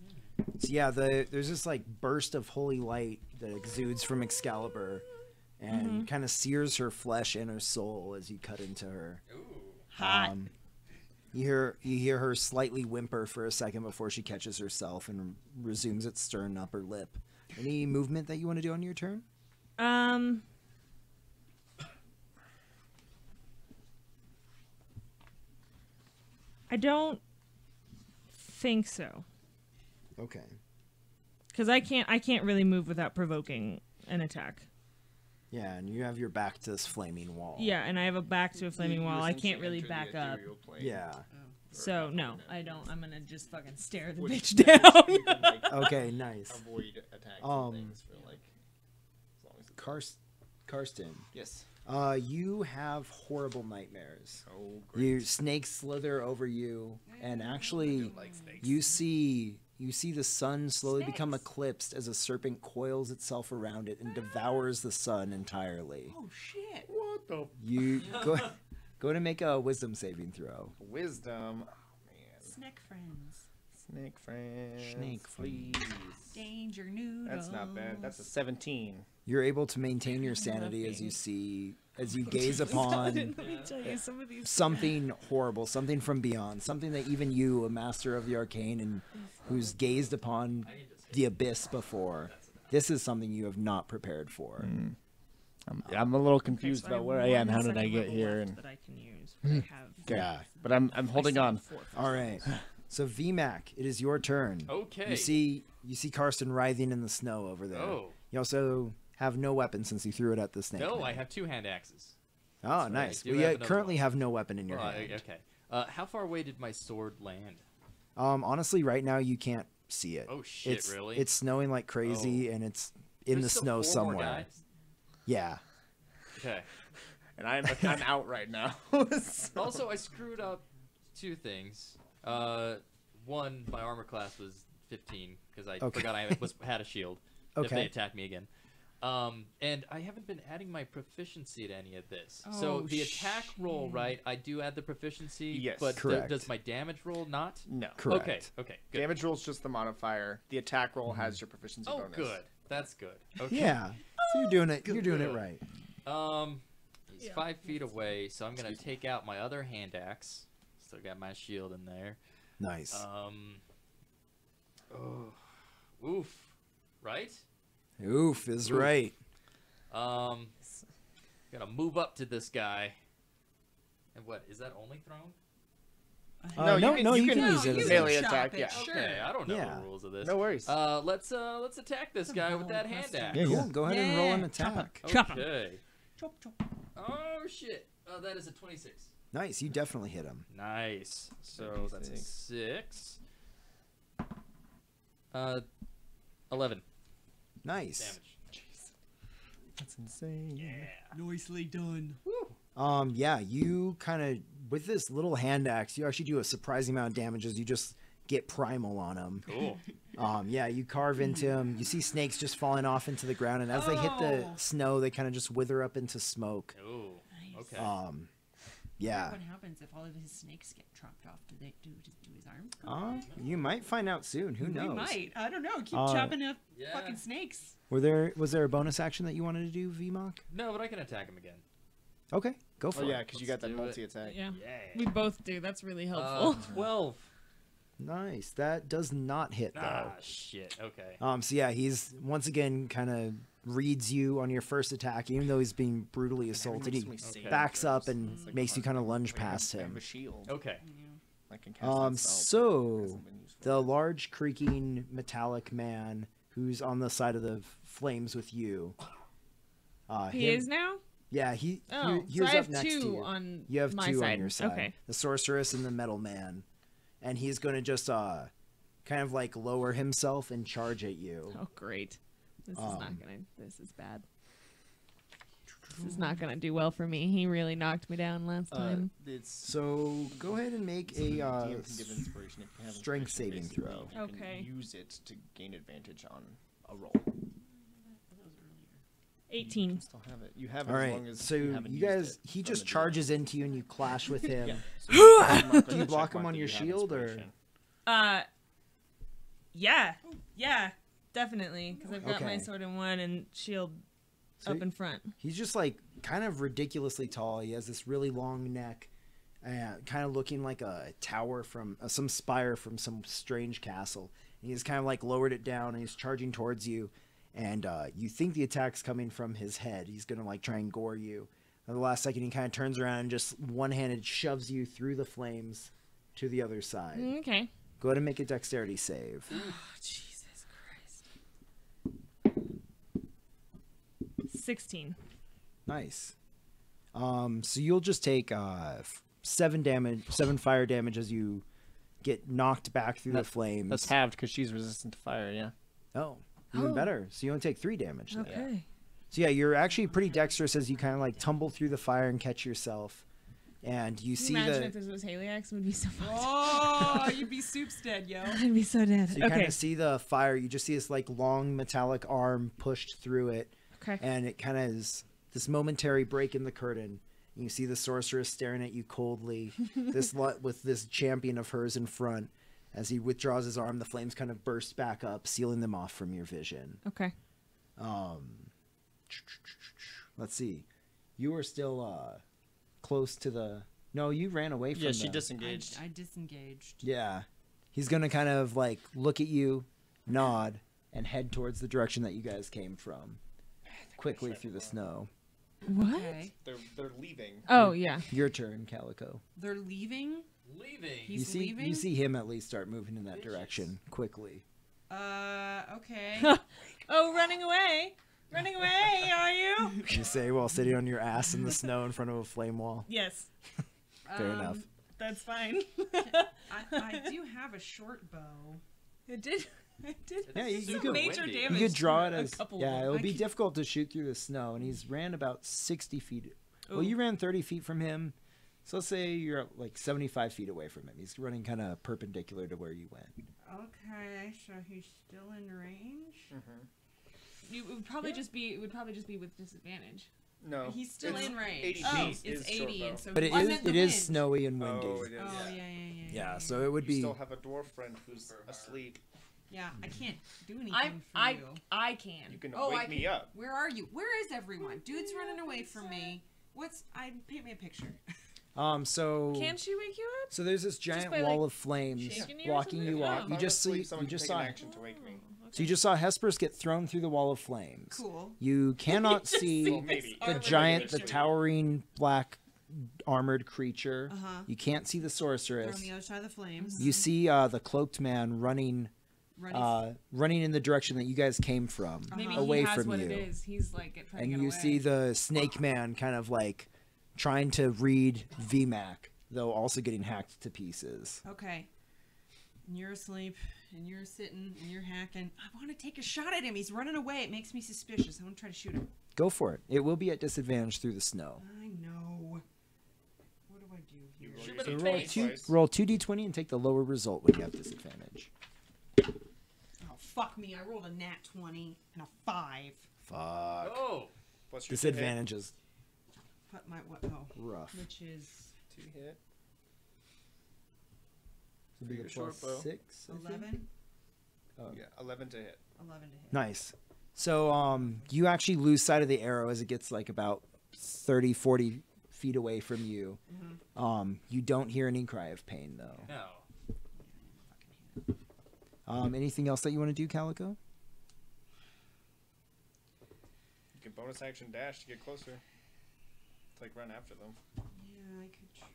So yeah, there's this like burst of holy light that exudes from Excalibur and kind of sears her flesh and her soul as you cut into her. Hot. You hear her slightly whimper for a second before she catches herself and resumes its stern upper lip. Any movement that you want to do on your turn? I don't think so. Okay. Because I can't really move without provoking an attack. Yeah, and you have your back to this flaming wall. Yeah, and I have a back to a flaming You wall. I essentially can't really enter the back up. ethereal plane. Yeah. So no, I don't. I'm gonna just fucking stare the Which bitch you down. can, like, Okay, nice. avoid attacks Um, and things for like as long as it's Karsten, yes. you have horrible nightmares. Oh, great. You snakes slither over you, and actually, like snakes. you see the sun slowly become eclipsed as a serpent coils itself around it and devours the sun entirely. Oh, shit. What the You go to make a wisdom saving throw. wisdom? Oh man. Snack friends. Snake friends. Snake friends. please. Danger noodles. That's not bad. That's a 17. You're able to maintain your sanity as you gaze upon Let me tell you some of these. something horrible, something from beyond, something that even you, a master of the arcane and who's gazed upon the abyss before, this is something you have not prepared for. I'm a little Okay, confused so about have where I am. one How did I second get level here? left And that I can use. But I have. Yeah. but I'm holding I on. still have 4 All right. So VMAC, it is your turn. Okay. You see Karsten writhing in the snow over there. Oh. You also have no weapon since you threw it at the snake. No, man. I have 2 hand axes. Oh, right, nice. I do Well, have you another currently one. have no weapon in your Oh, hand. okay. How far away did my sword land? Honestly, right now you can't see it. Oh shit! It's, really? It's snowing like crazy, and it's in There's the still snow 4 more somewhere. guys? Yeah. Okay. And I'm out right now. Also, I screwed up 2 things. One, my armor class was 15 because I Okay. forgot I had a shield. If they Okay. attack me again. And I haven't been adding my proficiency to any of this. So Oh, the attack roll, shit. right? I do add the proficiency. Yes. But Correct. does my damage roll not? No. Correct. Okay. Okay. Good. Damage roll's just the modifier. The attack roll has your proficiency Oh, bonus. good. That's good. Okay. Yeah. So you're doing it. You're doing it right. He's 5 feet away, so I'm gonna take out my other hand axe. Still got my shield in there. Nice. Oof. Right? Oof is right. Gonna move up to this guy And what is that only thrown? No, you can use it as melee chop attack. it, Yeah. sure. Okay, I don't know Yeah. the rules of this. No worries. Let's attack this guy with that hand axe. Yeah, cool. Go ahead and roll an Yeah. attack. Chop 'em. Okay. Chop, chop. Oh shit. That is a 26. Nice, you definitely hit him. Nice. So that's a 6. 11 Nice. damage. That's insane. Yeah. Nicely done. Yeah, you kind of with this little hand axe, you actually do a surprising amount of damage as you just get primal on him. Cool. Yeah, you carve into him. You see snakes just falling off into the ground, and as they hit the Oh. snow, they kind of just wither up into smoke. Ooh. Okay. Yeah. What happens if all of his snakes get chopped off? Do they do to his arm? You might find out soon. Who knows? We might. I don't know. Keep Uh, chopping up Yeah. fucking snakes. Was there a bonus action that you wanted to do, VMOC? No, but I can attack him again. Okay, go for Oh it. yeah, because you got that do it. multi-attack. Yeah. Yeah. We both do. That's really helpful. 12. Nice. That does not hit though. Ah, shit. Okay. So yeah, he's once again kind of reads you on your first attack, even though he's being brutally assaulted. He Okay. backs up and It's like makes you kind of lunge Like, I have- past I have him. a shield. Okay. I can cast that spell, but it So hasn't been used for the it. large creaking metallic man who's on the side of the flames with you. He is now? Yeah, he Oh, he so was I up have next to two you. on You have my two side. on your side. Okay. The sorceress and the metal man. And he's going to just kind of like lower himself and charge at you. Oh, great. This is not gonna. This is bad. This is not gonna do well for me. He really knocked me down last time. It's So go ahead and make a DM can give inspiration if you have strength inspiration, saving basically, throw. and you can Okay. use it to gain advantage on a roll. 18. Still have it. You have it All as right. long as So you haven't you used guys, it he from just the charges into you and you clash with him. Yeah. So you mark on Do you the block check him mark on that your you have shield, or- inspiration. Yeah, definitely. Because I've got my Okay. sword in one and shield So up in front. He's just like kind of ridiculously tall. He has this really long neck, kind of looking like a tower from some spire from some strange castle. And he's kind of like lowered it down and he's charging towards you. And you think the attack's coming from his head. He's gonna like try and gore you. At the last second, he kind of turns around and just one-handed shoves you through the flames to the other side. Okay. Go ahead and make a dexterity save. Oh, Jesus Christ. 16. Nice. So you'll just take 7 fire damage as you get knocked back through the That- flames. That's halved because she's resistant to fire. Yeah. Oh, even Oh. better. So you only take 3 damage then. Okay. So yeah, you're actually pretty dexterous as you kind of like tumble through the fire and catch yourself. And you Can see you imagine the if this was Haliax? It would be so fucked. Oh, you'd be soup's dead, yo. I'd be so dead. so you kind Okay. of see the fire. You just see this like long metallic arm pushed through it, Okay. and it kind of is this momentary break in the curtain. You see the sorceress staring at you coldly. With this champion of hers in front. As he withdraws his arm, the flames kind of burst back up, sealing them off from your vision. Okay. Let's see. You were still close to the. No, you ran away from. Yeah, she the... disengaged. I disengaged. Yeah, he's gonna kind of like look at you, nod, and head towards the direction that you guys came from, quickly through the snow. What? Okay. They're leaving. Oh, yeah. Your turn, Calico. They're leaving. Leaving. He's you leaving? see him at least start moving in that direction quickly. Okay. Oh, running away. Running away, are you? You say while sitting on your ass in the snow in front of a flame wall. Yes. Fair enough. That's fine. I do have a short bow. It did. It did. Yeah, you some could- major windy. damage. You could draw it to a as couple yeah. of It'll them. be difficult to shoot through the snow, and he's ran about 60 feet. Well, Ooh. you ran 30 feet from him, so let's say you're like 75 feet away from him. He's running kind of perpendicular to where you went. Okay, so he's still in range. It would probably just be. It would probably just be with disadvantage. No. He's still it's in range. 80 Oh, feet it's is short 80, bow. and so But I it meant is the it is wind. snowy and windy. Oh, it is. Oh yeah. Yeah, so it would You be. still have a dwarf friend who's asleep. Yeah, I can't do anything for I you. I can. You can Oh, wake me up. Where are you? Where is everyone? Dude's running away from me. Paint me a picture. So Can she wake you up? so there's this giant by, wall like, of flames shaking you or blocking something? you Oh. off. If You I'm just asleep, see someone you just can take saw an action to wake me. so you just saw Hesperus get thrown through the wall of flames. Cool. You cannot just see Well, maybe. the Or giant, maybe. the towering black armored creature. Uh-huh. You can't see the They're on sorceress. the other side of the flames. You see the cloaked man running in the direction that you guys came from, Maybe away he has from what you. it is. He's like trying to And get you away. see the snake man kind of like trying to read VMAC, though also getting hacked to pieces. Okay. And you're asleep, and you're sitting, and you're hacking. I want to take a shot at him. He's running away. It makes me suspicious. I want to try to shoot him. Go for it. It will be at disadvantage through the snow. I know. What do I do here? roll Shoot your him in the Roll face. twice. roll 2d20 and take the lower result when you have disadvantage. Oh, fuck me. I rolled a nat 20 and a 5. Fuck. Oh. Plus your Disadvantage is But my, what? Oh. rough. Which is Two hit. It'd be your a short plus bow. 6. I think. 11? Yeah, 11 to hit. 11 to hit. Nice. So you actually lose sight of the arrow as it gets like about 30, 40 feet away from you. You don't hear any cry of pain though. No. Anything else that you want to do, Calico? You can bonus action dash to get closer. It's like run after them. Yeah, I could try.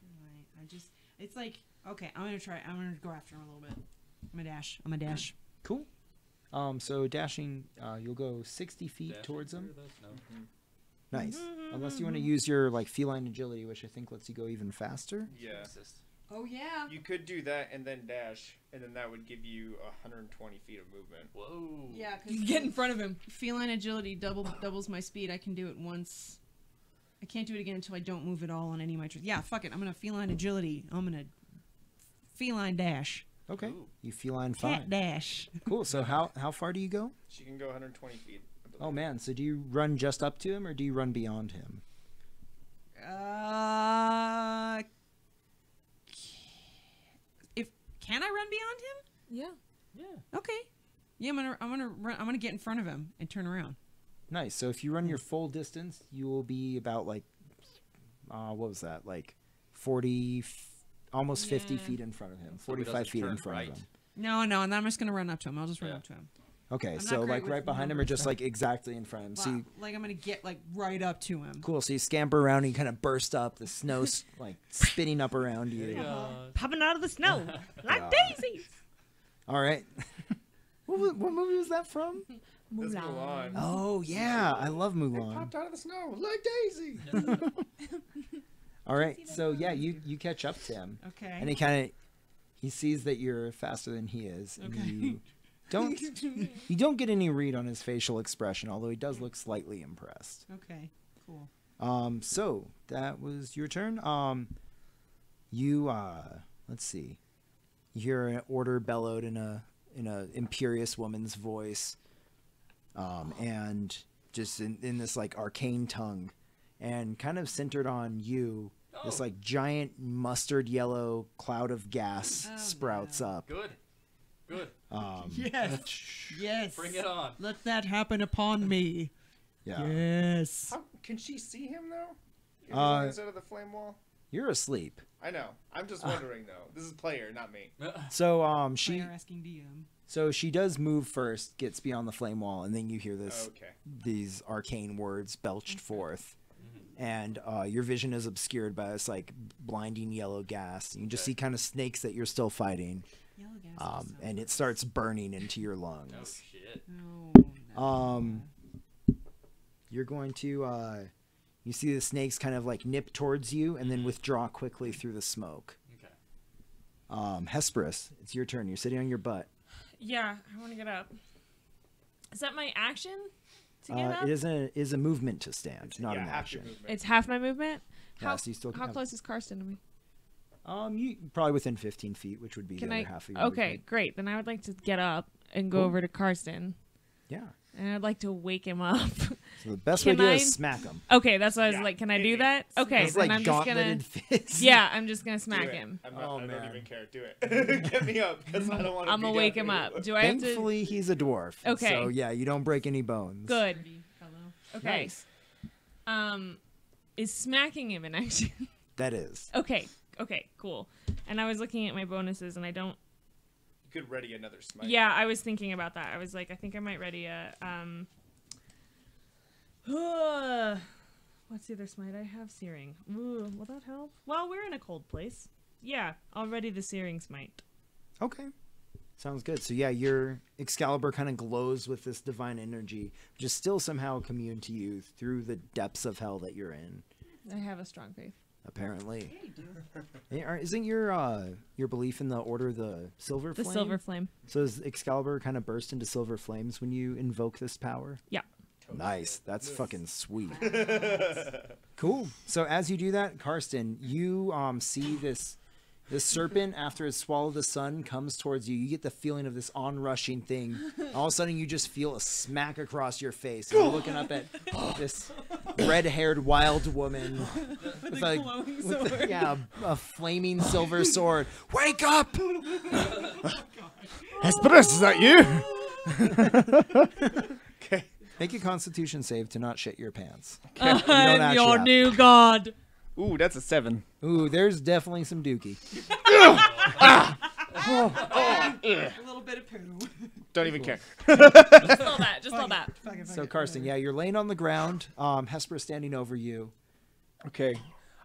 It's like, okay, I'm going to try. I'm going to go after him a little bit. I'm a dash. Cool. So dashing, you'll go 60 feet Dash towards into him. this? No. Nice. Unless you want to use your like feline agility, which I think lets you go even faster. Yeah. Assist. Oh, yeah. You could do that and then dash, and then that would give you 120 feet of movement. Whoa. Yeah, You get in front of him. feline agility doubles my speed. I can do it once. I can't do it again until I don't move at all on any of my turns. Yeah, fuck it. I'm going to feline agility. I'm going to feline dash. Okay. Ooh. You feline Cat fine. dash. Cool. So how far do you go? She can go 120 feet. I believe. Oh man. So do you run just up to him or do you run beyond him? Can I run beyond him? Yeah. Yeah. Okay. Yeah, I'm gonna get in front of him and turn around. Nice. So if you run your full distance, you will be about like, what was that? Like 40, almost 50 Yeah. feet in front of him. So he 45 doesn't feet in turn front right. of him. No, and I'm just gonna run up to him. I'll just run Yeah. up to him. Okay. I'm So not great like with right behind him or numbers. just like exactly in front of him. So you, Like I'm gonna get like right up to him. cool. So you scamper around and you kind of burst up. The snow's like spinning up around you. Popping out of the snow like God. daisies. All right. what movie was that from? That's Mulan. Oh yeah, I love Mulan. Popped out of the snow like Daisy. All right. So yeah, you catch up to him. Okay. And he sees that you're faster than he is, and Okay. you don't get any read on his facial expression, although he does look slightly impressed. Okay. Cool. So that was your turn. Let's see. You hear an order bellowed in a imperious woman's voice, and just in this like arcane tongue, and kind of centered on you. This Oh. like giant mustard yellow cloud of gas Oh, sprouts no. up. Good. Good. Yes. Yes. Bring it on. Let that happen upon me. Yeah. Yes. How can she see him though? If he's Uh, on the side of the flame wall. You're asleep. I know. I'm just wondering though. This is player, not me. So she Player asking DM. so she does move first, gets beyond the flame wall, and then you hear this Okay. these arcane words belched forth. And your vision is obscured by this like blinding yellow gas. You can just Okay. see kind of snakes that you're still fighting, Yellow gas. is so and it starts burning into your Oh lungs. shit. No. You're going to you see the snakes kind of like nip towards you and then withdraw quickly through the smoke. Okay. Hesperus, it's your turn. You're sitting on your butt. Yeah, I want to get up. Is that my action to get up? It is a movement to stand, not yeah, an half action. your movement. It's half my movement. Yeah, How, so you still how have- close is Karsten to me? You probably within 15 feet, which would be Can the I? other half of your Okay, movement. great. Then I would like to get up and go Cool. over to Karsten, Yeah. and I'd like to wake him up. So the best way to Can do it I- is smack him. Okay, that's what I was Yeah, like. Can I hit do me. that? Okay, It's then like I'm just gonna. gauntleted fist. Yeah, I'm just gonna Do smack it. him. I man. don't even care. Do it. Get me up because I don't want to. I'm gonna wake him up. Do I have to? Thankfully, he's a dwarf. Okay. So yeah, you don't break any bones. Good. Dirty fellow. Okay. Nice. Is smacking him an action? That is. Okay. Okay. Cool. And I was looking at my bonuses, and I don't. You could ready another smite. Yeah, I was thinking about that. I was like, I think I might ready a What's the other smite I have? Searing. Ooh, will that help? Well, we're in a cold place. Yeah, already the searing smite. Okay. Sounds good. So yeah, your Excalibur kind of glows with this divine energy, which is still somehow commune to you through the depths of hell that you're in. I have a strong faith. Apparently. Isn't your belief in the Order of the Silver The Flame? silver flame. So does Excalibur kind of burst into silver flames when you invoke this power? Yeah. Nice. That's fucking sweet. Cool. So as you do that, Karsten, you see this serpent, after it swallowed the sun, comes towards you. You get the feeling of this onrushing thing. All of a sudden, you just feel a smack across your face. And you're looking up at this red-haired wild woman with a flaming silver sword. Wake up! Hesperus, is that you? Okay. Make a Constitution save to not shit your pants. I'm actually your have new god. Ooh, that's a 7. Ooh, there's definitely some dookie. A little bit of poo. Don't even care. Just all that. Just all that. So, Karsten, yeah, you're laying on the ground. Hesper standing over you. Okay.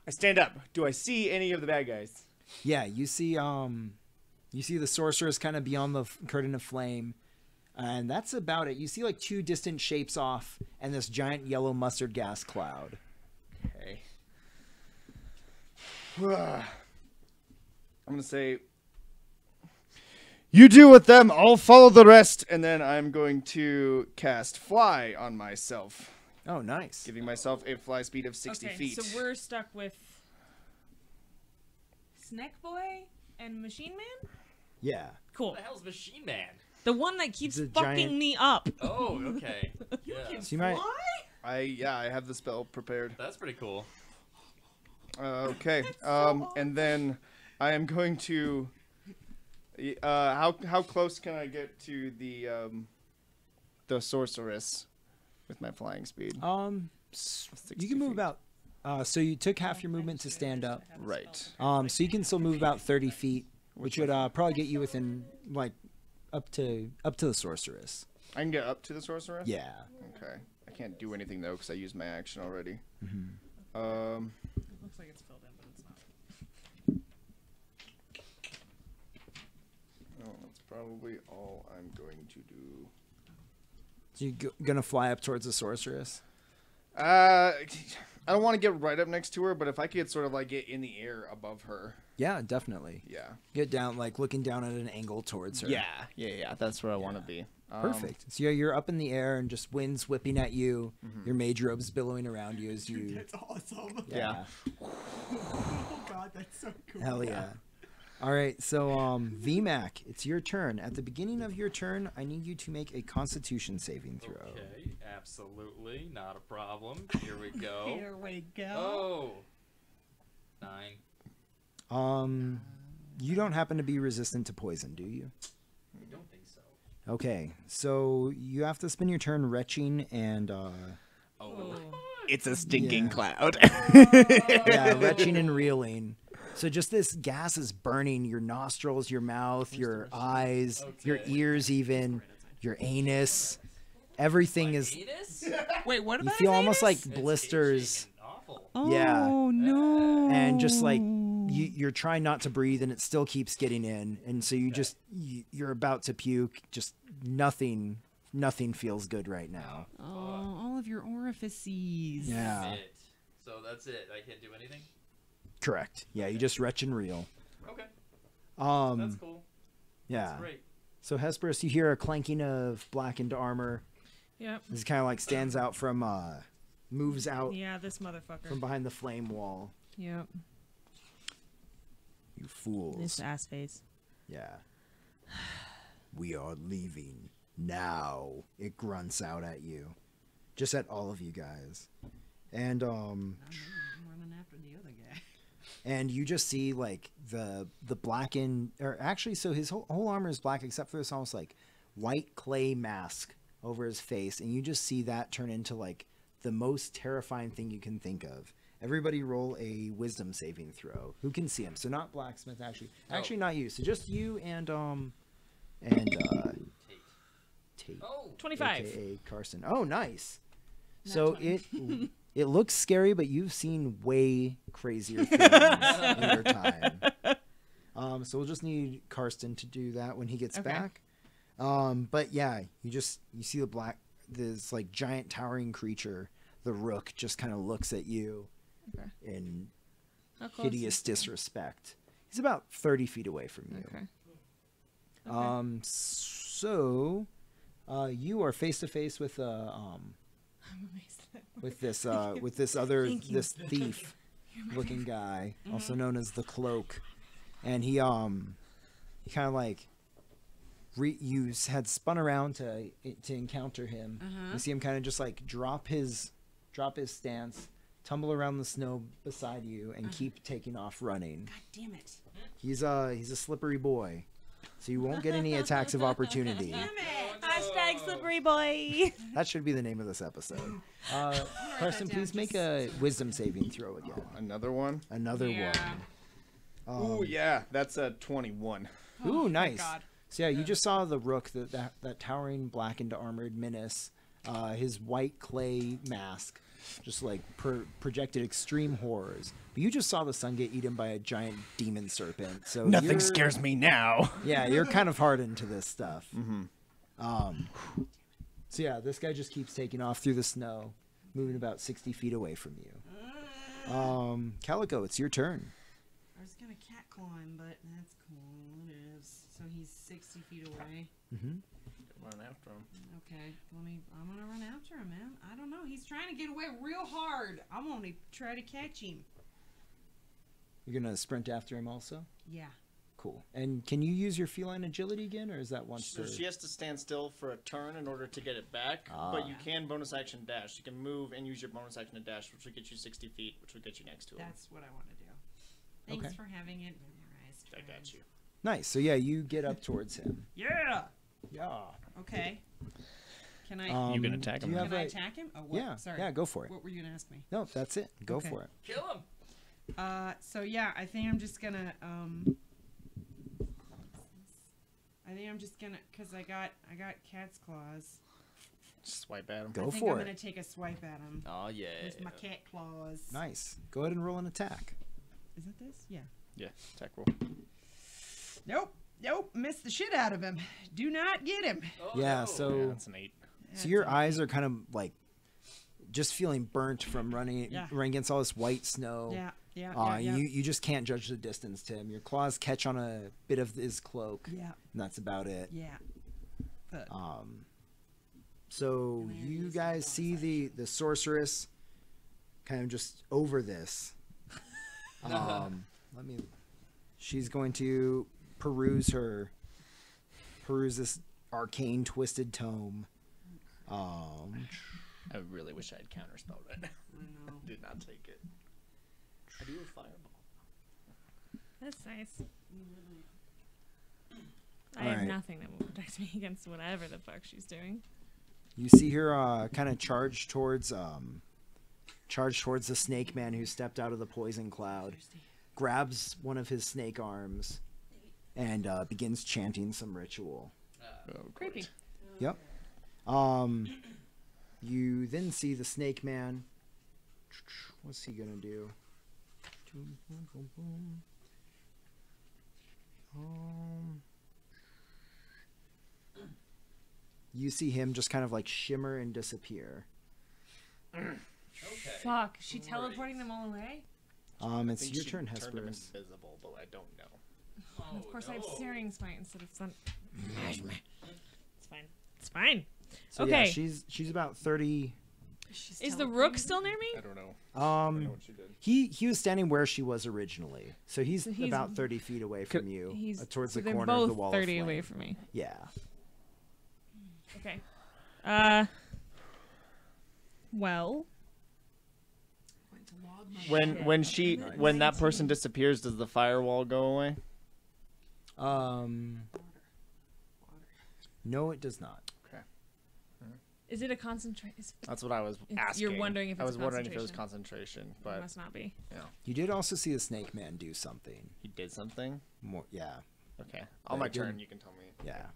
I stand up. Do I see any of the bad guys? Yeah, you see the sorceress kind of beyond the curtain of flame. And that's about it. You see like 2 distant shapes off and this giant yellow mustard gas cloud. Okay. I'm gonna say, you do with them, I'll follow the rest, and then I'm going to cast Fly on myself, Oh, nice. giving myself a fly speed of 60 feet. So we're stuck with Snack Boy and Machine Man? Yeah. Cool. What the hell's Machine Man? The one that keeps The fucking giant- me up. Oh, okay. Yeah, So you might. I have the spell prepared. that's pretty cool. Okay. And then I am going to. How close can I get to the sorceress with my flying speed? You 60 can move feet. about. So you took half your movement to stand up. Right. So you can still move about 30 feet, which would probably get you within like up to the sorceress. I can get up to the sorceress. Yeah. Okay. I can't do anything though because I used my action already. It looks like it's filled in, but it's not. Oh, that's probably all I'm going to do. So you're gonna fly up towards the sorceress. I don't want to get right up next to her, but if I could sort of like get in the air above her. Yeah, definitely. Yeah. Get down, like looking down at an angle towards her. Yeah. That's where I want to be. Perfect. So yeah, you're up in the air and just winds whipping at you. Your mage robe's billowing around you as you. That's awesome. Yeah. Oh god, that's so cool. Hell yeah. All right. So VMAC, it's your turn. At the beginning of your turn, I need you to make a Constitution saving throw. Okay, absolutely. Not a problem. Here we go. Here we go. Oh. 9. You don't happen to be resistant to poison, do you? I don't think so. Okay. So you have to spend your turn retching and Oh. It's a stinking Yeah. cloud. yeah, retching and reeling. So just this gas is burning your nostrils, your mouth, your eyes, your Okay. ears, even your anus. Everything is. Anus? Wait, what You about feel his almost anus? like blisters, It's itching and awful. Oh yeah. no. and just like you're trying not to breathe, and it still keeps getting in, and so you're about to puke. Just nothing feels good right now. Oh, all of your orifices. Yeah, That's it. So that's it. I can't do anything? correct. Yeah, you just retch and reel. Okay. That's cool. Yeah. That's great. So Hesperus, you hear a clanking of blackened armor. Yep. This kind of like stands out from, moves out Yeah, this motherfucker. from behind the flame wall. Yep. You fools. This ass face. Yeah. We are leaving now. It grunts out at you. Just at all of you guys. And I'm running after the other guy. and you just see like the blackened, or actually, so his whole armor is black except for this almost like white clay mask over his face, and you just see that turn into like the most terrifying thing you can think of. Everybody roll a wisdom saving throw. Who can see him? So not Blacksmith, actually not you. So just you and Tate. Oh. 25. AKA Carson. Oh, nice. So it it looks scary, but you've seen way crazier things in your time. So we'll just need Karsten to do that when he gets Okay. back. But yeah, you see this like giant towering creature, the Rook, just kind of looks at you Okay. in How close hideous is he? disrespect. He's about 30 feet away from you. Okay. So you are face to face with I'm amazed. with this other this thief looking guy, also known as the Cloak, and he kind of like had spun around to encounter him. You see him kind of just like drop his stance, tumble around the snow beside you, and keep taking off running. God damn it. He's a slippery boy, so you won't get any attacks of opportunity. Damn it. Hashtag slippery boy. That should be the name of this episode. Carson, down, please make a wisdom saving throw again. Another one. Another Yeah. one. Ooh, yeah, that's a 21. Ooh, Thank nice. God. So yeah, you just saw the Rook, that towering blackened armored menace. His white clay mask just like projected extreme horrors. But you just saw the sun get eaten by a giant demon serpent. So Nothing you're- scares me now. Yeah, you're kind of hardened to this stuff. So yeah, this guy just keeps taking off through the snow, moving about 60 feet away from you. Calico, it's your turn. I was gonna cat claw him, but that's cool. It is. So he's 60 feet away. Run after him. Okay, I'm gonna run after him, man. I don't know. He's trying to get away real hard. I'm gonna try to catch him. You're gonna sprint after him also? Yeah. Cool. And can you use your feline agility again, or is that once So per... she has to stand still for a turn in order to get it back, but you can bonus action dash. You can move and use your bonus action to dash, which will get you 60 feet, which will get you next to him. That's what I want to do. Thanks Okay. for having it memorized. I got you. Nice. So yeah, you get up towards him. Yeah. Yeah. Okay. Can I? You can attack do him. you Can have I a- attack him? Oh, what? Yeah. Sorry. Yeah, go for it. What were you gonna ask me? No, that's it. Go Okay. for it. Kill him. So yeah, I think I'm just gonna cause I got cat's claws. Swipe at him. Go I think for I'm it. gonna take a swipe at him Oh yeah. with my cat claws. Nice. Go ahead and roll an attack. Is that this? Yeah. Yeah, attack roll. Nope. Missed the shit out of him. Do not get him. Oh, Yeah, no. so- Yeah, that's an 8. So your eyes are kind of like just feeling burnt from running Yeah. against all this white snow. Yeah. You just can't judge the distance to him. Your claws catch on a bit of his cloak, Yeah. and that's about it. Yeah. But So Can I you use guys some see the sorceress kind of just over this. She's going to peruse this arcane twisted tome. I really wish I had counterspelled it. I know. Did not take it. I do a fireball. That's nice. I All have right. nothing that will protect me against whatever the fuck she's doing. You see her kind of charge towards the snake man who stepped out of the poison cloud, grabs one of his snake arms, and begins chanting some ritual. Creepy. Yep. You then see the snake man. What's he gonna do? You see him just kind of like shimmer and disappear. Okay. Fuck. Is she Great. teleporting them all away? It's think your she turn, turned him Hesperus. invisible, but I don't know. And of course I have no. Searing Smite instead of Sun. It's fine. It's fine. So yeah, Okay. she's about 30. Is the Rook still near me? I don't know. I know what she did. He was standing where she was originally, so he's, So he's- about 30 feet away from you, He's towards so the they're corner both of the wall. 30 of flame. away from me. Yeah. Okay. Well, When that person disappears, does the firewall go away? No, it does not. is it a concentration? That's what I was It's- asking. you're wondering if I it's was wondering if it was concentration. concentration, It but must not be. You did also see the snake man do something. he did something. More, yeah, Okay, But on my it didn't- turn, you can tell me. yeah.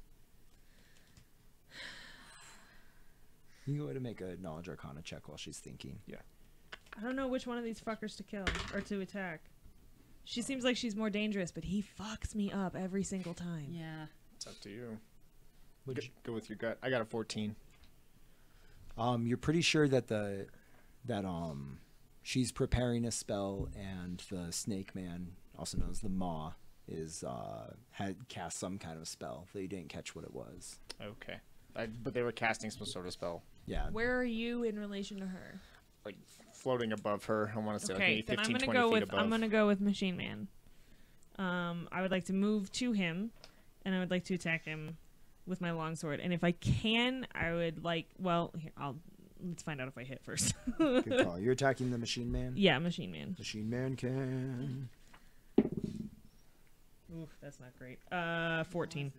You can go ahead and make a knowledge arcana check while she's thinking. Yeah. I don't know which one of these fuckers to kill or to attack. She seems like she's more dangerous, but he fucks me up every single time. Yeah. It's up to you. Go with your gut. I got a 14. You're pretty sure that she's preparing a spell, and the Snake Man, also known as the Maw, had cast some kind of spell that you didn't catch what it was. Okay. But they were casting some sort of spell. Yeah. Where are you in relation to her? Like floating above her. I want to say like Okay, maybe then 15, I'm 20 gonna go feet with above. I'm gonna go with Machine Man. I would like to move to him, and I would like to attack him with my longsword. And if I can, I would like. Well, here let's find out if I hit first. Good call. You're attacking the Machine Man? Yeah, Machine Man. Machine Man can. Oof, that's not great. 14.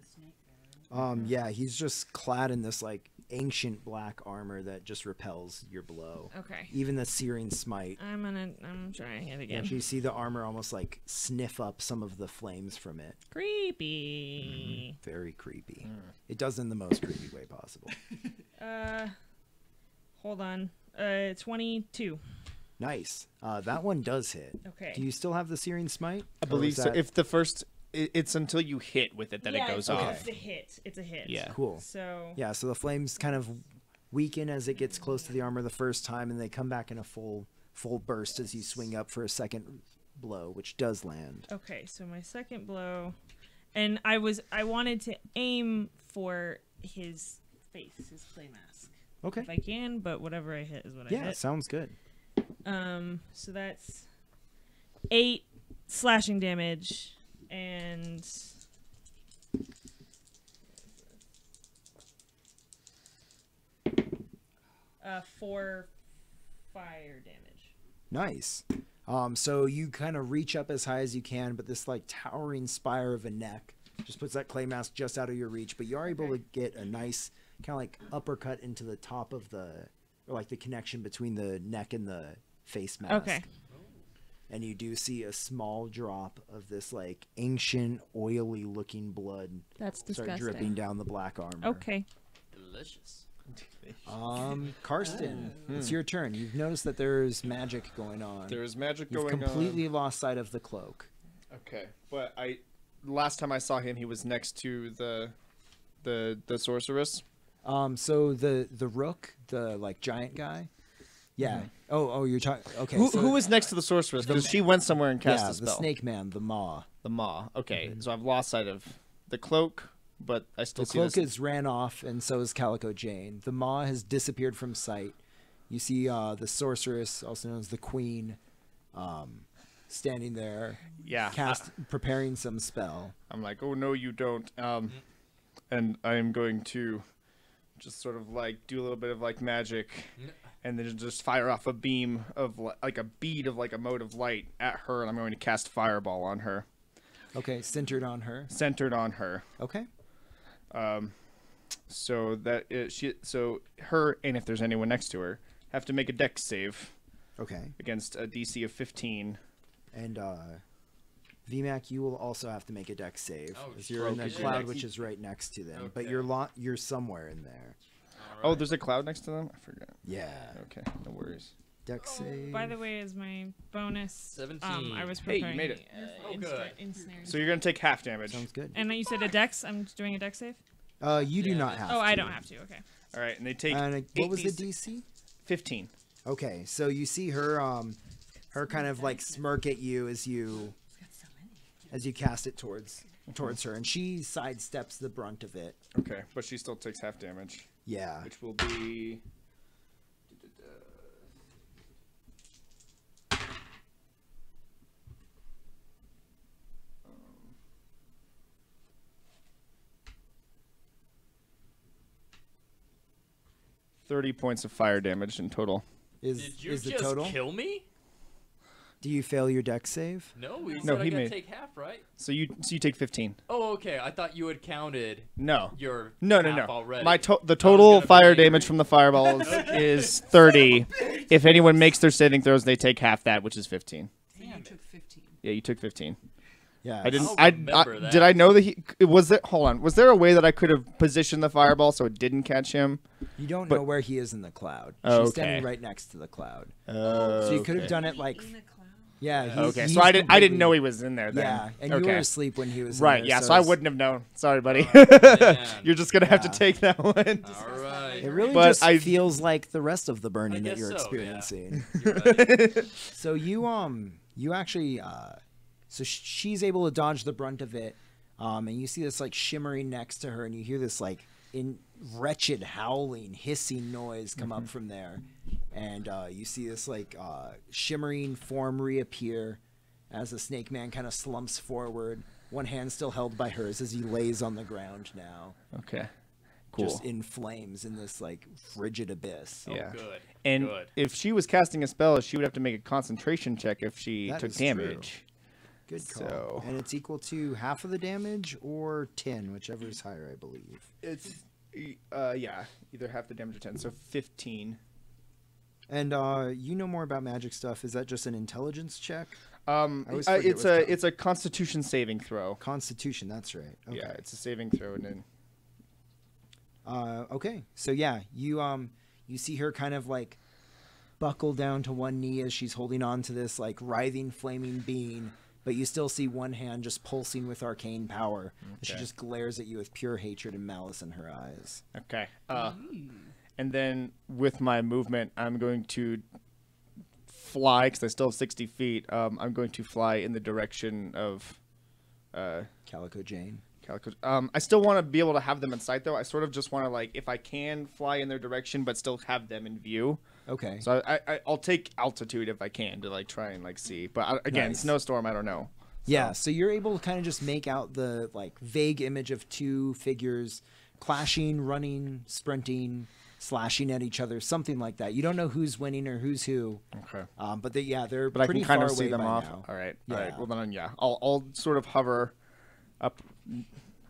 Yeah, he's just clad in this like ancient black armor that just repels your blow. Okay. Even the Searing Smite. I'm trying it again. You see the armor almost like sniff up some of the flames from it. Creepy. Very creepy. It does in the most creepy way possible. Hold on. 22. Nice. That one does hit. Okay. Do you still have the Searing Smite? I Or believe is so. that- If the first, it's until you hit with it that it goes okay. off. It's a hit. It's a hit. Yeah. Cool. So. Yeah, so the flames kind of weaken as it gets close to the armor the first time, and they come back in a full burst as you swing up for a second blow, which does land. Okay, so my second blow, and I wanted to aim for his face, his clay mask. Okay. If I can, but whatever I hit is what I Yeah, hit. sounds good. So that's 8 slashing damage and 4 fire damage. Nice. So you kind of reach up as high as you can, but this like towering spire of a neck just puts that clay mask just out of your reach. But you are able to get a nice kind of like uppercut into the top of or like the connection between the neck and the face mask. Okay. And you do see a small drop of this like ancient, oily looking blood That's start disgusting. dripping down the black armor. Okay. Delicious. Karsten, it's your turn. You've noticed that there's magic going on. There is magic You've going on. completely lost sight of the cloak. Okay, but last time I saw him, he was next to the sorceress. So the rook, the like giant guy. Yeah. Oh, you're talking. Okay. Who was next to the sorceress? Because she went somewhere and cast yeah, a spell. the snake man, the maw. The maw. Okay, so I've lost sight of the cloak, but I still The see cloak this. has ran off, and so is Calico Jane. The maw has disappeared from sight. You see the sorceress, also known as the queen, standing there, Yeah. preparing some spell. I'm like, oh no, you don't. And I am going to just sort of like do a little bit of like magic, and then just fire off a beam of like a bead of like a mode of light at her, and I'm going to cast fireball on her, Okay, centered on her. centered on her. Okay. So that her, and if there's anyone next to her, have to make a dex save Okay. against a DC of 15. And VMAC, you will also have to make a dex save. Oh, as you're in the shit. cloud, which is right next to them. But Okay. you're somewhere in there. Oh, there's a cloud next to them? I forgot. Yeah. Okay, no worries. Dex save. By the way, as my bonus, 17. I was Hey, you preparing made it. Oh, good. ensnaring. So you're going to take half damage. Sounds good. And then you said a dex. I'm doing a dex save. You do Yeah, not have Oh, to. I don't have to. Okay. All right, and they take And what was the 8d6 DC? 15. Okay, so you see her kind of like smirk at you as you cast it towards her, and she sidesteps the brunt of it. Okay, but she still takes half damage, Yeah. which will be... 30 points of fire damage in total. Did you Is the just total? kill me? Do you fail your dex save? No, we No, said I he gotta made- take half, right? So you take 15. Oh, okay. I thought you had counted No. your No. half already. The total gonna be fire angry. damage from the fireballs is 30. If anyone makes their saving throws, they take half that, which is 15. So you took 15. Yeah, you took 15. Yeah. I didn't. I'll remember that. Did I know that he was there? Hold on. Was there a way that I could have positioned the fireball so it didn't catch him? You don't But- know where he is in the cloud. Oh, She's standing okay. right next to the cloud. Oh, So you could have done it like, yeah. Okay, he's so I didn't completely- know he was in there then. Yeah, and okay. you were asleep when he was in Right, there, yeah, so I it's- wouldn't have known. Sorry, buddy. Man. You're just gonna have to Yeah. take that one. All right. It really But just I- feels like the rest of the burning that guess you're so, yeah. experiencing. You're right. So you actually so she's able to dodge the brunt of it, and you see this like shimmering next to her, and you hear this like in wretched howling, hissing noise come up from there, and you see this like shimmering form reappear as the snake man kind of slumps forward, one hand still held by hers as he lays on the ground now, Okay, cool. just in flames in this like frigid abyss. Yeah. Good. And Good. if she was casting a spell, she would have to make a concentration check if she That took is true. damage. Good call. So- And it's equal to half of the damage or 10, whichever is higher, I believe. It's yeah, either half the damage or 10, so 15. And you know more about magic stuff. Is that just an intelligence check? I always forget It's what's it's a Constitution saving throw. Constitution, that's right. Okay. Yeah, it's a saving throw, and then Okay. So yeah, you see her kind of like buckle down to one knee as she's holding on to this like writhing flaming being, but you still see one hand just pulsing with arcane power. She Okay. just glares at you with pure hatred and malice in her eyes. okay. And then with my movement, I'm going to fly because I still have 60 feet. I'm going to fly in the direction of Calico Jane. Calico. I still want to be able to have them in sight, though. I sort of just want to, like, if I can fly in their direction, but still have them in view. Okay. So I'll take altitude if I can to, like, try and, like, see. But again, Nice. snowstorm, I don't know. Yeah, so you're able to kind of just make out the like vague image of two figures clashing, running, sprinting, slashing at each other, something like that. You don't know who's winning or who's who. Okay. But they're But I pretty can kind far of see away them by off. now. All right. Yeah. All right. Well, then, yeah. I'll sort of hover up.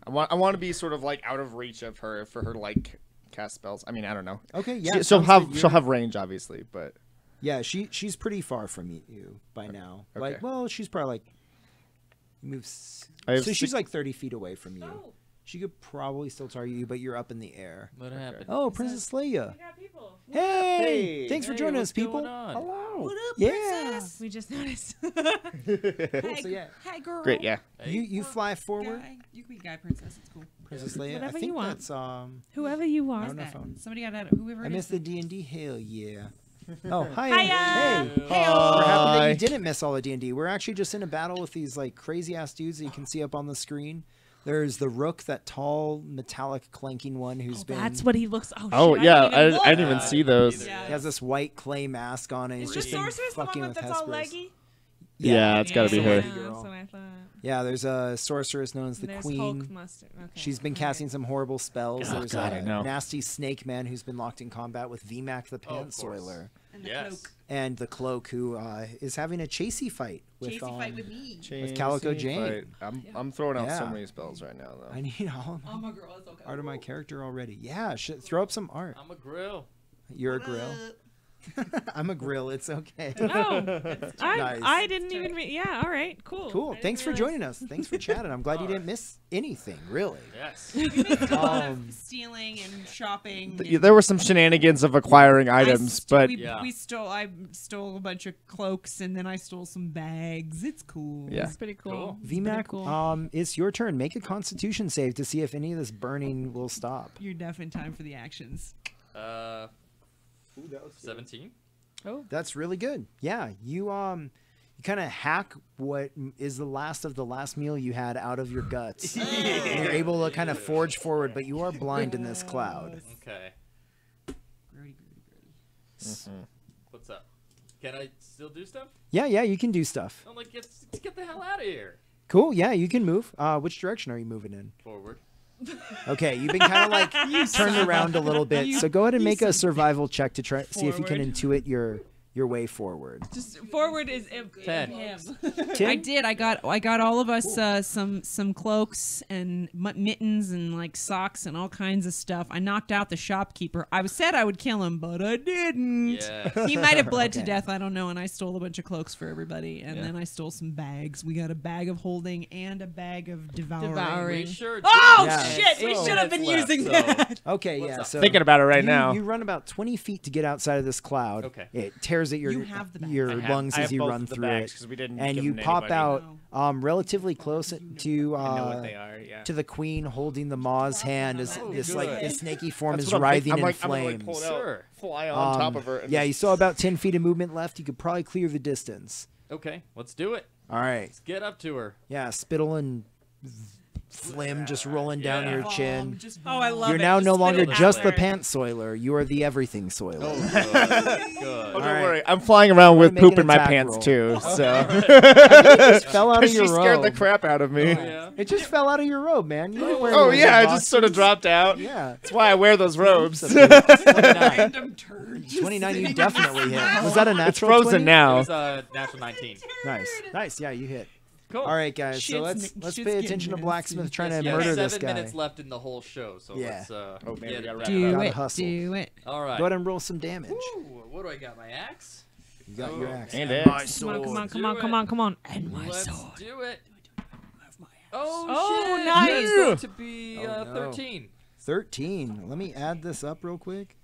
I want to be sort of, like, out of reach of her for her to, like, cast spells. I mean, I don't know. Okay, yeah. She'll sounds have good. she'll have range, obviously, but Yeah, she's pretty far from you by now. Like, Okay. well, she's probably like moves. I have So she's six- like 30 feet away from you. She could probably still target you, but you're up in the air. What happened? Oh, Princess Leia. We got people. Hey! Hey. Thanks for Hey, joining what's us, people. going on? hello. What up, Yeah. princess? We just noticed. Hey, So, yeah. hey, girl. Great, yeah. Hey. You fly forward, Guy. You can be guy princess. It's cool. Princess Leia. Whatever I think you want. that's Whoever you I are. don't know That. if I'm- Somebody got that. Whoever. I it missed is. the D&D. Hell yeah. Oh, hi. Hiya. Hey. We're happy that you didn't miss all of D&D. We're actually just in a battle with these like crazy ass dudes that you can see up on the screen. There's the Rook, that tall metallic clanking one who's been That's what he looks. Oh shit, yeah, didn't even look. I didn't even see those. either. Yeah. he has this white clay mask on and Is he's the just been sorceress the fucking one with that's all Hesperus. leggy? Yeah, it's gotta be her. Lady girl. That's what I thought. Yeah, there's a sorceress known as the There's Queen. Hulk mustard. Okay. She's been all casting right. some horrible spells. Oh, There's God, I a know. nasty snake man who's been locked in combat with VMAC the Oh, of course. Pantsoiler. And the Yes. cloak. And the Cloak who is having a chasey fight with Chasey fight with me. with Calico Chasey Jane. fight. I'm throwing out so Yeah. many spells right now though. I need all Oh my girl, it's okay. art of my character already. Yeah, throw up some art. I'm a grill. You're a What grill. up? I'm a grill. It's okay. Oh, Nice. I didn't even. Yeah. All right. Cool. Cool. Thanks for joining us. Thanks for chatting. I'm glad you didn't miss anything, really. Yes. A lot Um, of stealing and shopping. There were some shenanigans of acquiring items, but Yeah. I stole a bunch of cloaks and then I stole some bags. It's cool. Yeah. It's pretty cool. Cool. It's pretty VMAC, cool. it's your turn. Make a Constitution save to see if any of this burning will stop. You're definitely in time for the actions. 17. That's really good. Yeah, you kind of hack what is the last of the last meal you had out of your guts. And you're able to kind of forge forward, but you are blind in this cloud. Okay. Grody, grody, grody. What's up? Can I still do stuff? Yeah, you can do stuff. I'm like, let's get the hell out of here. Cool. Yeah, you can move. Which direction are you moving in? Forward. Okay, you've been kind of like turned around a little bit. So go ahead and make a survival check to try see if you can Forward. intuit your your way forward. Just forward is 10. him. Tim? I did. I got all of us some cloaks and mittens and like socks and all kinds of stuff. I knocked out the shopkeeper. I said I would kill him, but I didn't. Yes. He might have bled Okay. to death. I don't know. And I stole a bunch of cloaks for everybody. And Yeah. then I stole some bags. We got a bag of holding and a bag of devouring. We sure Oh Yeah. shit! We So- should have been minutes using left, so- that. Okay, What's yeah. up? So Thinking about it right you, now. You run about 20 feet to get outside of this cloud. Okay. It tears at your You have the bag. your I have- lungs I as have you both run of the through bags it, 'cause we didn't and give you them to pop anybody. out relatively close to I know what they are. Yeah. to the queen holding the maw's hand as Oh, this good. like this snaky form That's is what I'm writhing thinking. I'm in like, I'm gonna, flames. like, pull it out, Sure. fly on top of her. And Yeah, you just- saw about 10 feet of movement left. You could probably clear the distance. Okay, let's do it. All right. Let's get up to her. Yeah, spittle and phlegm just rolling down Yeah. your chin. Oh, I love You're it. now no Just longer spittle just the everywhere. pants soiler. You are the everything soiler. Oh, good. Oh, good. don't right. worry. I'm flying around with Make an poop in my attack pants roll. too. So It just fell out of she your scared the robe. crap out of me. Yeah. It just fell out of your robe, man. You weren't wearing Oh those yeah, I boxers. just sort of dropped out. Yeah. That's why I wear those robes. 29. Random turd. 29, you definitely hit. Was that a natural It's frozen 20? It now. was natural 19. Nice. Nice. Yeah, you hit. Cool. All right, guys. So Shit's let's getting pay attention to nasty. Blacksmith trying to Yeah, murder 7 this guy. minutes left in the whole show, so Yeah. let's Oh, man, get we it gotta back. wrap Do Gotta it. hustle. Do it. All right. Go ahead and roll some damage. Ooh, what do I got? My axe? You got your axe. And my X. sword. Come on, come Do on, it. come on, come on. And my Let's sword. do it. Oh, Oh, shit. nice. It's going to be Oh, no. 13. 13. Let me add this up real quick.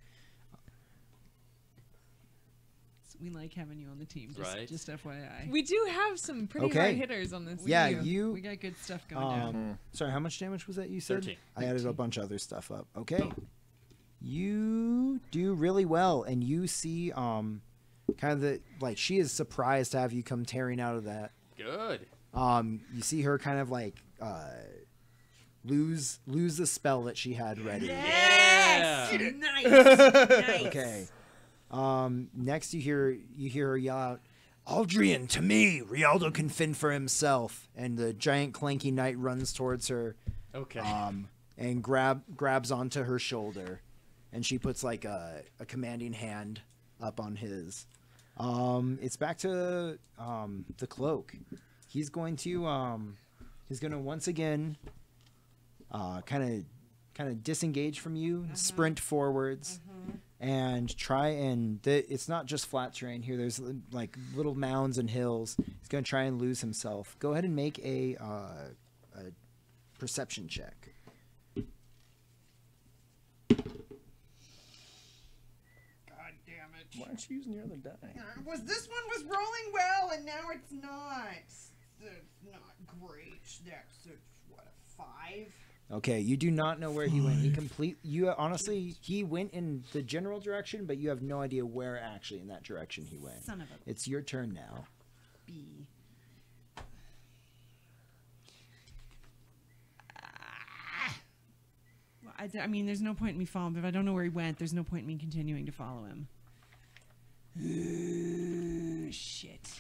We like having you on the team. Just, Right. just FYI. We do have some pretty Okay. hard hitters on this. Yeah, team. you. We got good stuff going down. Sorry, how much damage was that you said? 13. I added a bunch of other stuff up. Okay. You do really well, and you see kind of the like she is surprised to have you come tearing out of that. Good. You see her kind of like lose the spell that she had ready. Yeah. Nice. Nice. Okay. Next you hear her yell out, "Aldrian, to me! Rialdo can fend for himself." And the giant clanky knight runs towards her, Okay. and grabs onto her shoulder, and she puts like a commanding hand up on his. It's back to the cloak. He's going to once again kind of disengage from you, sprint forwards, and try and it's not just flat terrain here. There's like little mounds and hills. He's going to try and lose himself. Go ahead and make a perception check. God damn it. Why aren't you using your other die? This one was rolling well, and now it's not. That's not great. That's what, a 5? Okay, you do not know where he went. Honestly, he went in the general direction, but you have no idea where actually in that direction he went. Son of a It's your turn now. B. Well, I mean, there's no point in me following. If I don't know where he went, there's no point in me continuing to follow him. Shit.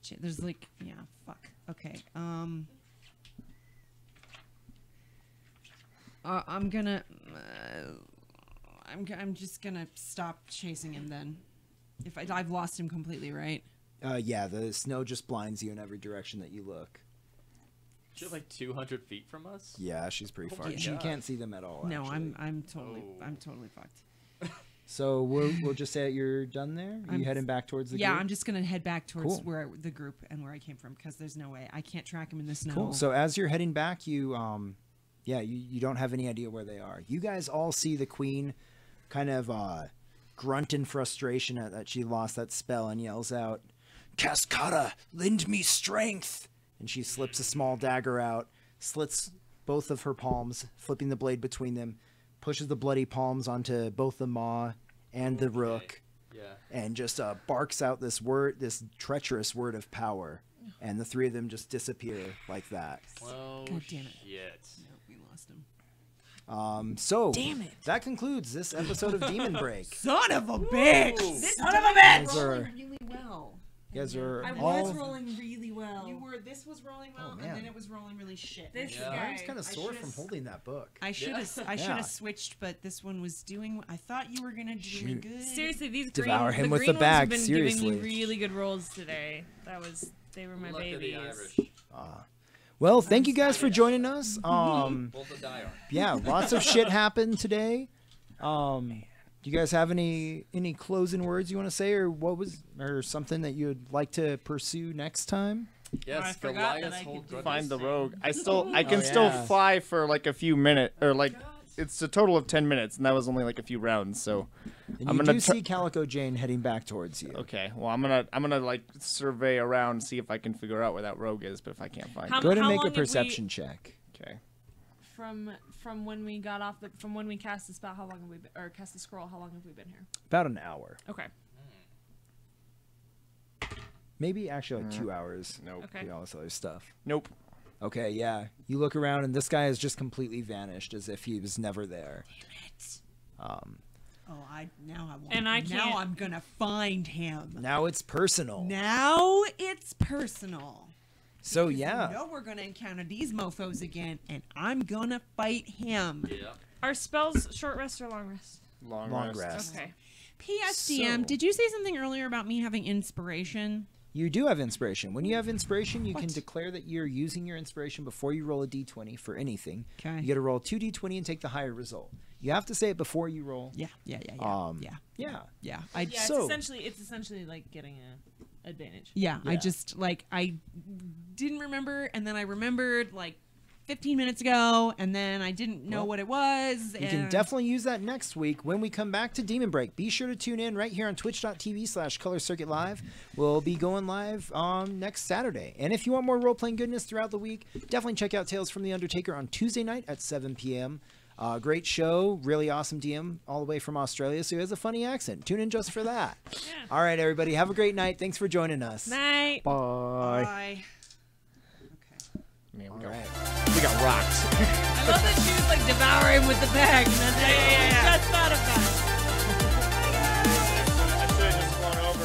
Shit. There's like, yeah, fuck. Okay. I'm gonna. I'm just gonna stop chasing him then. If I've lost him completely, right? Yeah, the snow just blinds you in every direction that you look. She's like 200 feet from us? Yeah, she's pretty far. Holy She God. can't see them at all. No, actually. I'm totally Oh. fucked. So we'll just say that you're done there. Are I'm- you heading back towards the Yeah, group? I'm just gonna head back towards Cool. the group and where I came from because there's no way I can't track him in the snow. Cool. So as you're heading back, you don't have any idea where they are. You guys all see the queen kind of grunt in frustration at that she lost that spell and yells out, "Cascada, lend me strength!" And she slips a small dagger out, slits both of her palms, flipping the blade between them, pushes the bloody palms onto both the maw and the rook, Yeah. and just barks out this treacherous word of power. And the three of them just disappear like that. Oh, God damn it. shit. No, we lost him. So Damn it. that concludes this episode of Demon Break. Son of a bitch! Ooh. Son of a bitch! Those are- Rolling really well. You guys are I all. was rolling really well. This was rolling well, man. and then it was rolling really shit. This Yeah. guy. I'm kind of I sore should've from holding that book. I should have. I should Yeah. have switched, but this one was doing. I thought you were gonna do really Shoot. good. Seriously, these Devour green, him the with green the ones bag, have been seriously. giving me really good rolls today. They were my Luck of the babies. Irish. Well, thank you guys for joining us. Both the die are. Yeah, lots of shit happened today. Do you guys have any closing words you want to say, or something that you'd like to pursue next time? Yes, I forgot that Goliath I could hold do Find the grudges. rogue. I can still yeah. fly for like a few minutes, or like it's a total of 10 minutes, and that was only like a few rounds. So And I'm you gonna do tr- see Calico Jane heading back towards you. okay, well I'm gonna like survey around, see if I can figure out where that rogue is. But if I can't find How- it, Go ahead and How make long a have we- perception check. okay. From when we got off from when we cast the spell, how long have we been, or cast the scroll? How long have we been here? About an hour. Okay. Maybe actually like 2 hours. Nope. Okay. All this other stuff. Nope. Okay, yeah. You look around and this guy has just completely vanished as if he was never there. Oh, now I want. And I Now can't- I'm gonna find him. Now it's personal. Now it's personal. So Because yeah. You know we're gonna encounter these mofo's again, and I'm gonna fight him. Yeah. Are spells short rest or long rest? Long Long rest. rest. Okay. P.S. DM, So- did you say something earlier about me having inspiration? You do have inspiration. When you have inspiration, you can What? declare that you're using your inspiration before you roll a d20 for anything. Okay. You get to roll 2d20 and take the higher result. You have to say it before you roll. Yeah. Yeah. Yeah. Yeah, So- it's essentially like getting a advantage. Yeah, I Yeah. just I didn't remember, and then I remembered like 15 minutes ago, and then I didn't know Well, what it was. You can definitely use that next week when we come back to Demon Break. Be sure to tune in right here on twitch.tv/Color Circuit Live. We'll be going live next Saturday. And if you want more role-playing goodness throughout the week, definitely check out Tales from the Undertaker on Tuesday night at 7 p.m. Great show, really awesome DM all the way from Australia, so he has a funny accent. Tune in just for that. Yeah. All right, everybody, have a great night. Thanks for joining us. Night. Bye. Bye. Man, All we got, right. we got rocked. I love that she was like devouring with the bag. And then Yeah. just thought of that.